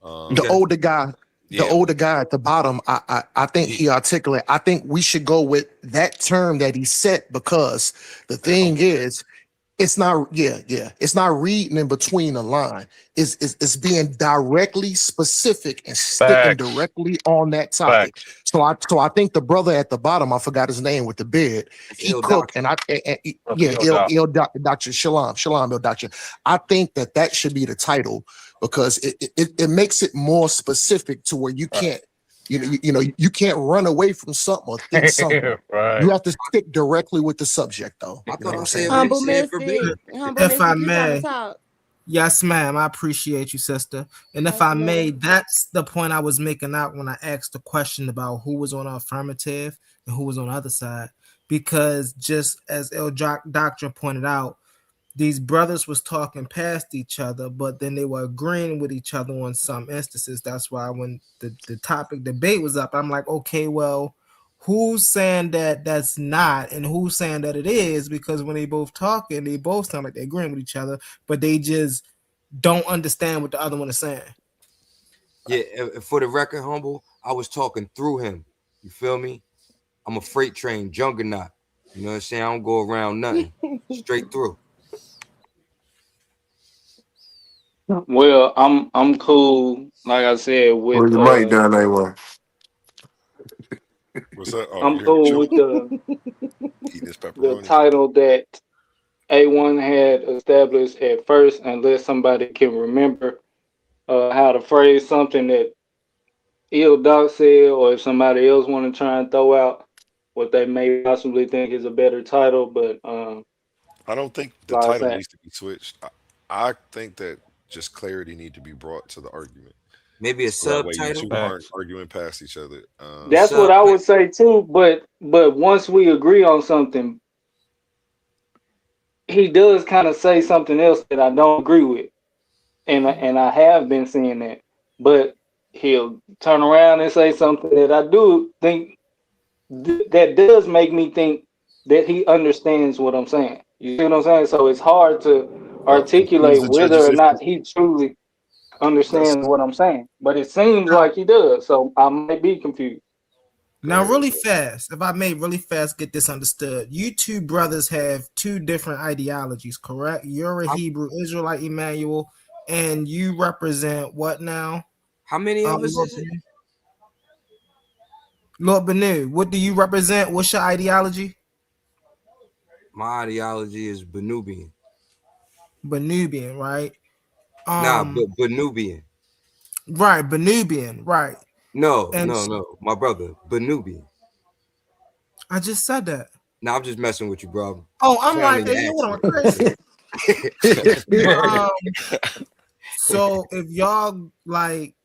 The Um, Okay. older guy, the yeah, older guy at the bottom, I think he articulate. I think we should go with that term that he set, because the thing is, it's not, it's not reading in between the line. It's being directly specific and sticking Facts. directly on that topic. Facts. So I think the brother at the bottom, I forgot his name with the beard, It's he ill cooked, doctrine. and Brother Ildar. Dr. Shalom Il Doctor. I think that should be the title, because it makes it more specific to where you can't, you can't run away from something or think something. You Right. have to stick directly with the subject, though. I You know thought what I I'm said saying? Humble said Mystic. verbatim. Humble If I Mystic, you trying to may, talk? yes, ma'am. I appreciate you, sister. And if I may, that's the point I was making out when I asked the question about who was on the affirmative and who was on the other side. Because just as El Doctor pointed out, these brothers was talking past each other, but then they were agreeing with each other on some instances. That's why when the topic debate was up, I'm like, okay, well, who's saying that that's not, and who's saying that it is? Because when they both talking, they both sound like they're agreeing with each other, but they just don't understand what the other one is saying. Yeah, for the record, humble, I was talking through him. You feel me? I'm a freight train juggernaut. You know what I'm saying? I don't go around nothing. Straight through. Well, I'm cool. Like I said, Where's with your mic down, A1? what's that? Oh, I'm you hear me cool chewing, with eating this the pepperoni. title that A1 had established at first, unless somebody can remember how to phrase something that Il Doc said, or if somebody else want to try and throw out what they may possibly think is a better title. But I don't think the like I title said, needs to be switched. I think that just clarity need to be brought to the argument, Maybe a so that way you subtitle. two aren't Facts. arguing past each other. A that's what I subtitle. would say too. But once we agree on something, he does kind of say something else that I don't agree with, and I have been seeing that. But he'll turn around and say something that I do think that does make me think that he understands what I'm saying. You see what I'm saying? So it's hard to Well, confuse articulate the whether judges or if not he truly that's understands what I'm saying. But it seems like he does. So I might be confused. Now, really fast, if I may really fast get this understood, you two brothers have two different ideologies, correct? You're a Hebrew Israelite, Emmanuel, and you represent what now? How many of us Lord is it? Lord Bennu, what do you represent? What's your ideology? My ideology is Benubian. Benubian, right? Nah, but Benubian. Right, Benubian, right. No, And no. My brother, Benubian. I just said that. Nah, I'm just messing with you, bro. Oh, I'm like, Sounding hey, your you know accent. what, crazy. So if y'all like,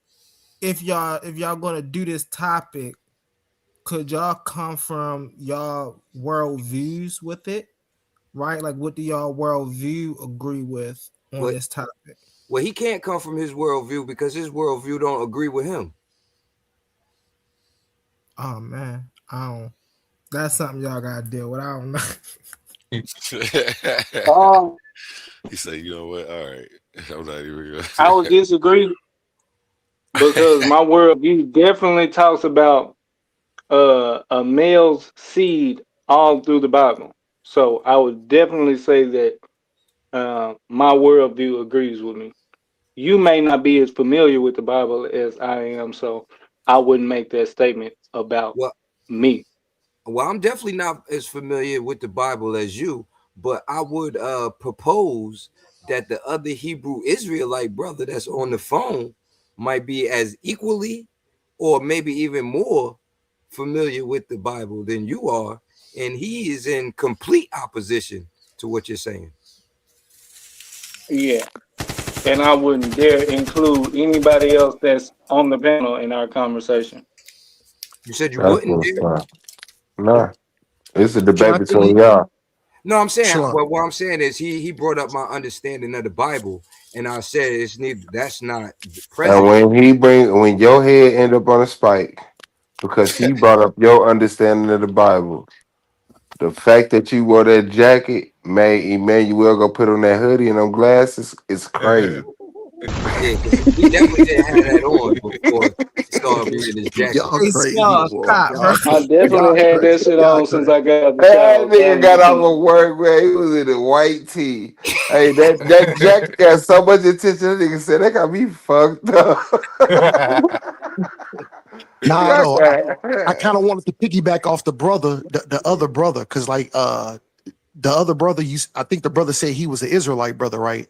if y'all gonna do this topic, could y'all come from y'all worldviews with it, right? Like, what do y'all worldview agree with on But this topic? well, he can't come from his worldview because his worldview don't agree with him. Oh man, I don't. That's something y'all gotta deal with. I don't know. Um, He said, "You know what? All right, I'm not even gonna." I would disagree because my worldview definitely talks about a male's seed all through the Bible. So I would definitely say that my worldview agrees with me. You may not be as familiar with the Bible as I am, so I wouldn't make that statement about Well, me. I'm definitely not as familiar with the Bible as you, but I would propose that the other Hebrew Israelite brother that's on the phone might be as equally or maybe even more familiar with the Bible than you are, and he is in complete opposition to what you're saying. Yeah. And I wouldn't dare include anybody else that's on the panel in our conversation. You said you That's wouldn't, what's dear? up. Nah, it's a Can debate I tell you? between y'all. No, I'm saying, Shalom. well, what I'm saying is he brought up my understanding of the Bible, and I said it's neither that's not And present. when your head end up on a spike because he brought up your understanding of the Bible, the fact that you wore that jacket made Emmanuel go put on that hoodie and them glasses is crazy. Yeah, because he definitely didn't have that on before he started wearing his jacket. Y'all Hey, crazy, y'all, boy. stop, bro. I Y'all definitely had that crazy. shit Y'all on since crazy. I got out the That shower. nigga got off Guaranteed. of work, man. He was in a white tee. Hey, that jacket got so much attention. That nigga said that got me fucked up. Nah, Y'all though, I got- kind of wanted to piggyback off the other brother, because like the other brother, I think the brother said he was an Israelite brother, right?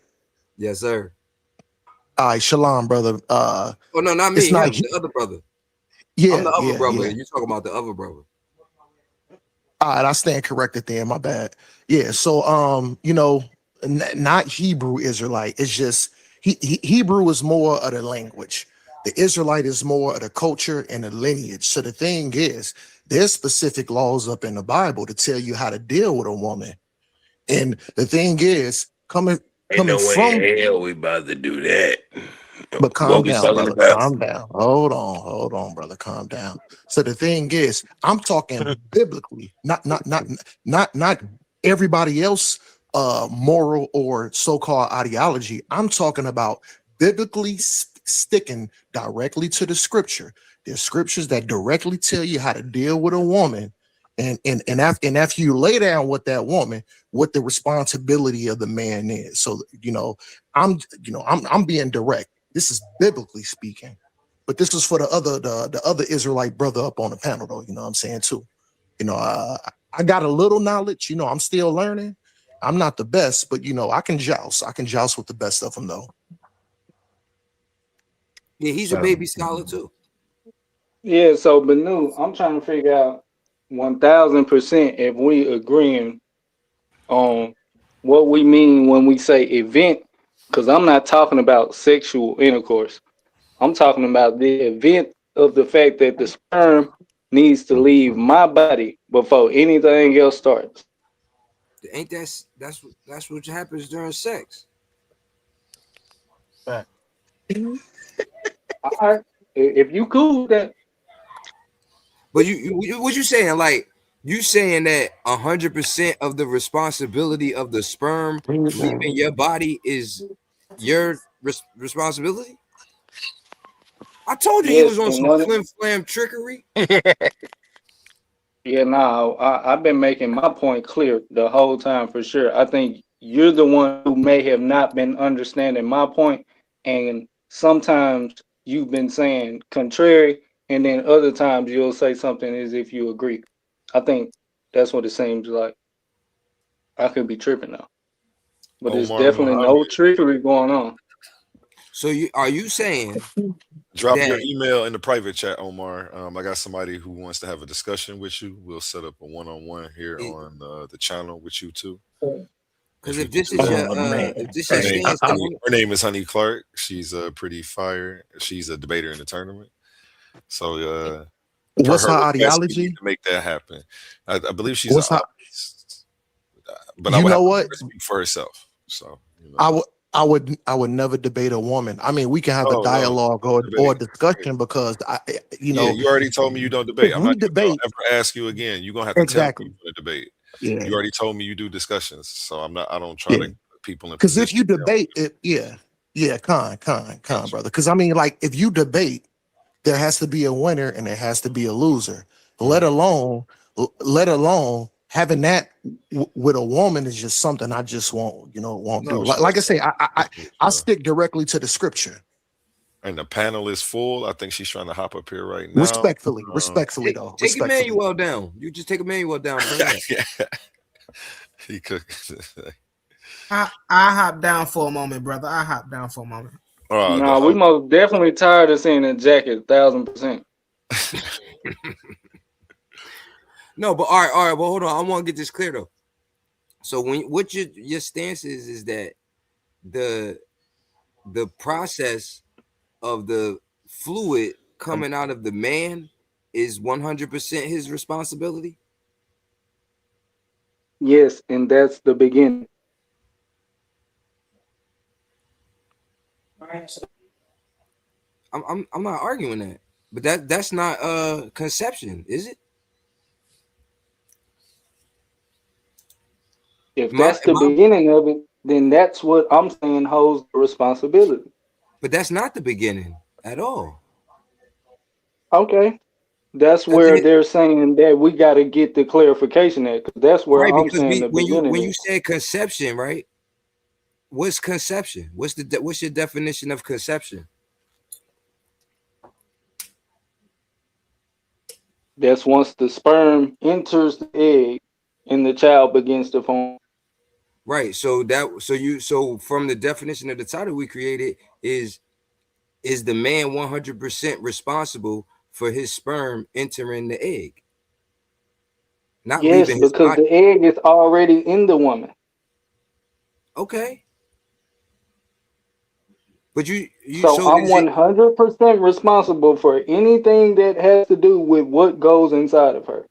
Yes, sir. All right, shalom, brother. Oh no, not It's me, not. him, the other brother. I'm Yeah, the other yeah, brother, yeah. and you talking about the other brother. All right, I stand corrected there. My bad. Yeah. So, not Hebrew Israelite. It's just Hebrew is more of the language. The Israelite is more of the culture and the lineage. So the thing is, there's specific laws up in the Bible to tell you how to deal with a woman. And the thing is, Ain't coming no way from, in hell we about to do that. but calm What we down, talking brother. about? Calm down. Hold on, brother. Calm down. So the thing is, I'm talking biblically, not everybody else moral or so-called ideology. I'm talking about biblically sticking directly to the scripture. There's scriptures that directly tell you how to deal with a woman. And after you lay down with that woman, what the responsibility of the man is. So, I'm being direct. This is biblically speaking, but this is for the other Israelite brother up on the panel, though. You know what I'm saying too. I got a little knowledge. I'm still learning. I'm not the best, but I can joust. I can joust with the best of them, though. Yeah, he's a baby scholar too. Yeah, so Benu, I'm trying to figure out 1000% if we agreeing on what we mean when we say event, because I'm not talking about sexual intercourse. I'm talking about the event of the fact that the sperm needs to leave my body before anything else starts. Ain't that's what happens during sex. All right. If you cool with that, But what you saying? Like you saying that 100% of the responsibility of the sperm leaving your body is your responsibility? I told you he yes, was on and some one flim flam trickery. Yeah, no, I've been making my point clear the whole time for sure. I think you're the one who may have not been understanding my point, and sometimes you've been saying contrary, and then other times you'll say something as if you agree. I think that's what it seems like. I could be tripping now, but there's Omar definitely Muhammad, no trickery going on. So are you saying drop your that email in the private chat, Omar. I got somebody who wants to have a discussion with you. We'll set up a one-on-one here on the channel with you too. because If we if can this do is that. your Oh man. if this Her your Hey, name, stance, then I'm Her name is Honey Clark. She's pretty fire. She's a debater in the tournament. So per what's her her request, we need ideology? to make that happen. I believe she's an What's her artist, but I you would have know to what? let her speak for herself. So I would I would never debate a woman. I mean, we can have a no, no, dialogue no or a debate. discussion because you Yeah, know, you already told me you don't debate. if I'm we not even gonna debate ever ask you again. You're gonna have to tell me you exactly. want to debate. Yeah. You already told me you do discussions, so I'm not. I don't try to Yeah. put people in Because if position. you debate it, yeah. Yeah, con, brother. Because I mean, like, if you debate, there has to be a winner and there has to be a loser. Let alone, let alone having that with a woman is just something I just won't do. No, Like I say, I sure. stick directly to the scripture. And the panel is full. I think she's trying to hop up here right now. Respectfully though, take respectfully. Emmanuel down. You just take Emmanuel down, bring him up. He could. I hop down for a moment, brother. I hop down for a moment. The Nah, we most definitely tired of seeing that jacket, 1000%. No, but all right. Well, hold on. I want to get this clear though. So what your stance is that the process of the fluid coming out of the man is 100% his responsibility. Yes, and that's the beginning. I'm not arguing that, but that's not conception, is it? If Am I, that's the am I, beginning of it, then that's what I'm saying holds the responsibility. but that's not the beginning at all. Okay. That's Because where they're saying that we got to get the clarification at, because that's where right, I'm because saying the beginning when you is. say conception, right? What's conception? What's your definition of conception? That's once the sperm enters the egg and the child begins to form. Right. So from the definition of the title we created is the man 100% responsible for his sperm entering the egg, not Yes, leaving his because body. the egg is already in the woman. Okay. But you So so I'm is it 100% responsible for anything that has to do with what goes inside of her.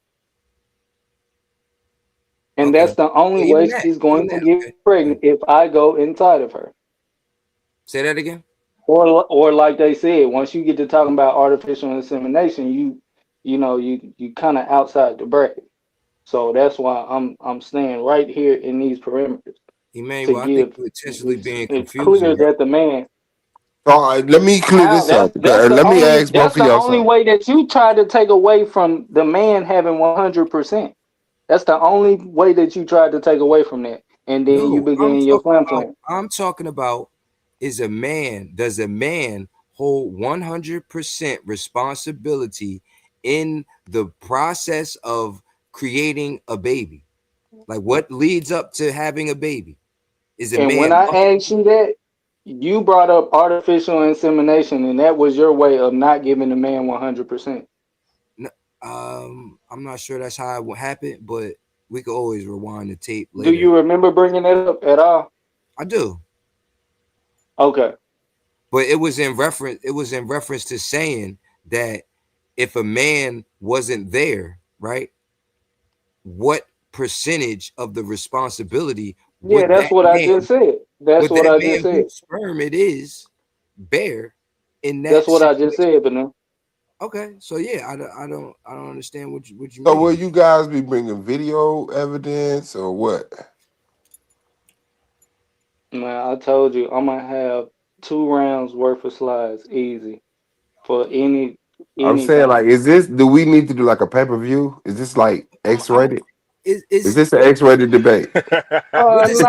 And okay. that's the only way she's going to get Okay. pregnant if I go inside of her. Say that again. Or like they said, once you get to talking about artificial insemination, you kind of outside the bracket. So that's why I'm staying right here in these parameters to Emmanuel, I think give you're intentionally being it's confusing, clear bro. that the man. All right, let me clear How this up. Let me ask that's both of the y'all only something. way that you try to take away from the man having 100%. That's the only way that you tried to take away from that, and then you No, begin your flam flam. I'm talking about does a man hold 100% responsibility in the process of creating a baby? Like what leads up to having a baby? Is a And when man I asked you that, you brought up artificial insemination, and that was your way of not giving the man 100%. I'm not sure that's how it would happen, but we could always rewind the tape Do later. you remember bringing that up at all? I do. Okay. But it was in reference to saying that if a man wasn't there, right? What percentage of the responsibility Yeah, would that's that what I man just said. That's would what that I just man said. whose sperm it is bear in That's that what I just situation? said, Bennu. Okay, so yeah, I don't understand what you So will mean. you guys be bringing video evidence or what? Man, I told you I'm gonna have 2 rounds worth of slides easy for any I'm saying, like, Anytime. is this? Do we need to do like a pay-per-view? Is this like I don't. X-rated? Is Is this an X-rated debate? what does No,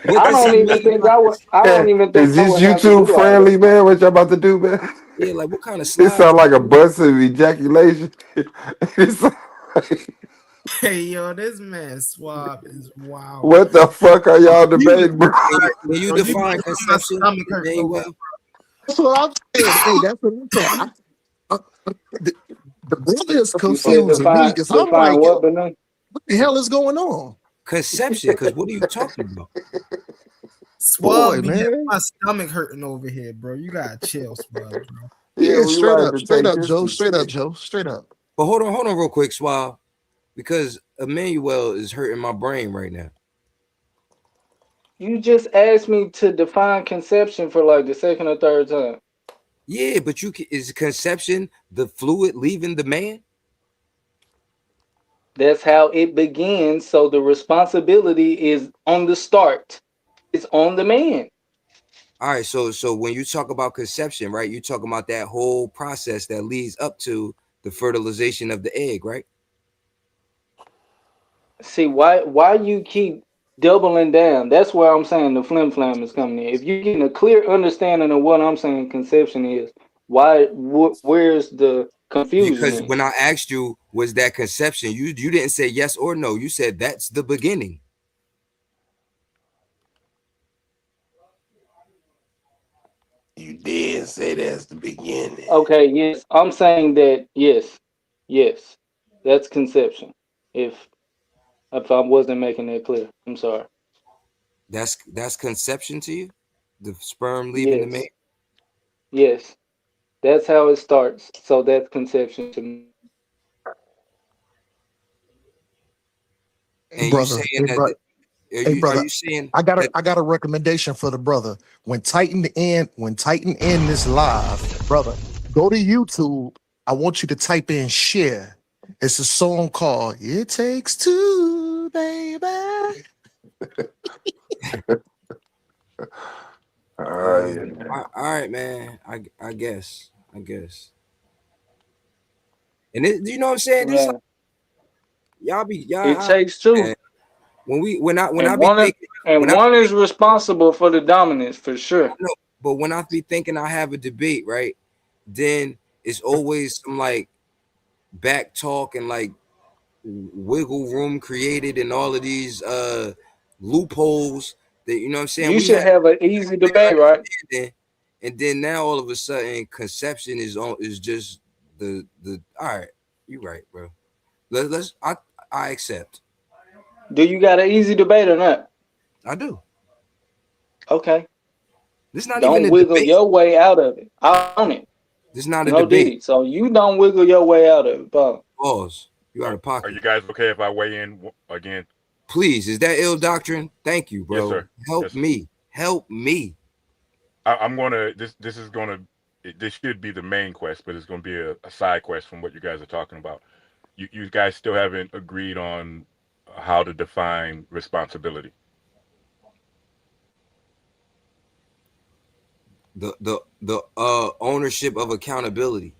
what I does don't he even mean think by? I would. I don't even think Is I this would have to YouTube do all that. friendly, man? What y'all about to do, man? Yeah, like what kind of It slides? sound like a bust of ejaculation. It sound like- Hey, yo, this man Swab is wild. what the fuck are y'all You, debating, bro? Can you bro, you define making my conception, stomach hurt over. Emmanuel? That's what I'm saying. Hey, that's what I'm saying. The brother is You said confusing me define because I'm define like, what, yo, Bennu? what the hell is going on? Conception, because what are you talking about? Swab Boy, be having man. my stomach hurting over here, bro. You gotta chill, Swab, bro. Yeah, Yeah, we might have to straight take up, this Joe. some Straight up, shit. Joe. Straight up. But hold on, real quick, Swab, because Emmanuel is hurting my brain right now. You just asked me to define conception for like the second or third time. Yeah, but is conception the fluid leaving the man? That's how it begins. So the responsibility is on the start. It's on the man. All right, so when you talk about conception, right, you're talking about that whole process that leads up to the fertilization of the egg, right? See why you keep doubling down. That's where I'm saying the flim flam is coming in. If you're getting a clear understanding of what I'm saying conception is, where's the confusion Because in? when I asked you, was that conception, you didn't say yes or no. You said that's the beginning. You did say that's the beginning. Okay, yes. I'm saying that yes. That's conception. If I wasn't making that clear. I'm sorry. That's conception to you? The sperm leaving the man? Yes. Yes. That's how it starts. So that's conception to me. Hey, And you brother. saying Hey, that bro. Hey, are brother. you saying I got a that I got a recommendation for the brother. When Titan end this live, brother, go to YouTube. I want you to type in share. It's a song called It Takes Two, baby. Yeah. all right, man. I guess. And you know what I'm saying? This like Yeah. It y'all takes two. man, when I And be one thinking when I be one is thinking, responsible for the dominance for sure. no, but when I be thinking I have a debate, right? Then it's always some like back talk and like wiggle room created and all of these loopholes that you know what I'm saying You we should had have an easy debate, right? understanding, and then now all of a sudden conception is just the all right. You right, bro. Let's I accept. Do you got an easy debate or not? I do. Okay. This not even Don't a wiggle debate. your way out of it. I own it. This not a No debate. diddy. So you don't wiggle your way out of it, Paul. Pause. You out of Are pocket. you guys okay if I weigh in again? Please, is that ill doctrine? Thank you, Yes, bro. sir. Help Yes, sir. me. Help me. I'm gonna. This is gonna. This should be the main quest, but it's gonna be a side quest from what you guys are talking about. You guys still haven't agreed on how to define responsibility. The ownership of accountability.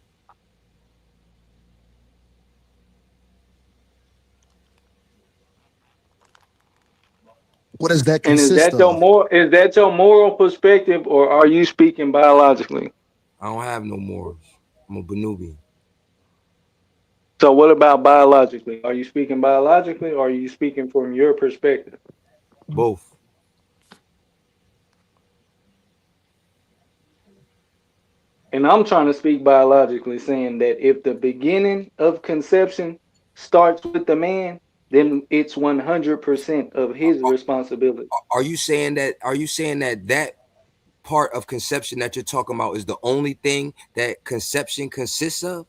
What does that And consist of? is that your moral perspective or are you speaking biologically? I don't have no morals. I'm a Benubian. So what about biologically? Are you speaking biologically or are you speaking from your perspective? Both. And I'm trying to speak biologically, saying that if the beginning of conception starts with the man, then it's 100% of his responsibility. Are you saying that? Are you saying that part of conception that you're talking about is the only thing that conception consists of?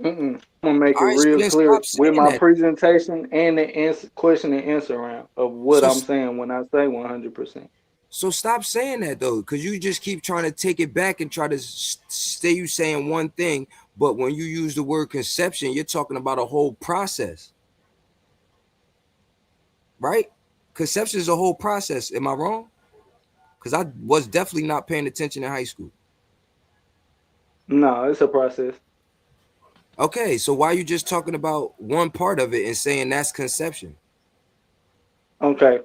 I'm gonna make All it right, so real then clear stop with saying my that. presentation and the question and answer round of what So I'm saying when I say 100%. so stop saying that though, because you just keep trying to take it back and try to stay you saying one thing, but when you use the word conception, you're talking about a whole process, right? Conception is a whole process. Am I wrong? Because I was definitely not paying attention in high school. No, it's a process. Okay, so why are you just talking about one part of it and saying that's conception? Okay.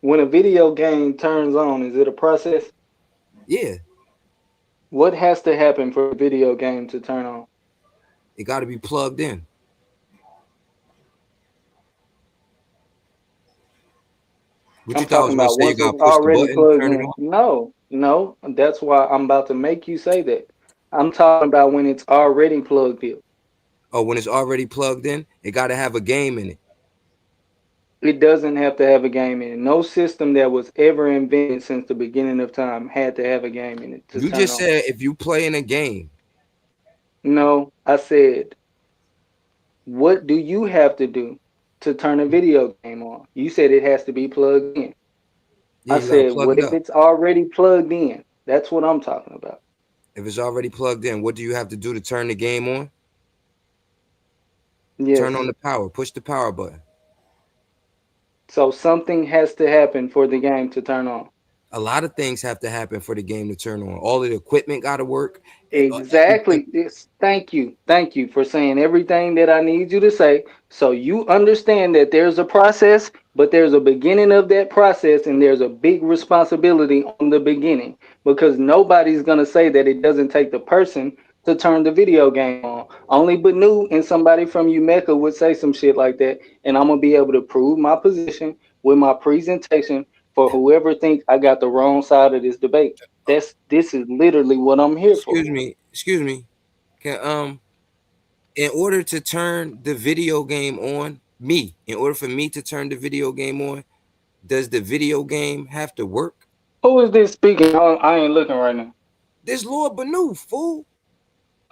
When a video game turns on, is it a process? Yeah, What has to happen for a video game to turn on? it got to be plugged in. What you I'm thought I talking was going to about say? You once got it's to push the already button, plugged turn it in. on? No, no, that's why I'm about to make you say that. I'm talking about when it's already plugged in. Oh, when it's already plugged in, it got to have a game in it. It doesn't have to have a game in it. No system that was ever invented since the beginning of time had to have a game in it to You turn just on. said if you play in a game, No, I said, what do you have to do to turn a video game on? You said it has to be plugged in. yeah, I you got to said, plug what it if up. it's already plugged in? That's what I'm talking about. If it's already plugged in, what do you have to do to turn the game on? Turn on Yes. the power, push the power button. So something has to happen for the game to turn on. A lot of things have to happen for the game to turn on. All of the equipment got to work. Everything. Exactly. This. Thank you. Thank you for saying everything that I need you to say. So you understand that there's a process, but there's a beginning of that process, and there's a big responsibility on the beginning because nobody's gonna say that it doesn't take the person to turn the video game on. Only Benu and somebody from Umecca would say some shit like that, and I'm gonna be able to prove my position with my presentation for whoever thinks I got the wrong side of this debate. This is literally what I'm here for. Excuse me. Can in order to turn the video game on, in order for me to turn the video game on, does the video game have to work? Who is this speaking? I ain't looking right now. This Lord Benu, fool.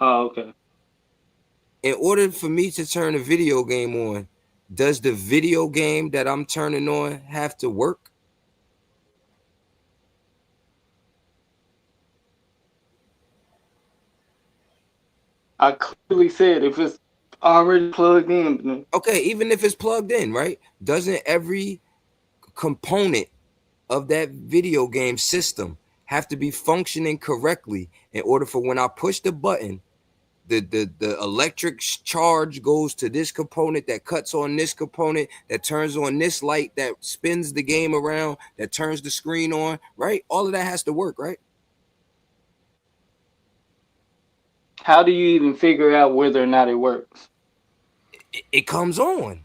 Oh, okay. In order for me to turn a video game on, does the video game that I'm turning on have to work? I clearly said if it's already plugged in. Okay, even if it's plugged in, right? Doesn't every component of that video game system have to be functioning correctly in order for when I push the button, the electric charge goes to this component that cuts on this component that turns on this light that spins the game around that turns the screen on, right? All of that has to work, right? How do you even figure out whether or not it works? It comes on.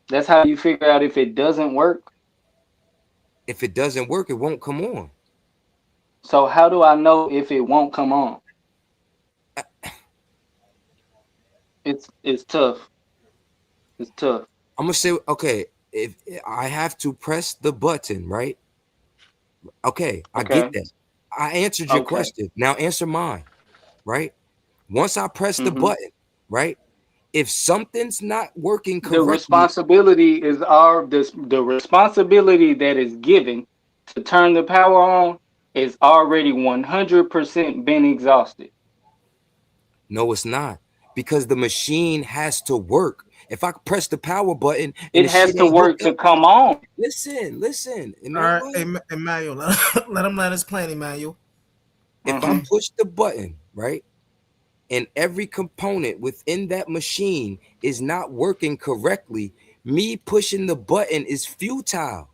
That's how you figure out if it doesn't work. If it doesn't work, it won't come on. So how do I know if it won't come on? It's tough. It's tough. I'm gonna say, okay, if I have to press the button, right? Okay, I get Okay. that. I answered your Okay. question. Now answer mine, right? Once I press the hmm button, right? If something's not working The correctly, responsibility is the responsibility that is given to turn the power on is already 100% been exhausted. no, it's not. Because the machine has to work. If I press the power button and It the has shit to ain't work hooked to up, come on. listen, All right, Emmanuel. Emmanuel, let him let us plan, Emmanuel. If I hmm push the button, right, and every component within that machine is not working correctly, me pushing the button is futile.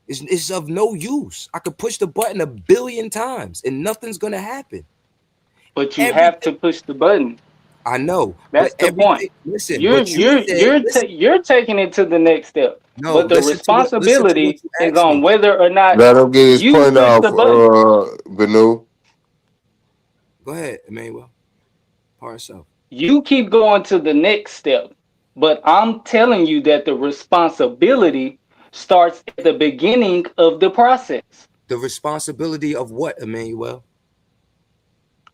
It's of no use. I could push the button a billion times and nothing's gonna happen. But you have Everything to push the button. I know, but That's the point. everything. Listen, but you said, listen. You're taking it to the next step. No, But the listen to what responsibility you is asked on me. whether or not Let him get his you point push off, the button. Benu. Go ahead, Emmanuel. Par yourself. You keep going to the next step. But I'm telling you that the responsibility starts at the beginning of the process. The responsibility of what, Emmanuel?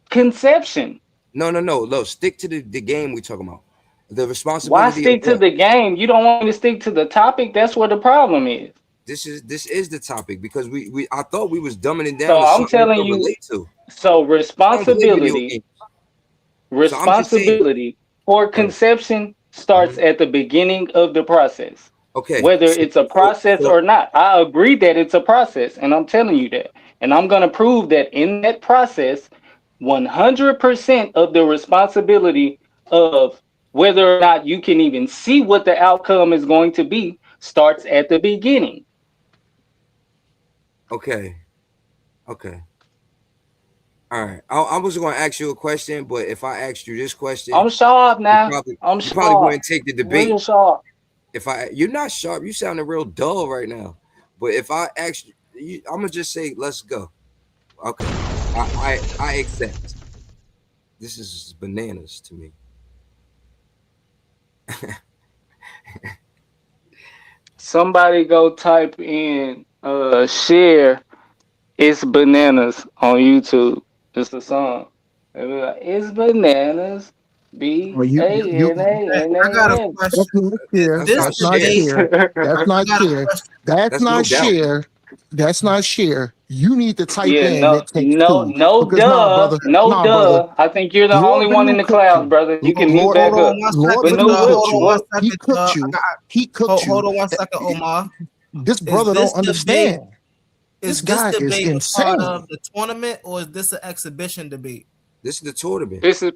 Conception. No. Stick to the game we talking about. The Why responsibility of stick to what? the game? You don't want me to stick to the topic? That's what the problem is. This is the topic because we I thought we was dumbing it down So to I'm something we telling could you, relate to. so I don't play video responsibility games, so I'm just saying. responsibility for Right. conception starts Mhm. at the beginning of the process. Okay. whether it's a process or not. I agree that it's a process, and I'm telling you that. And I'm going to prove that in that process, 100% of the responsibility of whether or not you can even see what the outcome is going to be starts at the beginning. Okay. Okay. All right. I was going to ask you a question, but if I asked you this question, I'm sharp now. I'm you probably sharp. wouldn't take the debate. Real sharp. You're not sharp, you sounding real dull right now. But if I ask you, I'm gonna just say, let's go. Okay. I accept. This is bananas to me. Somebody go type in share It's Bananas on YouTube. It's a song. They be like, it's bananas. B Well, A N Hey, A N I got a A N. question. that's not share. That's This not That's not share. debate, share. That's I not got a share. question. That's That's no not doubt. share. That's not share. You need to type Yeah, in no, it takes no, two. no, Because duh, no, nah, brother. duh. I think you're the only Lord one in Bennu the cooked clouds, you. brother. You can mute Lord back Hold on up. one Lord But second, no Bennu Hold cooked cooked on you. you. one He second, cooked you. He cooked hold you. on one second, Omar. This Is brother this don't debate understand. This is this guy is debate a part of insane. the tournament or is this an exhibition debate? This is the tournament. This is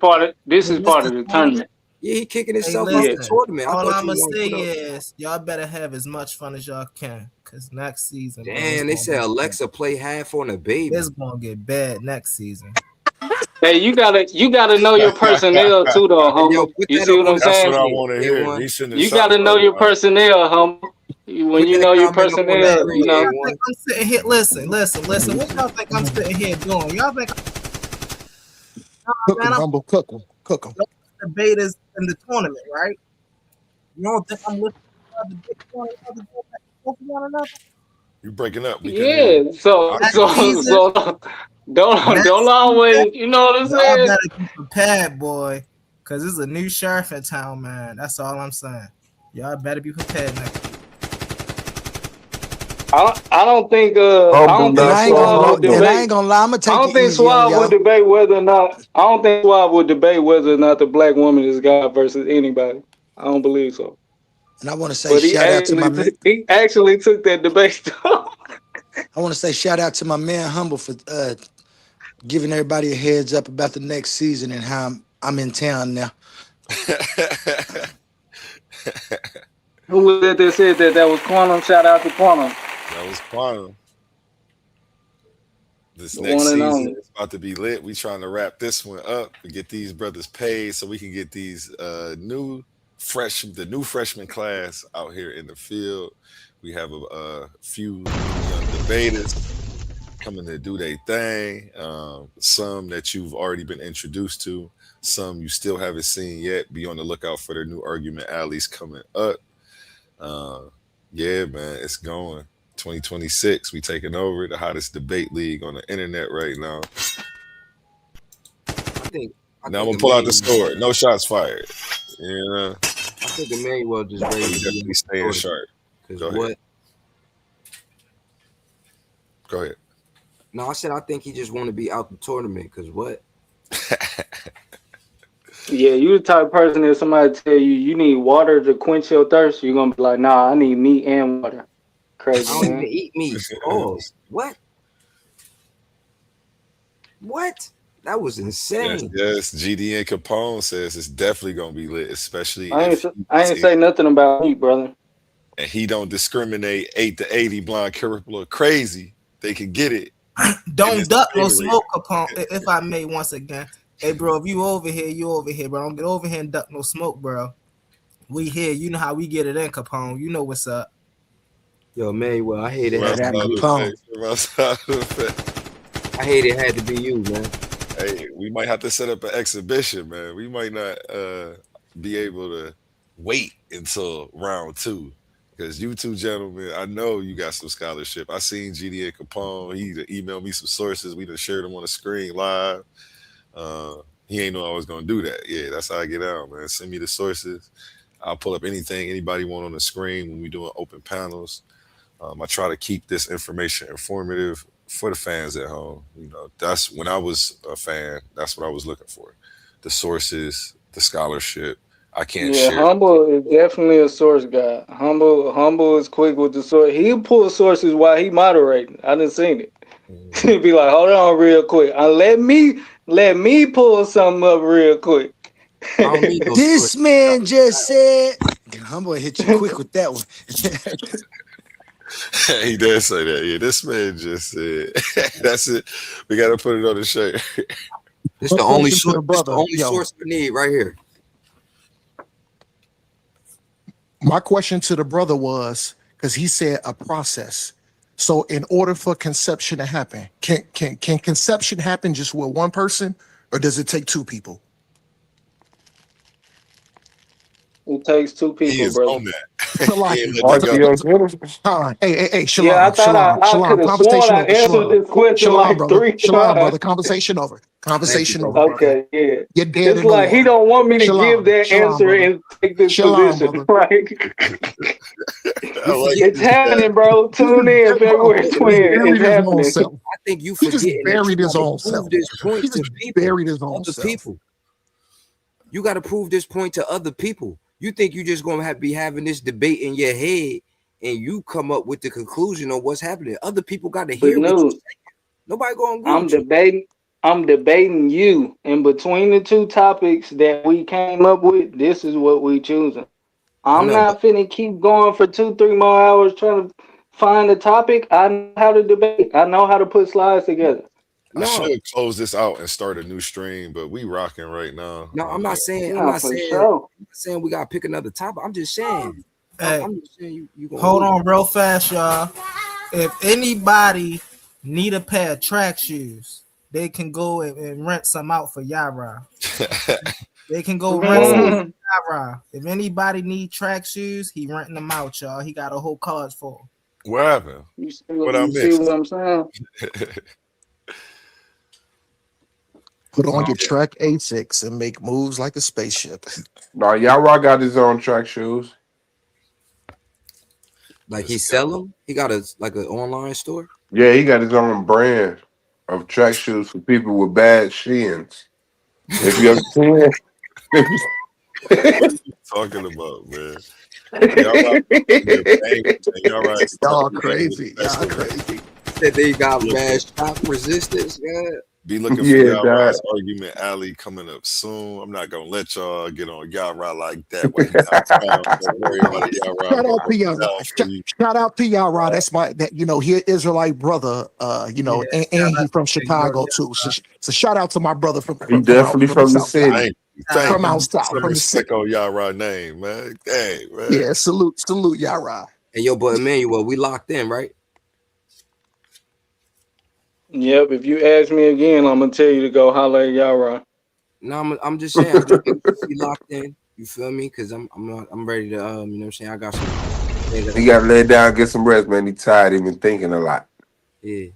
Is this part the of the tournament? tournament. Yeah, he kicking Hey, himself out Yeah. the listen. tournament. I All thought I'm you gonna want to say put up. is y'all better have as much fun as y'all can, cause next season, bro, Damn, they said Alexa play half on a baby. it's gonna get bad next season. Hey, you gotta know your personnel too, though, Hey, yo, humble. put You that see up what on I'm the That's what saying? I screen. want to hear. A1. Me sending the You shots gotta know fired. your personnel, humble. When Put you that know your comment up on the Hey, personnel, what you screen, know. y'all think A1. I'm sitting here? Listen. What y'all think I'm sitting here doing? Y'all think, Cook man, him, I'm humble. Cook him. Cook him. debaters in the tournament, right? You don't think I'm listening to other debate one another, go back and forth with one another? You breaking up? We couldn't hear you. Yeah. So Next so season, so don't next season, always. You know what I'm y'all saying? better be prepared, boy, because there's a new sheriff in town, man. That's all I'm saying. Y'all better be prepared next week. I don't think Humble And not I ain't so gonna Would and humble. I debate. ain't gonna lie, I'm gonna I take don't it think easy on Suave would y'all. debate whether or not. I don't think Suave would debate whether or not the black woman is God versus anybody. I don't believe so. And I wanna say But he shout out to my actually man. he actually took that debate. I wanna say shout out to my man Humble for giving everybody a heads up about the next season and how I'm in town now. Who was that said that? That was Quantum. Shout out to Quantum, That was Quantum. This the next one and season only. is about to be lit. We trying to wrap this one up and get these brothers paid so we can get these the new freshman class out here in the field. We have a few young debaters coming to do their thing. Some that you've already been introduced to, some you still haven't seen yet. Be on the lookout for their new argument alleys coming up. Uh, yeah, man, it's going. 2026, we taking over the hottest debate league on the internet right now. I think I Now I'm think gonna pull out the Emmanuel. score. No shots fired. You know, I think Emmanuel just so ready we to be definitely out the staying tournament. sharp. Cause Go ahead. what? Go ahead. No, I said I think he just want to be out the tournament. Cause what? Yeah, you the type of person that somebody tell you need water to quench your thirst, you're gonna be like, nah, I need meat and water. I Crazy don't even man. eat meat. Pause. What? What? That was Yes, insane. yes. GD and Capone says it's definitely gonna be lit, especially I ain't if I ain't say nothing about meat, brother. and he don't discriminate 8 to 80 blonde curricular crazy. They can get it in Don't this duck no debate smoke upon, if I may once again. Hey, bro, if you over here, you over here, bro. Don't get over here and duck no smoke, bro. We here. You know how we get it in, Capone. You know what's up. Yo, Emmanuel, I hate it from had Shout to out be outside you. the Capone. face, from outside the face. I hate it had to be you, man. Hey, we might have to set up an exhibition, man. We might not be able to wait until round two. Because you two gentlemen, I know you got some scholarship. I seen GD and Capone. He emailed me some sources. We done shared them on the screen live. He ain't know I was gonna do that. Yeah, that's how I get out, man. Send me the sources. I'll pull up anything anybody want on the screen when we doing open panels. I try to keep this information informative for the fans at home. You know, that's when I was a fan. That's what I was looking for: the sources, the scholarship. I can't Yeah, share. Humble is definitely a source guy. Humble is quick with the source. He'll pull sources while he moderating. I done seen it. Mhm. He'll be like, hold on real quick. Let me pull something up real quick. I don't need no This source. man just said, I'm gonna hit you quick with that one. He did say that. Yeah, this man just said that's it. We gotta put it on the shirt. This My the only question to source. the This the brother, only yo. source I need right here. My question to the brother was because he said a process. So, in order for conception to happen, can conception happen just with one person, or does it take two people? It takes two He people, is brother. on that. He ain't Salaki. letting it go. Orthogenesis. Hey, Yeah, I shalom, thought shalom, I could shalom. have sworn Conversation I over, answered shalom. this question Shalom, like brother. 3 times. Shalom, brother. Conversation over. Thank you, Conversation bro. over, brother. Okay, yeah. You're dead It's in the like he water. don't want me to give Shalom, that shalom, answer brother. and take this Shalom, position. brother. Like I You like forget. it's happening, bro. He Tune just, in hold on. February He just 20th. It's buried his own happening. self. I think you He just forgetting that you buried his got to own prove self. this He point to just people, buried his own other self. people. You got to prove this point to other people. You think you just gonna be having this debate in your head, and you come up with the conclusion of what's happening. Other people got to But hear what you're no, saying. Nobody gonna agree I'm with you. debating. I'm debating you. In between the two topics that we came up with, this is what we choosing. I I'm know, but not finna keep going for 2, 3 more hours trying to find a topic. I know how to debate. I know how to put slides together. I no, should close this out and start a new stream, but we rocking right now. no. I'm not saying. I'm Nah, not for saying. sure. I'm not saying we gotta pick another topic. I'm just saying. Hey, I'm just saying you gonna hold lose. on real fast, y'all. If anybody need a pair of track shoes, they can go and rent some out for Yara. They can go rent some Oh, for Yara. If anybody need track shoes, he renting them out, y'all. He got a whole card for 'em. What happened? What I You see what missed? I'm saying? Put on no. your track A6 and make moves like a spaceship. No, Yara got his own track shoes. Like he Let's sell go. them. He got a like an online store. Yeah, he got his own brand of track shoes for people with bad shins. If you understand, What are you talking about, man? Y'all right over here banging, man. Y'all right about to Y'all be banging with the crazy. best Y'all of them. crazy. Said they got bad Looking, shock resistance. Yeah. be looking for yeah, y'all dog. Rod's argument alley coming up soon. I'm not gonna let y'all get on y'all Rod like that while he out of town. Don't worry about it, y'all Rod. I'm Shout gonna out to hold it y'all. down for you. Shout out to y'all, Rod. That's my that he Israelite brother. Yeah, And shout he out from to Big Bro. Chicago too. So shout out to my brother He definitely from the from the south side, city. Thank you, Shout out thank from to you. out Big Put south, some from Bro. the respect city. on y'all Rod name, man. Dang, man. Yeah, salute y'all, Rod. And yo, but Emmanuel, we locked in, right? Yep. If you ask me again, I'm gonna tell you to go holler at Yara. No, I'm just saying. I'm just making sure we locked in. You feel me? Because I'm ready to you know what I'm saying. I got some things that I He got. got to lay down, get some rest, man. He tired. He been thinking a lot. Yeah.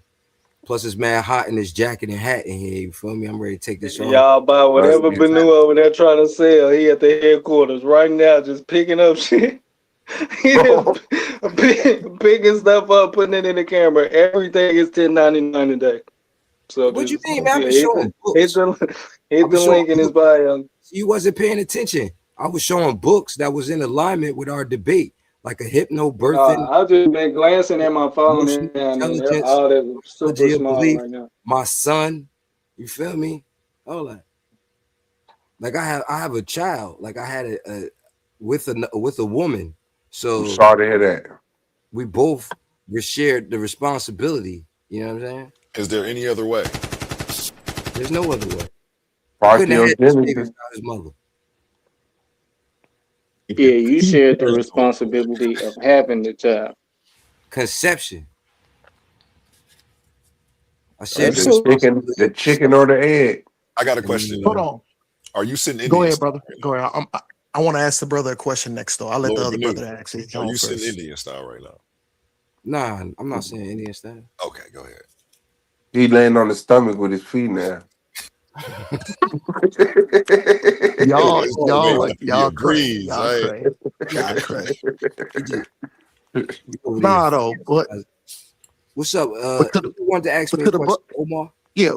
Plus, it's mad hot in this jacket and hat in here. You feel me? I'm ready to take this off. Y'all buy Must whatever be. Bennu over there trying to sell. He at the headquarters right now, just picking up shit. He just picking stuff up, putting it in the camera. Everything is 10.99 today. So What you just mean, man? I've yeah, been showing hit books. the I hit the was showing link in his books. bio. You wasn't paying attention. I was showing books that was in alignment with our debate, like a hypnobirthing, I've just been glancing at my phone emotional and they're intelligence, all that super psychology of small belief, right now. my son. You feel me? All that. Like I have a child. Like I had a with a woman. I'm So sorry to hear that. we both shared the responsibility. You know what I'm saying? Is there any other way? There's no other way. He couldn't have had this baby Partiogenesis. without his mother. Yeah, you shared the responsibility of having the child. Conception. I shared That's the the chicken, responsibility the of chicken or conception. the egg. I got a And question Hold though. on. Are you sitting Go Indian ahead, style brother. right Go now? ahead. I want to ask the brother a question next, though. I'll let the Lord other Benu, brother ask his are own you sitting first. Indian style right now? nah, I'm not saying Indian style. Okay, go ahead. He laying on his stomach with his feet now. Y'all, This man y'all, about to be a y'all crazy. breeze, Y'all right? crazy. Y'all crazy. He just he over there. Nah, though. But What's up? but to You wanted to ask but me a to the question, but Omar? yeah,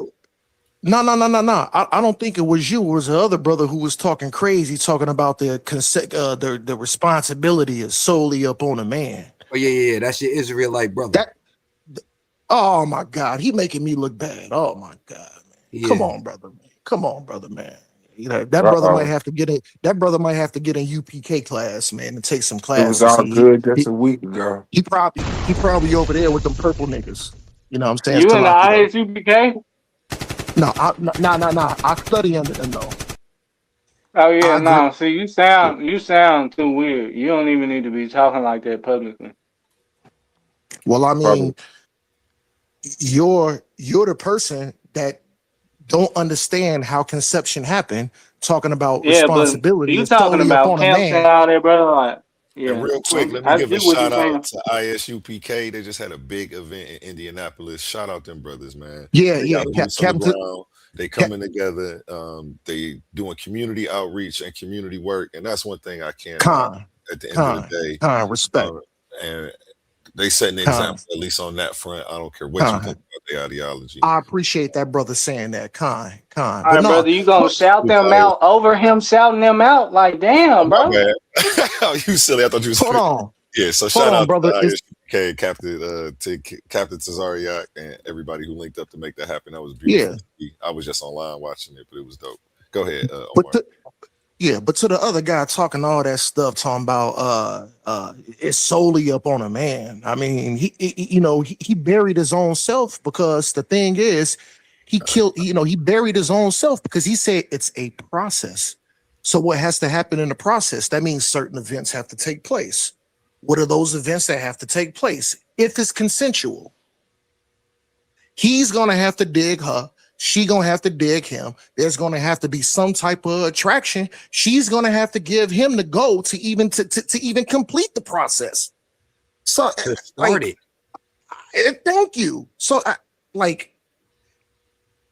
No, no, no, no, no. I don't think it was you. It was the other brother who was talking crazy, talking about the responsibility is solely up on a man. Oh yeah. That's your Israelite brother. That oh my God, he making me look bad. Oh my God, man. Come on, brother. Man. Come on, brother, man. You know that brother might have to get a that brother might have to get a UPK class, man, and take some It was classes. all good just a week ago. He probably over there with them purple niggas. You know what I'm saying? You in the Salakia. ISUPK? No, I study under them though. Oh yeah, I agree. no. See, you sound too weird. You don't even need to be talking like that publicly. Well, I mean, Probably. you're the person that don't understand how conception happened, talking about Yeah, but responsibility you is talking solely about upon a camps and man. all that, brother. Like, And yeah, real quick, let me I give a get what you're shout out saying. to ISUPK. They just had a big event in Indianapolis. Shout out them brothers, man. Yeah, They yeah. got boots on the Captain, ground. They coming together. They doing community outreach and community work, and that's one thing I can't knock at the end of the day. respect. And they setting the example, at least on that front. I don't care what you think about their ideology. I appreciate that brother saying that. All But right, no, brother, you gonna shout them out over him shouting them out? Like, damn, bro. My bad. You silly. I thought you was hold on. Yeah, so Hold shout on, out brother. to ISUK, Captain Tazariak, and everybody who linked up to make that happen. That was beautiful. Yeah. To see. I was just online watching it, but it was dope. Go ahead, But Omar. but to the other guy talking all that stuff, talking about it's solely up on a man. I mean, he buried his own self, because the thing is, he buried his own self because he said it's a process. So what has to happen in the process? That means certain events have to take place. What are those events that have to take place? If it's consensual, he's gonna have to dig her. She gonna have to dig him. There's gonna have to be some type of attraction. She's gonna have to give him the go to even even complete the process. So To start it. Thank you. So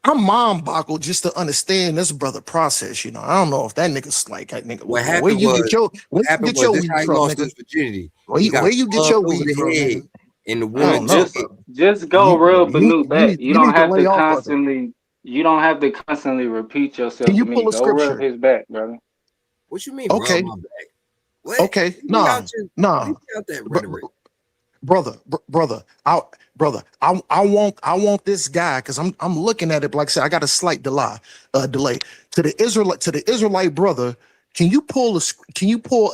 I'm mom boggled just to understand this brother process. I don't know if that nigga's like that nigga. What where happened you was, get your what happened was this how he lost nigga? his virginity. Where He you, got where you get clubbed your over weed the from, head, nigga? and the I woman don't know. Just go rub Bennu back. You need to lay off of him. You don't have to constantly repeat yourself Can to you me. pull a Go rub scripture? his back, brother. What you mean, Okay. rub my back? What? Okay. Leave Nah. out that rhetoric. Brother, I want this guy, because I'm looking at it, like I said, I got a slight delay. To the Israelite brother. Can you pull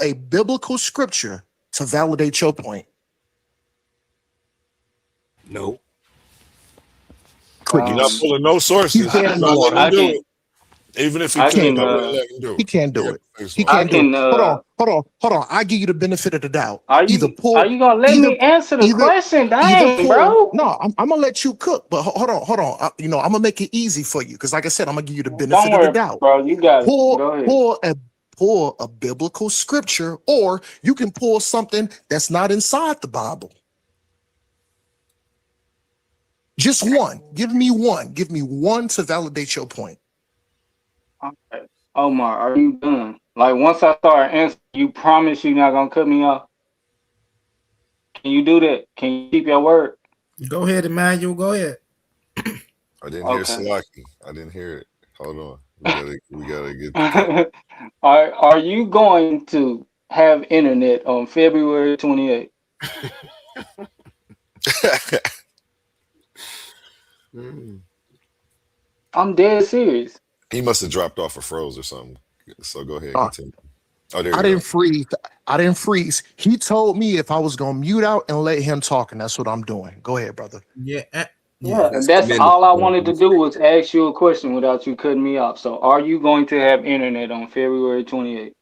a biblical scripture to validate your point? No. You're not pulling no sources. He can't do it. Even if he could, can't I do wouldn't it. let him do it. He can't do it. He I can't do can. it. Hold on. I give you the benefit of the doubt. Are you gonna let me answer the question? Dang, bro. No, I'm gonna let you cook, but hold on. I'm gonna make it easy for you, because, like I said, I'm gonna give you the benefit Don't of the worry, doubt. bro. You got it. Go ahead. Pull a biblical scripture, or you can pull something that's not inside the Bible. Just one. Give me one. Give me one to validate your point. Okay. Omar, are you done? Like, once I start answering, you promise you're not gonna cut me off? Can you do that? Can you keep your word? Go ahead, Emmanuel. Go ahead. I didn't hear Okay. Salaki. I didn't hear it. Hold on. We gotta get Are you going to have internet on February 28th? I'm dead serious. He must have dropped off or froze or something. So go ahead, continue. Oh, there you I go. didn't freeze. He told me if I was gonna mute out and let him talk, and that's what I'm doing. Go ahead, brother. Yeah, that's all I wanted to do was ask you a question without you cutting me off. So, are you going to have internet on February 28th?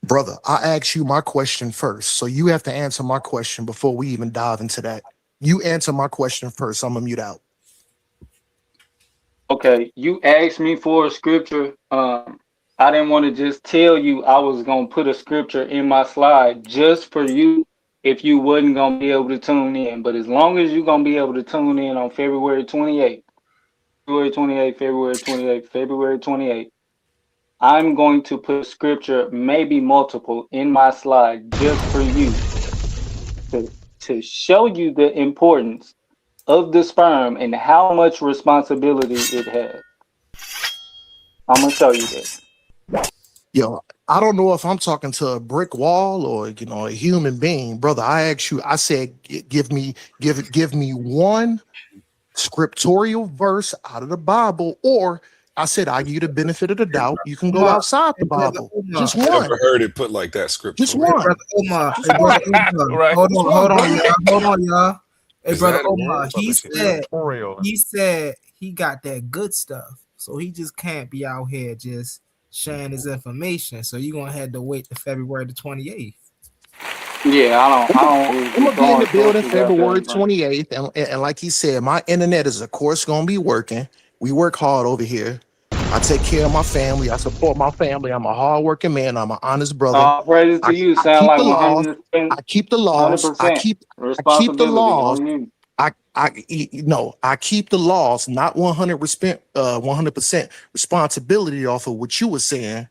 Brother, I asked you my question first, so you have to answer my question before we even dive into that. You answer my question first. I'm gonna mute out. Okay, you asked me for a scripture. I didn't want to just tell you I was gonna put a scripture in my slide just for you if you wasn't gonna be able to tune in. But as long as you're gonna be able to tune in on February 28th, February 28th, I'm going to put scripture, maybe multiple, in my slide just for you to show you the importance of the sperm and how much responsibility it has. I'm gonna show you this. Yo, I don't know if I'm talking to a brick wall or a human being, brother. I asked you. I said, give me one scriptorial verse out of the Bible, or I said I give you the benefit of the doubt. You can go Omar, outside hey the brother Bible. Omar, Just Never one. heard it put like that Just hey scriptorial. one. brother Omar, Just hey brother one. Omar. Right. Hold Just on, one, hold on, brother. y'all. Hold on, y'all. Hey Is brother that a Omar, word? he said he got that good stuff, so he just can't be out here just sharing his information. So you gonna have to wait to February the 28th. Yeah, I don't really I'm be gonna be in the throwing building sources out there. February 28th, and like he said, my internet is of course gonna be working. We work hard over here. I take care of my family. I support my family. I'm a hardworking man. I'm an honest brother. Praise to you. I Sound keep like the laws. 100%, I keep the laws. 100% I keep the responsibility laws. on you. I keep the laws, not 100% responsibility off of what you were saying.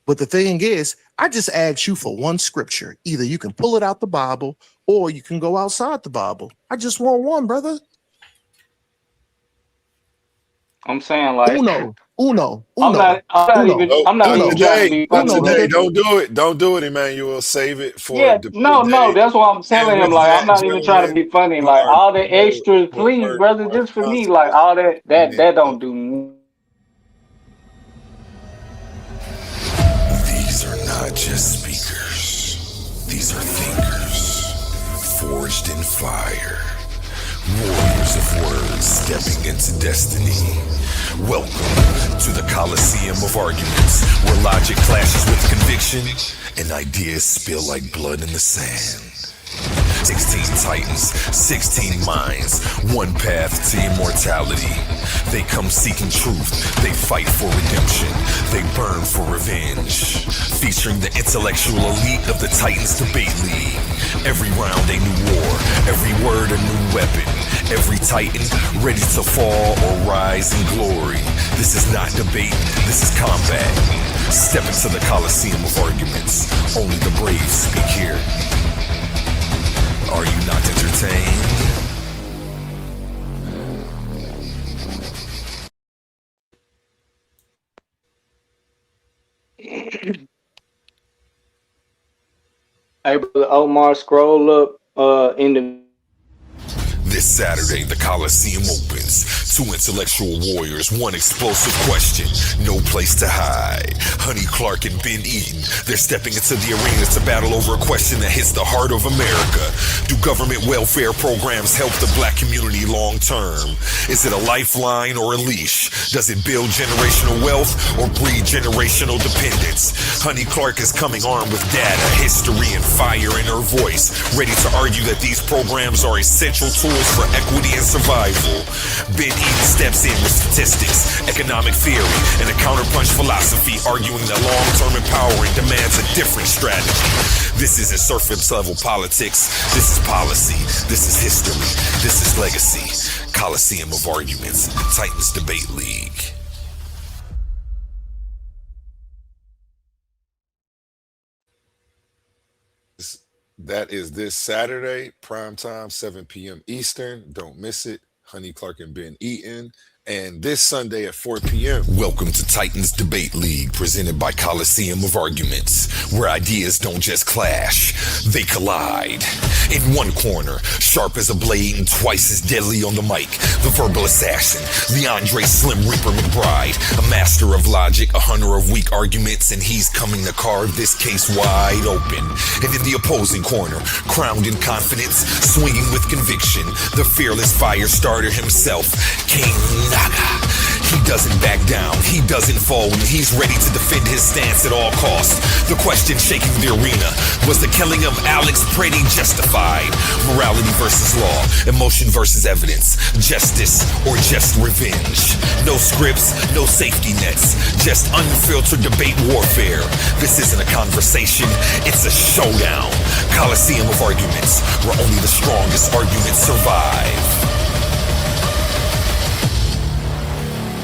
But the thing is, I just asked you for one scripture. Either you can pull it out the Bible or you can go outside the Bible. I just want one, brother. I'm saying like Uno, I'm uno, not I'm not uno, even Nope, I'm not not even uno, trying to today. be Not funny, uno, but today. nigga. Don't do it. Don't do it, Emmanuel. Save it for yeah, debate no, day. that's what I'm And telling him. with Like I'm that, not even trying to gentlemen, be funny. we Like are all the no extras, please, more brother, just for me. Like responsible. all that don't do me. These are not just speakers. These are thinkers, forged in fire. Warriors of words stepping into destiny. Welcome to the Coliseum of Arguments, where logic clashes with conviction and ideas spill like blood in the sand. 16 titans, 16 minds, one path to immortality. They come seeking truth, they fight for redemption, they burn for revenge. Featuring the intellectual elite of the Titans Debate League. Every round a new war, every word a new weapon. Every titan ready to fall or rise in glory. This is not debate, this is combat. Step into the Coliseum of Arguments. Only the brave speak here. Are you not entertained? Hey, brother Omar, scroll up in the This Saturday, the Coliseum opens. Two intellectual warriors, one explosive question, no place to hide. Honey Clark and Ben Eden, they're stepping into the arena to battle over a question that hits the heart of America. Do government welfare programs help the black community long term? Is it a lifeline or a leash? Does it build generational wealth or breed generational dependence? Honey Clark is coming armed with data, history, and fire in her voice, ready to argue that these programs are essential tools for equity and survival. Ben Eden steps in with statistics, economic theory, and a counterpunch philosophy, arguing that long-term empowering demands a different strategy. This isn't surface level politics. This is policy. This is history. This is legacy. Coliseum of Arguments, Titans Debate League. That is this Saturday, prime time, 7 p.m. Eastern. Don't miss it. Honey Clark and Ben Eaton. And this Sunday at 4 p.m. Welcome to Titans Debate League, presented by Coliseum of Arguments, where ideas don't just clash, they collide. In one corner, sharp as a blade and twice as deadly on the mic, the verbal assassin, Leandre Slim Reaper McBride, a master of logic, a hunter of weak arguments, and he's coming to carve this case wide open. And in the opposing corner, crowned in confidence, swinging with conviction, the fearless fire starter himself, King Naga. He doesn't back down, he doesn't fold, and he's ready to defend his stance at all costs. The question shaking the arena, was the killing of Alex Pretty justified? Morality versus law, emotion versus evidence, justice or just revenge? No scripts, no safety nets, just unfiltered debate warfare. This isn't a conversation, it's a showdown. Coliseum of Arguments, where only the strongest arguments survive.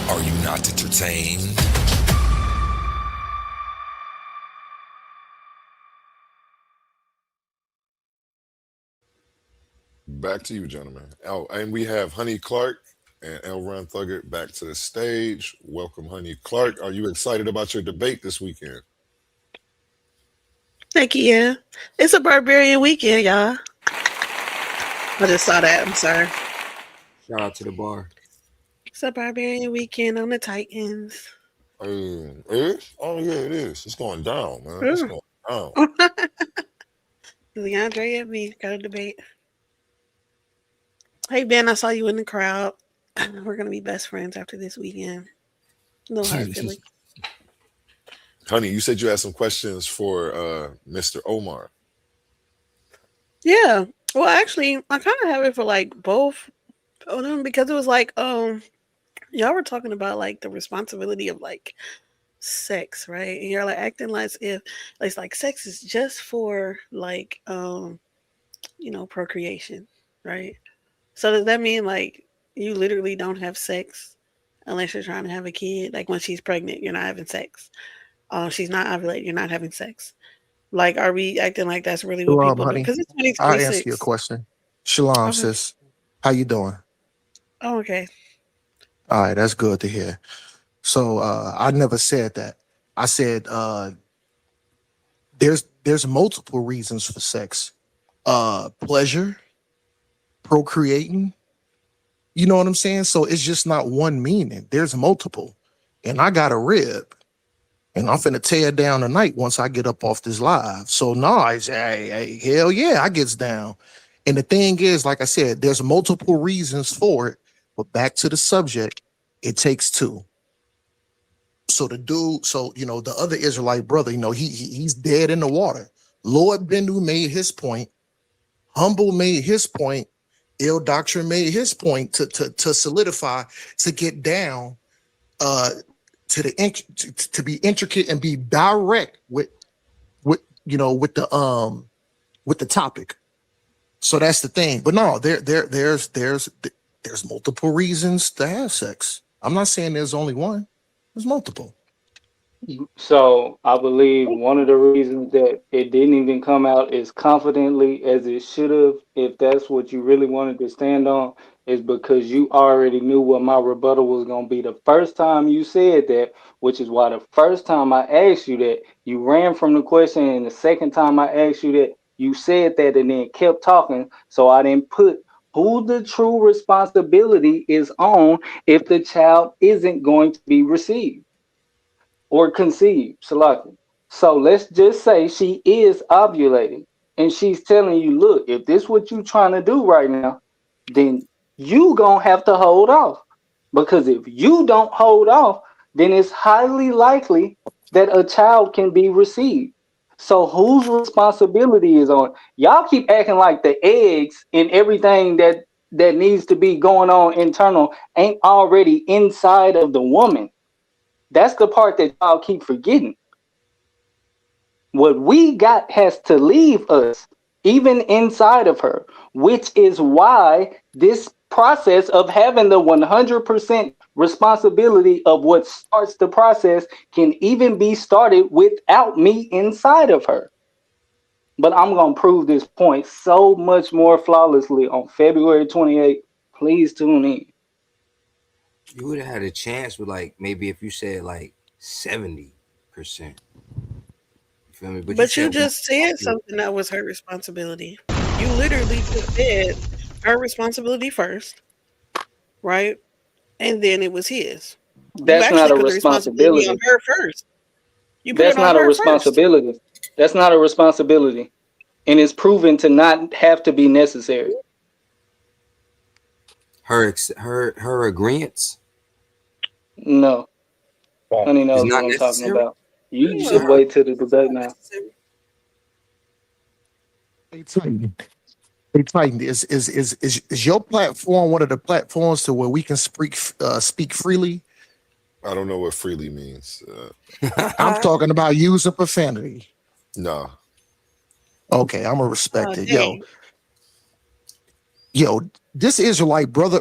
Are you not entertained? Back to you, gentlemen. Oh, and we have Honey Clark and L. Ron Thugger back to the stage. Welcome, Honey Clark. Are you excited about your debate this weekend? Heck yeah. It's a barbarian weekend, y'all. I just saw that. I'm sorry. Shout out to the bar. It's a barbarian weekend on the Titans. It is? Oh, yeah, it is. It's going down, man. It's Ooh. going down. Leandre and me got a debate. Hey, Ben, I saw you in the crowd. We're going to be best friends after this weekend. No hard feelings. Honey, you said you had some questions for Mr. Omar. Yeah. Well, actually, I kind of have it for like both of them because it was like, y'all were talking about like the responsibility of like sex, right? And you're like acting like if it's like sex is just for like procreation, right? So does that mean like you literally don't have sex unless you're trying to have a kid? Like when she's pregnant, you're not having sex. She's not ovulating, you're not having sex. Like, are we acting like that's really what Shalom, people do? honey. Because it's I'll answer your 2026. question. Shalom, Okay. sis. How you doing? Oh, okay. All right, that's good to hear. So I never said that. I said there's multiple reasons for sex. Pleasure, procreating. You know what I'm saying? So it's just not one meaning. There's multiple. And I got a rib. And I'm finna tear down tonight once I get up off this live. So no, I say, hey, hell yeah, I gets down. And the thing is, like I said, there's multiple reasons for it. But back to the subject, it takes two. So the dude, the other Israelite brother, he's dead in the water. Lord Bennu made his point. Humble made his point. Ill Doctrine made his point to solidify, to get down, to be intricate and be direct with the topic. So that's the thing. But no, there's multiple reasons to have sex. I'm not saying there's only one. There's multiple. So I believe one of the reasons that it didn't even come out as confidently as it should have, if that's what you really wanted to stand on, is because you already knew what my rebuttal was going to be the first time you said that, which is why the first time I asked you that, you ran from the question, and the second time I asked you that, you said that and then kept talking. So I didn't put who the true responsibility is on if the child isn't going to be received or conceived, Salaki. So let's just say she is ovulating and she's telling you, look, if this what you trying to do right now, then you gonna have to hold off. Because if you don't hold off, then it's highly likely that a child can be received. So whose responsibility is on? Y'all keep acting like the eggs and everything that needs to be going on internal ain't already inside of the woman. That's the part that y'all keep forgetting. What we got has to leave us, even inside of her, which is why this process of having the 100% responsibility of what starts the process can even be started without me inside of her. But I'm going to prove this point so much more flawlessly on February 28th. Please tune in. You would have had a chance with like maybe if you said like 70%. You feel me? But you just said something that was her responsibility. You literally just said her responsibility first, right? And then it was his. That's You not actually a put the responsibility on responsibility. her first. You put That's it on not a her first. responsibility. That's not a responsibility. And it's proven to not have to be necessary. Her agreements No. Honey is knows not what I'm talking necessary. about. You You just said her wait till the debate now. necessary. Hey, Titan. Hey, Titan, is your platform one of the platforms to where we can speak freely? I don't know what freely means. I'm talking about using profanity. No. Okay, I'm gonna Oh, respect it. dang. Yo, this Israelite brother,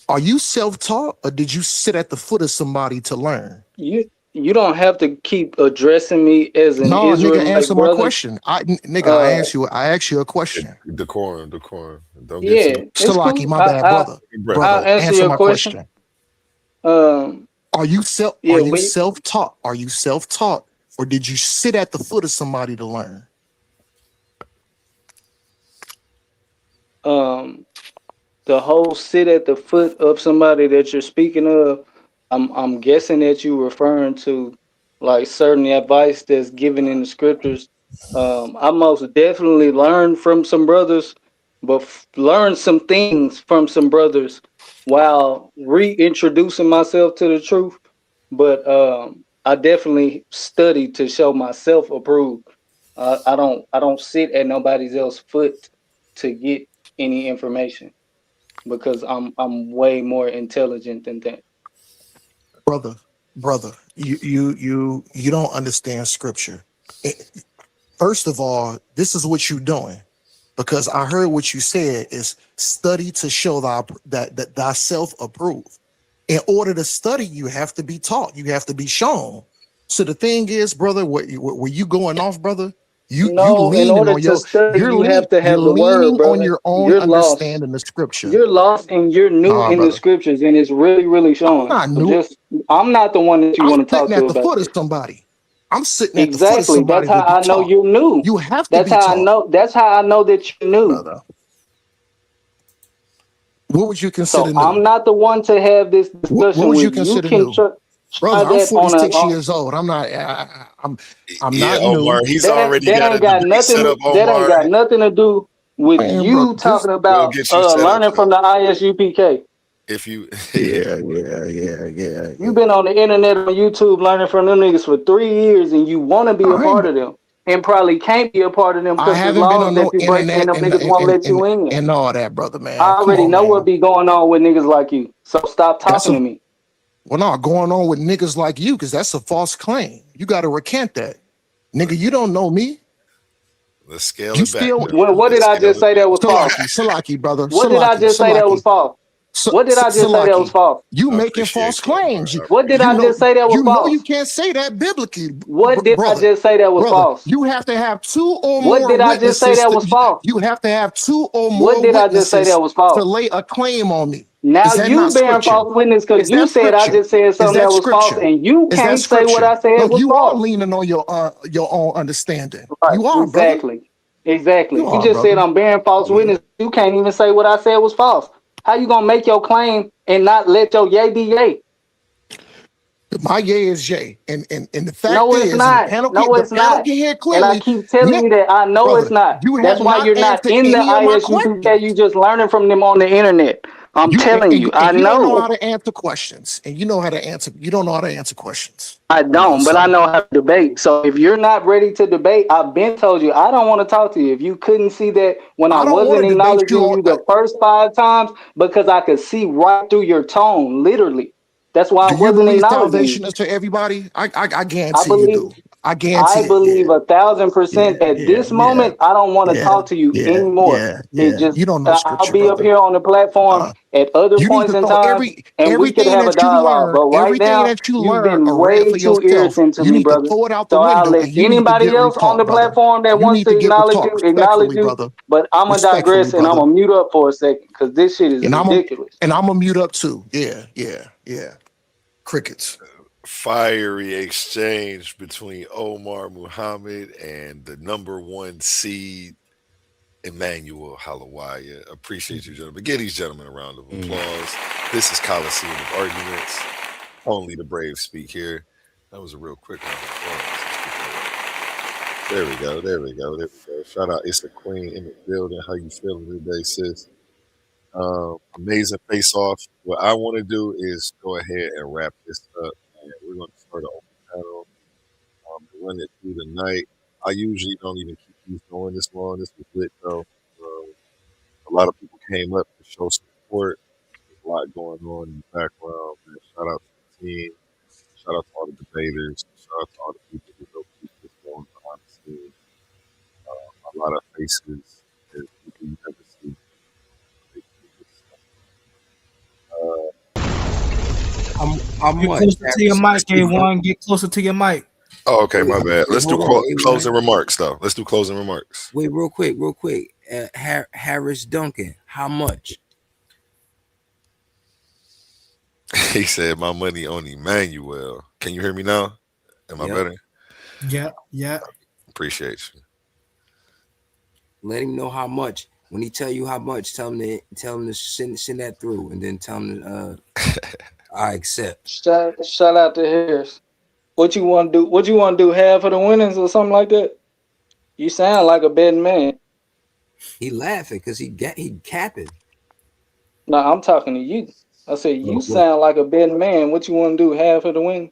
are you self-taught or did you sit at the foot of somebody to learn? you don't have to keep addressing me as an No, nigga, Israelite answer my brother. question. Nigga, Uh, I asked you a question. Decorum, decorum. Don't get yeah, too it's Salaki, cool. my bad, brother. brother. I'll Brother, answer answer your my question. question. Um, Are you yeah, we self-taught? Are you self-taught? Or did you sit at the foot of somebody to learn? um the whole sit at the foot of somebody that you're speaking of, I'm guessing that you're referring to like certain advice that's given in the scriptures. I most definitely learned from some brothers, but learned some things from some brothers while reintroducing myself to the truth. But I definitely study to show myself approved. I don't sit at nobody's else foot to get any information because I'm way more intelligent than that. Brother, you don't understand scripture. Eh, First of all, this is what you're doing. Because I heard what you said is study to show that thyself approved. In order to study, you have to be taught. You have to be shown. So the thing is, brother, where you going off, brother? You No, in leaning order on to study, you have to you're have the word, leaning on brother. your own You're lost. understanding of scripture. You're lost and you're new Nah, in the brother. scriptures, and it's really, really I'm showing. not So new. just, I'm not the one that you I'm want to talk sitting to at the about foot of this. somebody. I'm sitting at the foot of Exactly. That's somebody how to be I know taught. you're new. You have to That's be how I taught, know. That's how I know that you're new. brother. What would you consider So new? I'm not the one to have this What discussion would you with. You consider can new? try Brother, I'm that on a. 46 years old. I'm not. I'm Yeah, not Omar, new. he's That already that got a ain't got debate set nothing. up, That ain't Omar. got nothing to do with Man, bro, you just talking We'll about get you set up, learning though. from the ISUPK. If you, You've been on the internet on YouTube learning from them niggas for 3 years, and you want to be a I ain't. part of them, and probably can't be a part of them I because there's haven't been laws on that no you break, and internet them niggas won't let you in. and all that, brother, I man. Come already on, know what man. be going on with niggas like you. So stop That's talking a to me. well, not going on with niggas like you, because that's a false claim. You got to recant that, nigga. You don't know me. let's scale You it back, still though. What did Let's I scale just it say back. that was false? Salaki, brother, What did I just say that was false? What did I just say that was Salaki. false? You I making appreciate false you, Omar. claims. I What did You I appreciate know, just say that was you know you false? can't say that biblically, What did I brother. just say that was Brother, false? you have to have two or What more did I just say witnesses. that was false? You have to have two or What more did I just say witnesses that was to false? lay a claim on me. Now Is that you not bearing scripture? false witness because Is you that said I scripture? just said Is something that that was false, scripture? and you Is that can't say what scripture? I said No, was you are false. leaning on your own understanding. Right. You are, brother. Exactly. Exactly. You You are, just said brother. I'm bearing false Yeah. witness. You can't even say what I said was false. How you gonna make your claim and not let your yay be yay? My yay is yay, and the fact No, it's is, and not. No, the it's panel not. can hear And I clearly, keep telling Nick, you that I know it's brother, not. you That's have why not you're not answered in the any of my ISUPK. You questions. just learning from them on the internet. I'm telling you, And I you don't know how know. to answer questions, and you know how to answer. You don't know how to answer questions. I don't, but I So know how to debate. So if you're not ready to debate, I've been told you I don't want to talk to you. If you couldn't see that when I I don't want wasn't to debate you acknowledging on. you the first 5 times because I could see right through your tone, literally. That's why I Do you wasn't believe acknowledging you. salvation is for everybody? I I guarantee you believe do. I I guarantee it. believe Yeah, 1,000% at yeah, this yeah, moment. I don't want to yeah, talk to you yeah, anymore. yeah, It yeah. just You don't know I'll scripture, be up brother. here on the platform Uh, at other you need points to in throw time, and we could everything have a that you dialogue. learn, But right now, you've been or read way for too yourself. irritant to You me, need to brother. throw it out the So I'll window, let and you need to anybody get else on retaught, the brother. platform that You wants need to to get retaught acknowledge respectfully, you. brother. But I'm gonna Respectfully, digress and I'm brother. gonna mute up for a second because this shit is ridiculous. And I'm gonna mute up too. Yeah, yeah, yeah. Crickets. Fiery exchange between Omar Muhammad and the number one seed, Emmanuel Halawaya. Appreciate you, gentlemen. Give these gentlemen a round of applause. This is Coliseum of Arguments. Only the brave speak here. That was a real quick round of applause. There we go. There we go. There we go. Shout out, it's the queen in the building. How you feeling today, sis? Amazing face off. What I want to do is go ahead and wrap this up. And we're going to start an open panel to run it through the night. I usually don't even keep these going this long. This was lit though. A lot of people came up to show support. There's a lot going on in the background. Man. Shout out to the team. Shout out to all the debaters. Shout out to all the people who help keep this going behind the scenes. A lot of faces and people you never see. Uh, How Get much, closer to your Harris? mic, Hey, A1. Get closer to your mic. Oh, okay, my wait, bad. Let's do hold on, A1. closing remarks, though. Let's do closing remarks. Wait, real quick. Harris Duncan, how much? He said, "My money on Emmanuel." Can you hear me now? Am I Yep. better? Yeah. Appreciate you. Let him know how much. When he tell you how much, tell him to send that through, and then tell him I accept. Shout out to Harris. What you want to do? What you want to do? Half of the winnings or something like that? You sound like a betting man. He laughing because he capping. No, I'm talking to you. I said you What? sound like a betting man. What you want to do? Half of the win?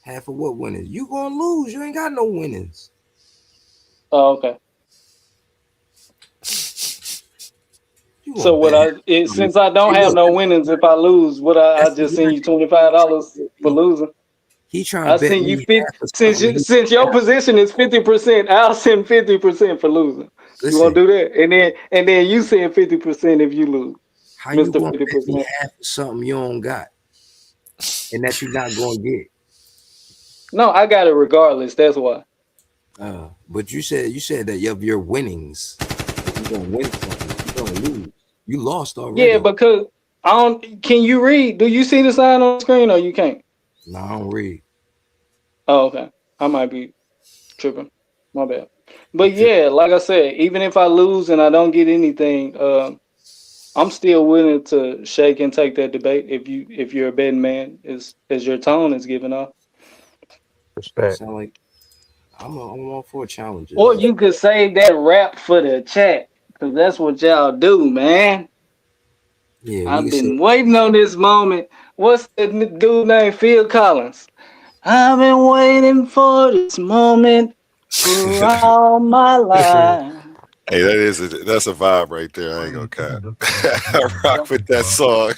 Half of what winnings? You gonna lose. You ain't got no winnings. Oh, okay. So what since I don't have no winnings, if I lose, I just send you $25 for losing? He trying I to bet send you me 50 since your position is 50%, I'll send 50% for losing. Listen, you want to do that? And then you send 50% if you lose. How you gonna 50%. bet me half of something you don't got, and that you're not gonna get? No, I got it regardless. That's why. But you said that of your winnings, you're gonna win something. You're gonna lose. You lost already. Yeah, because I don't. Can you read? Do you see the sign on the screen or you can't? No, I don't read. Oh, okay. I might be tripping. My bad. But yeah, like I said, even if I lose and I don't get anything, I'm still willing to shake and take that debate if you're a betting man, as your tone is giving off. Respect. Sound like I'm all for challenges. Or you could save that rap for the chat, because that's what y'all do, man. Yeah, I've been waiting on this moment. What's that dude named Phil Collins? I've been waiting for this moment for all my life. Hey, that's a vibe right there. I ain't gonna cap. I rock with that song.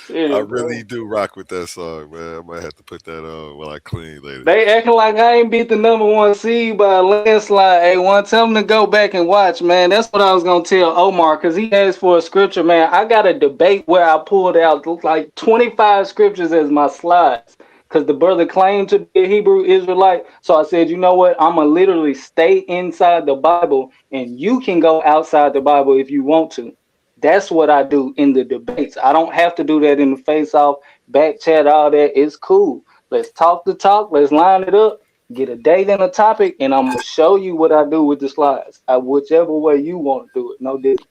I really do rock with that song, man. I might have to put that on while I clean later. They acting like I ain't beat the #1 seed by a landslide. Hey, tell them to go back and watch, man. That's what I was gonna tell Omar, because he asked for a scripture, man. I got a debate where I pulled out like 25 scriptures as my slides, because the brother claimed to be a Hebrew Israelite. So I said, you know what? I'm gonna literally stay inside the Bible, and you can go outside the Bible if you want to. That's what I do in the debates. I don't have to do that in the face-off, back chat, all that. It's cool. Let's talk the talk. Let's line it up. Get a date and a topic, and I'm gonna show you what I do with the slides. Whichever way you want to do it, no different.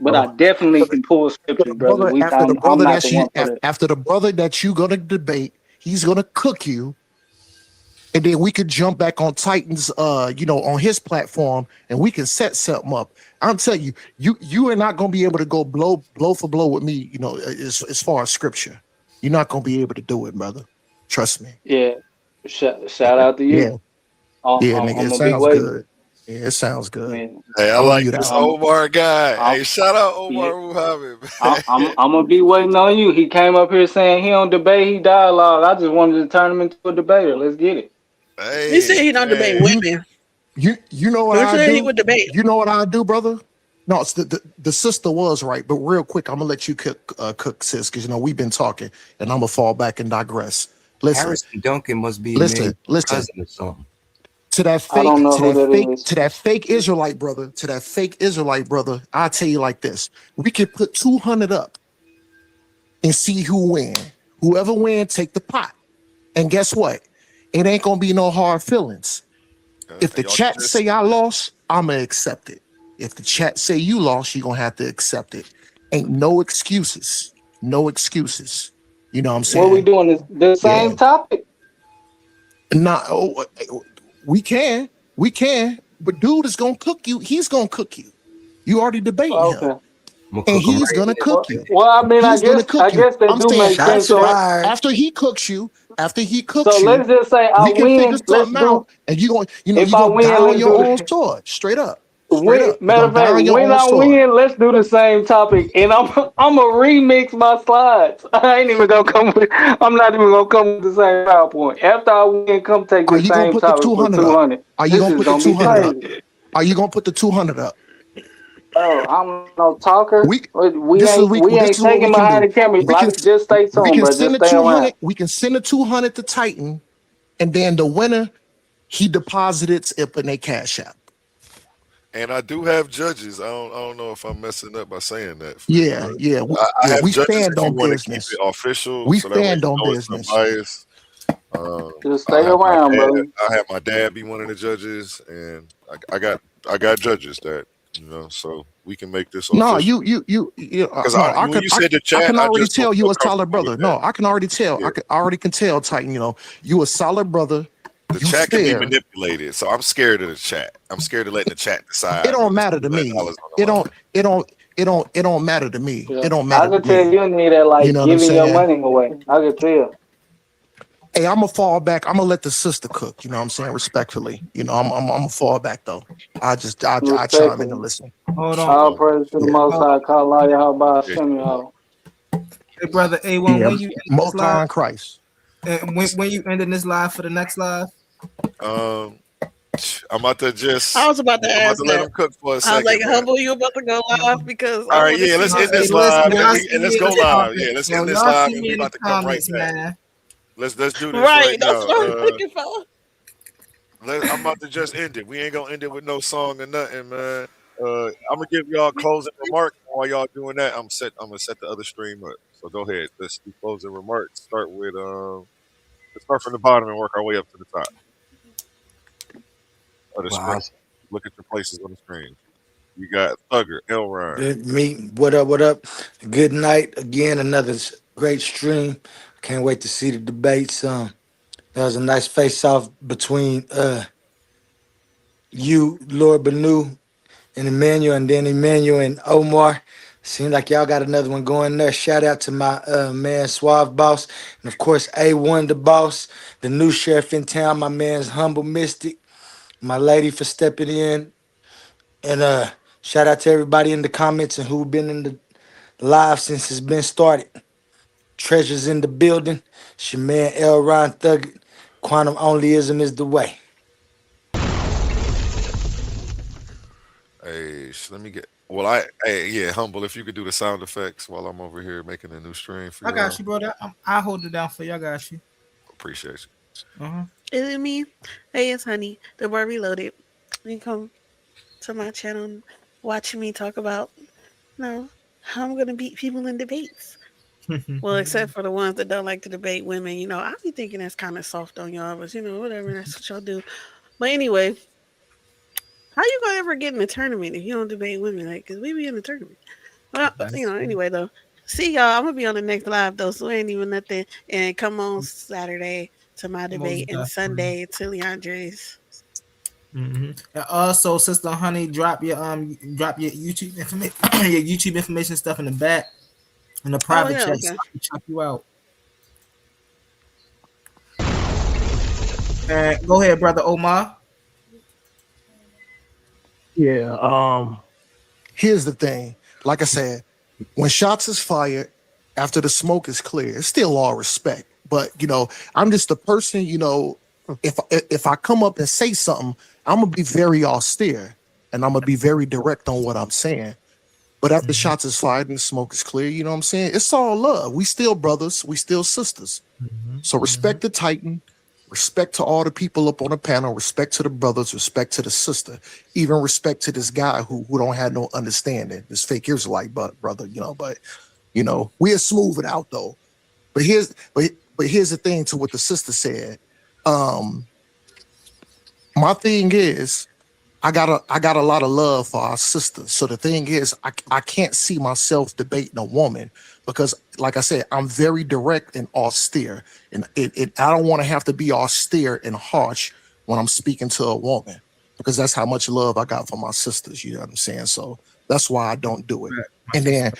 But I definitely can pull scriptures, brother. After the I'm brother not the one for that. after the brother that you gonna debate, he's gonna cook you, and then we could jump back on Titans, on his platform, and we can set something up. I'm telling you, you are not gonna be able to go blow for blow with me, as far as scripture. You're not gonna be able to do it, brother. Trust me. Yeah. Shout out to you. Yeah, nigga, I'm it gonna be sounds waiting. good. Yeah, it sounds good. Man. Hey, I like this Omar guy. Hey, shout out Omar Muhammad. I'm gonna be waiting on you. He came up here saying he don't debate, he dialogue. I just wanted to turn him into a debater. Let's get it. Hey, He said he don't debate women. You know what Who I said do? he would debate? You know what I do, brother? No, it's the sister was right, but real quick, I'm gonna let you cook, sis, because we've been talking, and I'm gonna fall back and digress. Listen, Harrison Duncan must be listen cousin or something. to that I don't know who that is. to that fake Israelite brother. I'll tell you like this: we could put 200 up and see who win. Whoever win, take the pot. And guess what? It ain't gonna be no hard feelings. If the chat say I lost, I'ma accept it. If the chat say you lost, you're gonna have to accept it. Ain't no excuses. No excuses. You know what I'm saying? What we doing? The same topic? We can, but dude is gonna cook you. He's gonna cook you. You already debating him, and he's gonna cook you. Well, I mean, I guess they I'm do saying make sense. after he cooks you, So let's just say I we can win. figure something out, and you gonna if you I gonna win, die on let's your do own it. sword, straight up. Matter of fact, when I win, let's do the same topic, and I'm gonna remix my slides. I ain't even gonna come with. I'm not even gonna come with the same PowerPoint. After I win, come take the same topic for 200. Are you This gonna is put the gonna be 200 up? crazy. Are you gonna put the 200 up? Oh, I'm no talker. We We this is ain't we we this ain't is what we taking can behind do. the camera. We can Just stay we tuned, can bro. Just send the stay around. 200. We can send the 200 to Titan, and then the winner he deposited it in a cash app. And I do have judges. I don't know if I'm messing up by saying that for you, Yeah, bro. yeah, I have we judges stand if you on want to keep business. it official, We so that way stand on you know it's business. unbiased. Um, Just I'll stay have my around, dad. brother. I'll have my dad be one of the judges, and I got judges that so we can make this No, official. Because no, when you said the I chat, can I already just don't tell feel you a solid comfortable with brother. that. No, I can already tell. Yeah, I already can tell, Titan. You a solid brother. the You chat can be fair. manipulated, so I'm scared of the chat. I'm scared of letting the chat It decide when don't it's matter to me. $200 on It the line. don't. It don't. It don't matter to me. Yeah, It don't I matter to could tell me. you need that You like know what I'm giving your saying? money away. I could tell. Hey, I'm gonna fall back. I'm gonna let the sister cook. You know what I'm saying? Respectfully. I'm gonna fall back though. I chime in and Respectfully. listen. Hold on. All praise to the Yeah. Most Hold High. Call Allah Yahweh Yeah, Hashem Yahweh. Hey, brother A1, Yeah. when you end this Most live, High in Christ. when you ending this live for the next live? Um, I'm about to I was about to let ask them that. cook for a I was like, second, man. Humble, you about to go live because I All right, want to yeah, see let's this end Hey, this sister listen, live cook. y'all and see let's me in go the live. Yeah, comments. let's Yo, end this y'all live see and me we in the about to come right comments, back. man. Let's do this right Right, that's now. what I'm looking for. I'm about to just end it. We ain't gonna end it with no song or nothing, man. I'm gonna give y'all closing remarks. While y'all doing that, I'm gonna set the other stream up. So go ahead. Let's do closing remarks. Let's start from the bottom and work our way up to the top of the screen. Wow. Look at your places on the screen. You got Thugger, Elron. Me, what up, what up? Good night again. Another great stream. Can't wait to see the debates. That was a nice face off between you, Lord Bennu, and Emmanuel, and then Emmanuel and Omar. Seems like y'all got another one going there. Shout out to my man Suave Boss, and of course A1 the boss, the new sheriff in town, my man's Humble Mystic, my lady for stepping in. And shout out to everybody in the comments and who been in the live since it's been started. Treasures in the building. It's your man L. Ron Thug. Quantum onlyism is the way. Hey, let me get. Hey, yeah, humble. If you could do the sound effects while I'm over here making a new stream for I got y'all, you, brother. I'll hold it down for you. I got you. appreciate Uh-huh. Is it me? Hey, it's Honey, the bar reloaded. You can come to my channel and watch me talk about, how I'm gonna beat people in debates. Well, except for the ones that don't like to debate women. I be thinking that's kind of soft on y'all, but whatever. That's what y'all do. But anyway, how you gonna ever get in a tournament if you don't debate women? Like, cause we be in the tournament. Well, anyway though. See y'all. I'm gonna be on the next live though, so it ain't even nothing. And come on Saturday to my Most debate and definitely. Sunday to Leandre's. And also, Sister Honey, drop your YouTube information, your YouTube information stuff in the back in the Oh private yeah, chat, so okay. I can check you out. And go ahead, brother Omar. Yeah. Here's the thing. Like I said, when shots is fired, after the smoke is clear, it's still all respect. But I'm just a person. If I come up and say something, I'm gonna be very austere and I'm gonna be very direct on what I'm saying. But after shots is fired and the smoke is clear, you know what I'm saying? It's all love. We still brothers. We still sisters. So respect the Titan. Respect to all the people up on the panel. Respect to the brothers. Respect to the sister. Even respect to this guy who don't have no understanding. This fake Israelite brother. But we'll smooth it out though. But here's the thing to what the sister said. My thing is, I got a lot of love for our sisters. So the thing is, I can't see myself debating a woman because, like I said, I'm very direct and austere, and I don't want to have to be austere and harsh when I'm speaking to a woman because that's how much love I got for my sisters. You know what I'm saying? So that's why I don't do it. And then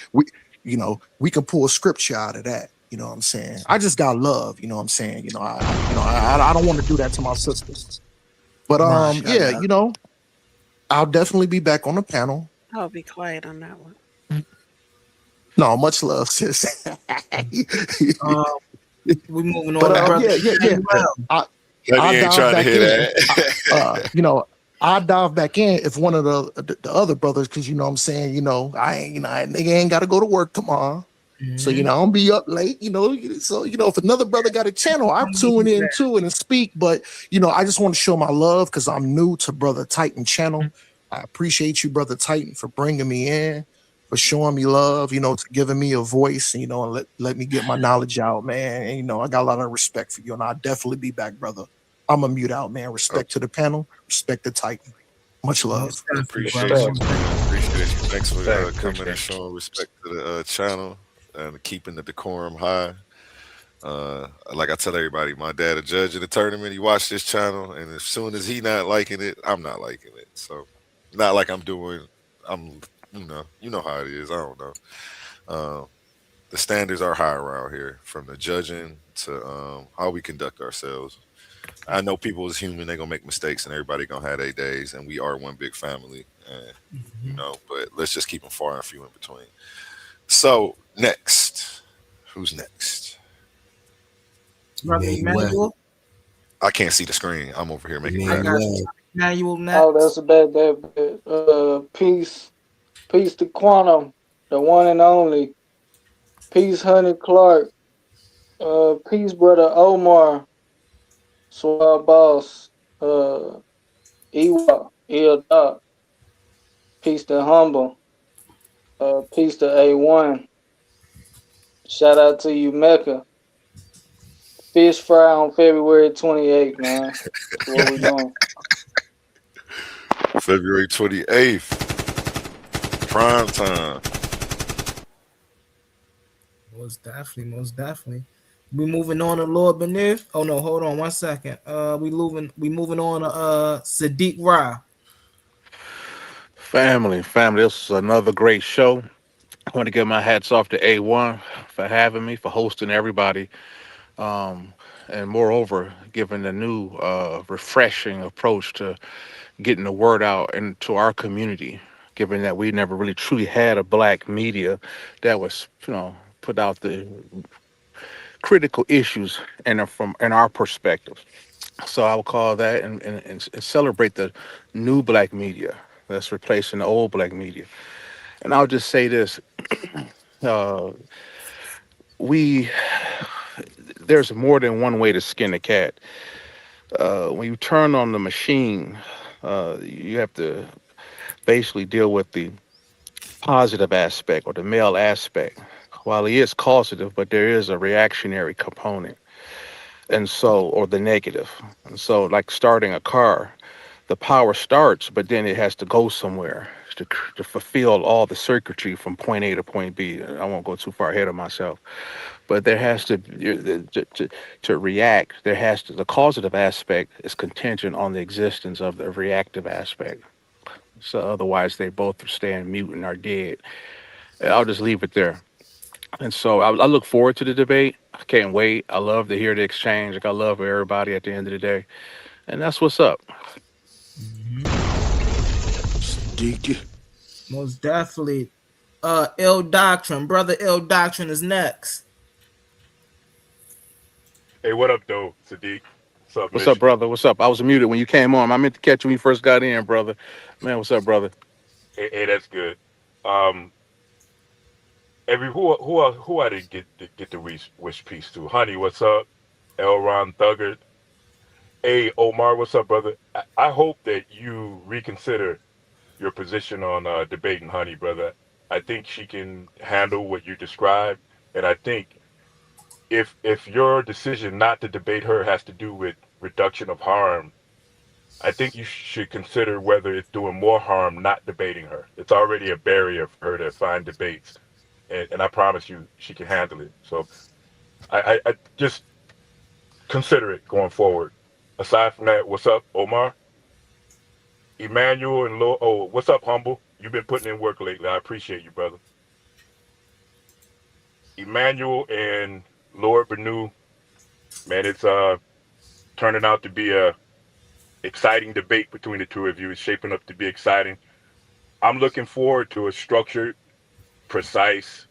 we can pull scripture out of that. You know what I'm saying? I just got love. You know what I'm saying? I don't want to do that to my sisters. But yeah, I'll definitely be back on the panel. I'll be quiet on that one. No, much love, sis. We moving on, But brother. yeah. Letty I'll ain't dive trying to back hear in. that. I dive back in if one of the other brothers, because you know what I'm saying, I ain't, nigga ain't got to go to work tomorrow. So, Mhm. I don't be up late, So, if another brother got a channel, I tune in too and speak. But, I just want to show my love because I'm new to Brother Titan channel. I appreciate you, Brother Titan, for bringing me in, for showing me love, to giving me a voice, and let me get my knowledge out, man. And, I got a lot of respect for you, and I'll definitely be back, brother. I'm a mute out, man. Oh, Respect to the panel, respect the Titan. Much Most love. definitely, brother. appreciate you, Respect. Most man. Appreciate you. Thanks for Respect. coming and Appreciate it. showing respect to the channel and keeping the decorum high. Like I tell everybody, my dad a judge in the tournament. He watched this channel, and as soon as he not liking it, I'm not liking it. So, not like I'm doing. I'm, you know how it is. I don't know. Um, the standards are high around here, from the judging to how we conduct ourselves. I know people is human; they gonna make mistakes, and everybody gonna have their days, and we are one big family. And but let's just keep them far and few in between. So next, who's next? brother Emmanuel. Emmanuel. I can't see the screen. I'm over here making I got graphics. you. Emmanuel. Emmanuel Oh, that's next. a bad. Peace, peace to Quantum, the one and only. Peace, Honey Clark. Peace, brother Omar, Swab Boss. Ewa, Il Doc. Peace to Humble. Peace to A1. Shout out to you, Mecca. Fish fry on February 28th, man. That's what we doing. February 28th, prime time. Most definitely, most definitely. We moving on to Lord Benif. Oh no, hold on one second. We moving on to Sadiq Ra. Family. This is another great show. I want to give my hats off to A1 for having me, for hosting everybody, and moreover, giving a new, refreshing approach to getting the word out into our community. Given that we never really truly had a black media that was, put out the critical issues from in our perspective. So I would call that and celebrate the new black media that's replacing the old black media. And I'll just say this: uh, we there's more than one way to skin a cat. When you turn on the machine, you have to basically deal with the positive aspect or the male aspect. While he is causative, but there is a reactionary component, and so or the negative. And so, like starting a car, the power starts, but then it has to go somewhere to fulfill all the circuitry from point A to point B. I won't go too far ahead of myself, but there has to react. There has to the causative aspect is contingent on the existence of the reactive aspect. So otherwise, they both stand mute and are dead. I'll just leave it there. And so I look forward to the debate. I can't wait. I love to hear the exchange. Like I love everybody at the end of the day, and that's what's up. Sadiq. Most definitely. Ill Doctrine, brother. Ill Doctrine is next. Hey, what up, though, Sadiq? What's up, What's up, Mission? brother? What's up? I was muted when you came on. I meant to catch you when you first got in, brother. Man, what's up, brother? Hey, that's good. Um, who I didn't get to wish peace to? Honey, what's up? Elron Thuggard. Hey, Omar, what's up, brother? I hope that you reconsider your position on debating Honey, brother. I think she can handle what you described, and I think if your decision not to debate her has to do with reduction of harm, I think you should consider whether it's doing more harm not debating her. It's already a barrier for her to find debates, and I promise you she can handle it. So I just consider it going forward. Aside from that, what's up, Omar? Emmanuel and Lord. Oh, what's up, Humble? You've been putting in work lately. I appreciate you, brother. Emmanuel and Lord Bennu, man, it's turning out to be a exciting debate between the two of you. It's shaping up to be exciting. I'm looking forward to a structured, precise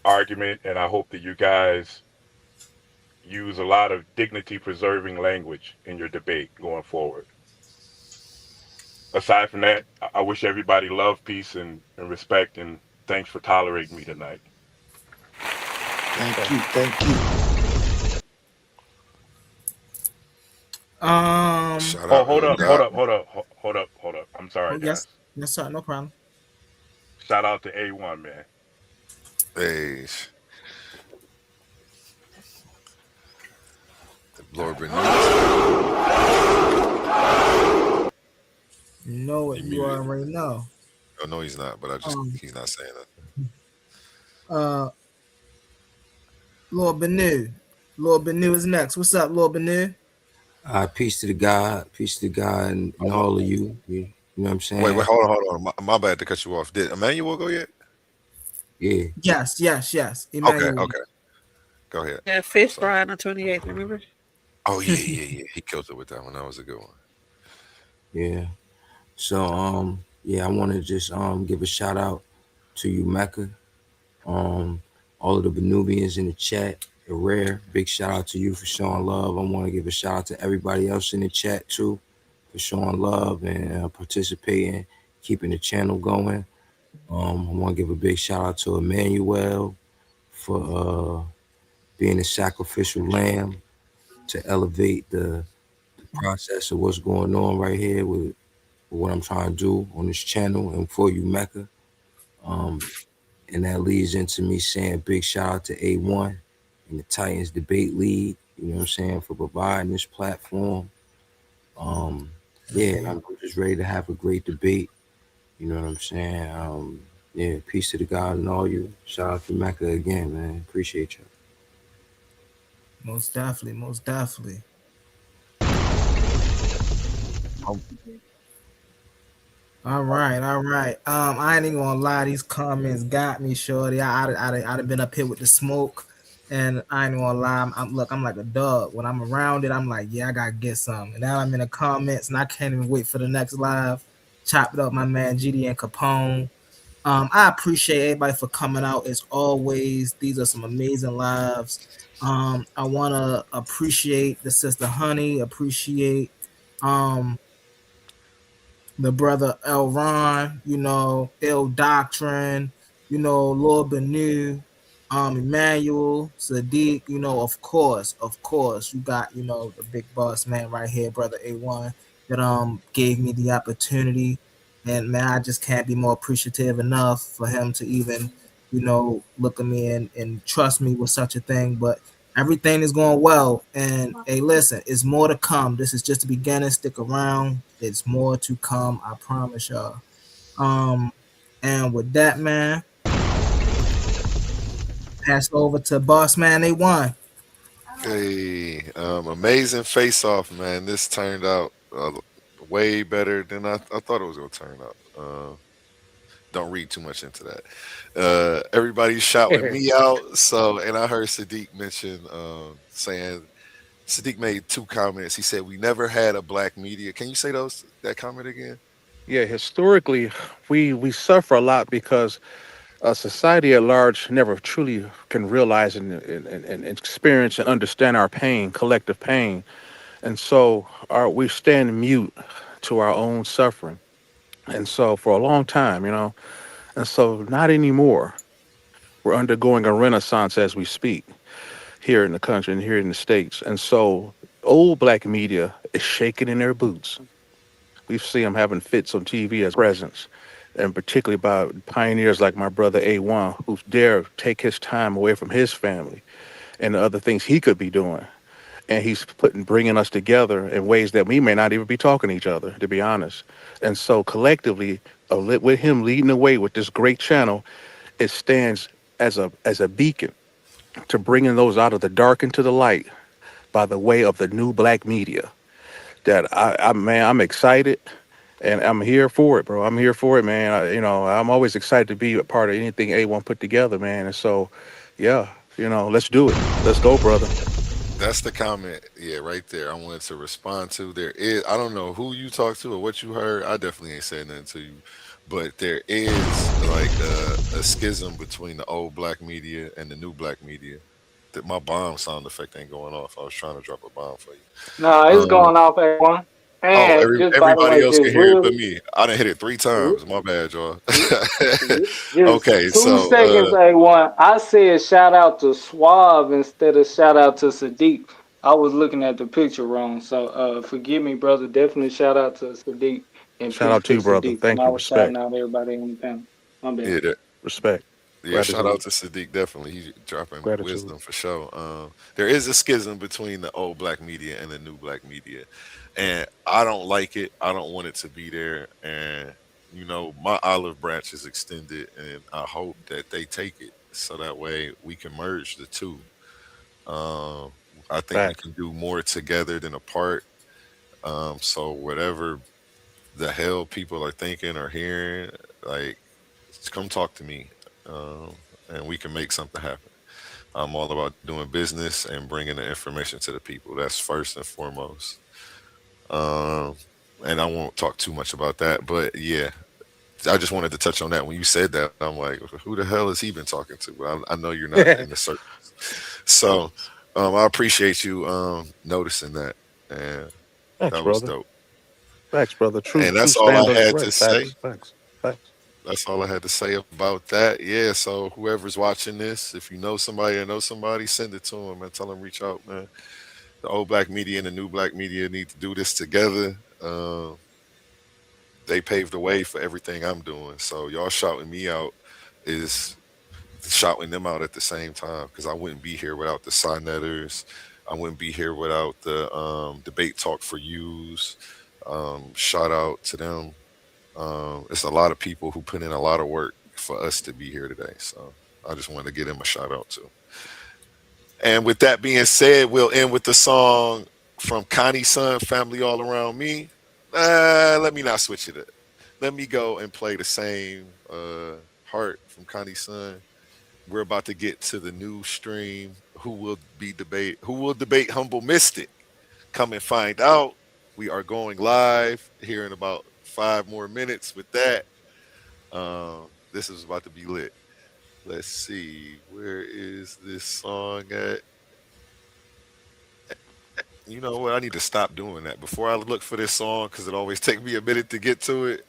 argument, and I hope that you guys use a lot of dignity preserving language in your debate going forward. aside from that, I wish everybody love, peace, and respect, and thanks for tolerating me tonight. Thank Okay. you, thank you. Shout Oh, out hold up, hold God. up, hold up, hold up, hold up. I'm Oh sorry, yes, guys. yes sir, no problem. Shout out to A1, man. Hey, Lord Bennu is here. You know what He you muted. already know. Oh no, he's not. But Um, he's not saying that. uh, Lord Bennu, Lord Bennu is next. What's up, Lord Bennu? Peace to the God, peace to the God, and all of you. You know what I'm Wait, saying? hold on. My bad to cut you off. Did Emmanuel go yet? Yeah. Yes, yes, yes. Okay, Emmanuel. okay. Go ahead. Yeah, I'm fish sorry. fry on the 28th, remember? Oh yeah. He killed it with that one. That was a good one. Yeah. So yeah, I want to just give a shout out to you, Mecca. All of the Benubians in the chat, the rare. Big shout out to you for showing love. I want to give a shout out to everybody else in the chat too for showing love and participating, keeping the channel going. I want to give a big shout out to Emmanuel for being a sacrificial lamb to elevate the process of what's going on right here with what I'm trying to do on this channel and for you, Mecca. Um, and that leads into me saying big shout out to A1 and the Titans Debate League, you know what I'm saying, for providing this platform. Um, yeah, and I'm just ready to have a great debate, you know what I'm saying? Yeah, peace to the God and all you. Shout out to Mecca again, man. Appreciate you. Most definitely, most definitely. Um, All right, all right. I ain't even gonna lie, these comments got me, shorty. I'd have been up here with the smoke, and I ain't gonna lie. I'm like a dog. When I'm around it, I'm like, yeah, I gotta get some. And now I'm in the comments, and I can't even wait for the next live. Chop it up, my man GD and Capone. I appreciate everybody for coming out as always. These are some amazing lives. I wanna appreciate the sister Honey, appreciate um the brother El Ron, El Doctrine, Lord Benu, Emmanuel, Sadiq, of course, you got, the big boss man right here, brother A1, that gave me the opportunity. And man, I just can't be more appreciative enough for him to even, look at me and trust me with such a thing. But everything is going well. And hey, listen, it's more to come. This is just the beginning. Stick around. It's more to come. I promise y'all. Um, and with that, man, pass it over to Boss Man A1. Hey, amazing face off, man. This turned out way better than I thought it was gonna turn out. Don't read too much into that. Everybody's shouting me out. So, and I heard Sadiq mention saying Sadiq made two comments. He said we never had a black media. Can you say that comment again? Yeah, historically, we suffer a lot because society at large never truly can realize and experience and understand our pain, collective pain, and so we stand mute to our own suffering. And so for a long time, and so not anymore. We're undergoing a renaissance as we speak here in the country and here in the states. And so old black media is shaking in their boots. We see them having fits on TV as presence, and particularly by pioneers like my brother A1, who dare take his time away from his family and the other things he could be doing. And he's bringing us together in ways that we may not even be talking to each other, to be honest. And so collectively, with him leading the way with this great channel, it stands as a beacon to bringing those out of the dark into the light by the way of the new black media. That man, I'm excited and I'm here for it, bro. I'm here for it, man. I'm always excited to be a part of anything A1 put together, man. And so, yeah, let's do it. Let's go, brother. That's the comment, yeah, right there. I wanted to respond to. There is, I don't know who you talked to or what you heard. I definitely ain't saying nothing to you, but there is like a schism between the old black media and the new black media. That my bomb sound effect ain't going off. I was trying to drop a bomb for you. Nah, it's Um, going off, A1. Oh, And just by the everybody way, else just can hear it but real, me. I done hit it 3 times. My bad, y'all. just Okay, 2 seconds, so A1. I said shout out to Suave instead of shout out to Sadiq. I was looking at the picture wrong, so forgive me, brother. Definitely shout out to Sadiq and Shout peace out to to you, brother. Sadiq. And Thank I you. was shouting Respect. out everybody on the panel. My bad. yeah, Respect. yeah, shout out Gratitude. to Sadiq. Definitely, he's dropping Gratitude. wisdom for sure. There is a schism between the old black media and the new black media, and I don't like it. I don't want it to be there. And my olive branch is extended, and I hope that they take it so that way we can merge the two. Um, I think we Facts. can do more together than apart. So whatever the hell people are thinking or hearing, like, come talk to me, and we can make something happen. I'm all about doing business and bringing the information to the people. That's first and foremost. Um, and I won't talk too much about that, but yeah, I just wanted to touch on that. When you said that, I'm like, who the hell has he been talking to? But I know you're not in the circles. So I appreciate you noticing that. And Thanks, that was brother. dope. Facts, brother. True, And true that's all I stand had to correct. say. Facts, facts, facts. That's all I had to say about that. Yeah. So whoever's watching this, if you know somebody or know somebody, send it to them and tell them reach out, man. The old black media and the new black media need to do this together. They paved the way for everything I'm doing. So y'all shouting me out is shouting them out at the same time, because I wouldn't be here without the Signetters. I wouldn't be here without the debate talk for yous. Shout out to them. It's a lot of people who put in a lot of work for us to be here today. So I just wanted to give them a shout out too. And with that being said, we'll end with the song from Connie's Son, Family All Around Me. Let me not switch it up. Let me go and play the same Heart from Connie's Son. We're about to get to the new stream. Who will debate Humble Mystic? Come and find out. We are going live here in about 5 more minutes with that. This is about to be lit. Let's see. Where is this song at? You know what? I need to stop doing that. Before I look for this song, because it always takes me a minute to get to it,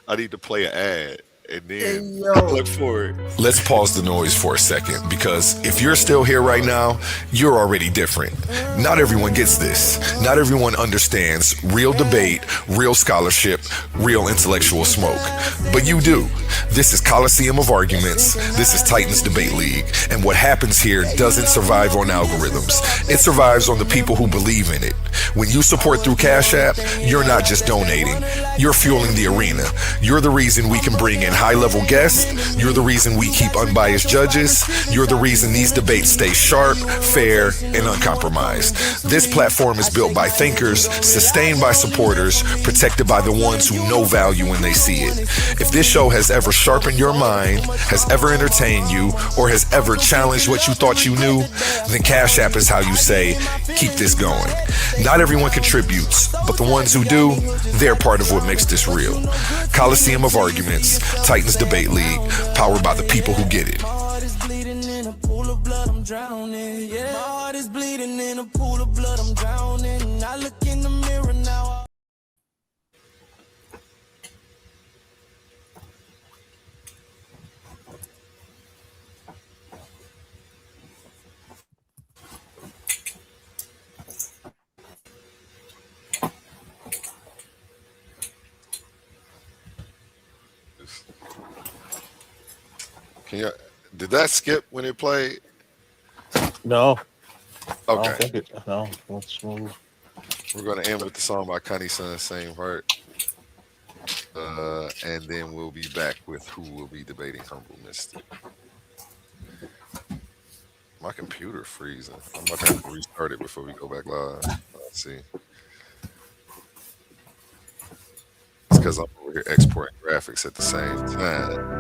I need to play an ad and Hey then yo. look for it. Let's pause the noise for a second, because if you're still here right now, you're already different. Not everyone gets this. Not everyone understands real debate, real scholarship, real intellectual smoke. But you do. This is Coliseum of Arguments. This is Titans Debate League. And what happens here doesn't survive on algorithms. It survives on the people who believe in it. When you support through Cash App, you're not just donating. You're fueling the arena. You're the reason we can bring in high-level guests. You're the reason we keep unbiased judges. You're the reason these debates stay sharp, fair, and uncompromised. This platform is built by thinkers, sustained by supporters, protected by the ones who know value when they see it. If this show has ever sharpened your mind, has ever entertained you, or has ever challenged what you thought you knew, then Cash App is how you say, keep this going. Not everyone contributes, but the ones who do, they're part of what makes this real. Coliseum of Arguments, Titans Debate League, powered by the people who get it. My heart is bleeding in a pool of blood, I'm drowning. Yeah. My heart is bleeding in a pool of blood, I'm drowning. I look in the mirror now. Can you? Did that skip when it played? No, I Okay. don't think it. No, let's move. We're going to end with the song by Connie Son, Same Heart. And then we'll be back with who will be debating Humble Mystic. My computer freezing. I'm about to have to restart it before we go back live. Let's see. It's because I'm over here exporting graphics at the same time.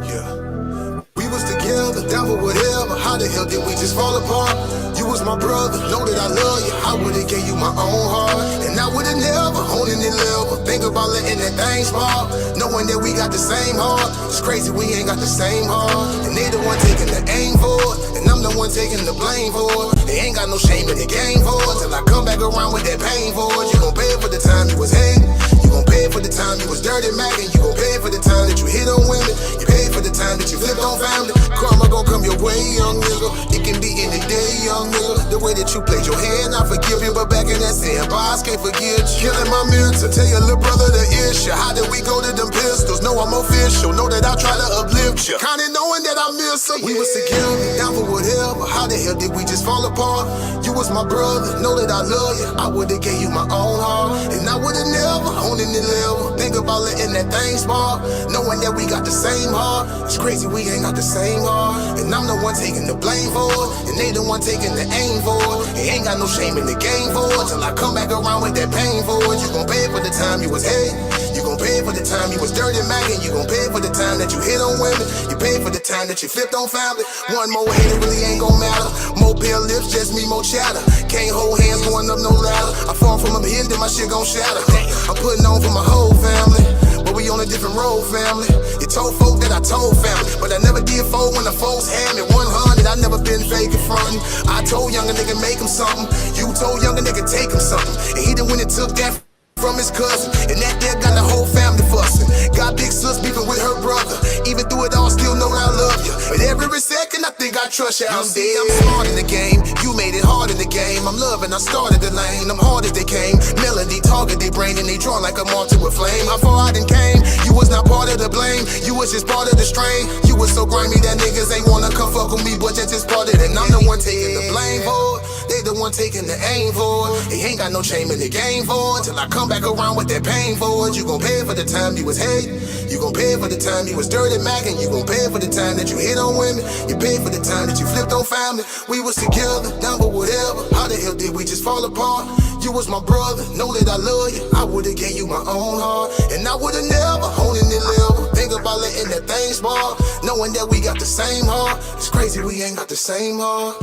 Yeah. We was together, down for whatever. How the hell did we just fall apart? You was my brother, know that I love you. I would've gave you my own heart, and I would've never owned any level. Think about about letting that thing small. Knowing that we got the same heart. It's crazy we ain't got the same heart. And they the one taking the aim for it, and I'm the one taking the blame for it. They ain't got no shame in the game for it. Till I come back around with that pain for it. You gon' pay for the time you was hating. You gon' pay for the time you was dirty macking. You gon' pay for the time that you hit on women. You pay for the time that you flipped on family. Karma gon' come your way, young nigga. It can be any day, young nigga. The way that you played your hand, I forgive you, but back in that sandbox, can't forget you. Killing my mental, tell your little brother the issue. How did we go to them pistols? Know I'm official, know that I try to uplift you. Kinda knowing that I miss her. We was together, down for whatever. How the hell did we just fall apart? You was my brother, know that I love you. I would've gave you my own heart, and I would've never owned any level. Think about letting that thing spark, knowing that we got the same heart. It's crazy we ain't got the same heart, and I'm the one taking the blame for it, and they the one taking the aim for it. They ain't got no shame in the game for it. Till I come back around with that pain for it. You gon' pay for the time you was hate. You gon' pay for the time you was dirty macking. You gon' pay for the time that you hit on women. You pay for the time that you flipped on family. One more hate, it really ain't gon' matter. More pale lips, just me, more chatter. Can't hold hands going up no ladder. I fall from up here, then my shit gon' shatter. I'm putting on for my whole family, but we on a different road, family. You told folk that I told family, but I never did fold when the folks had me 100. I never been fake in front. I told younger nigga make him something. You told younger nigga take him something. And he the one that took that from his cousin, and that there got the whole family fussing. Got big sis beefing with her brother. Even through it all, still know I love you. But every second I think I trust you. I'm smart in the game. You made it hard in the game. I'm loving, I started the lane. I'm hard as they came. Melody target they brain and they drawn like a mark to a flame. How far I done came. You was not part of the blame. You was just part of the strain. You was so grimy that niggas ain't wanna come fuck with me, but that's just part of it. And I'm the one taking the blame for it. They the one taking the aim for it. They ain't got no shame in the game for it. Till I come back around with that pain for it. You gon' pay for the time you was hating. You gon' pay for the time you was dirty macking. You gon' pay for the time that you hit on women. You pay for the time that you flipped on family. We was together, down for whatever. How the hell did we just fall apart? You was my brother, know that I love you. I would've gave you my own heart, and I would've never owned any level. Think about letting that thing spark, knowing that we got the same heart. It's crazy we ain't got the same heart.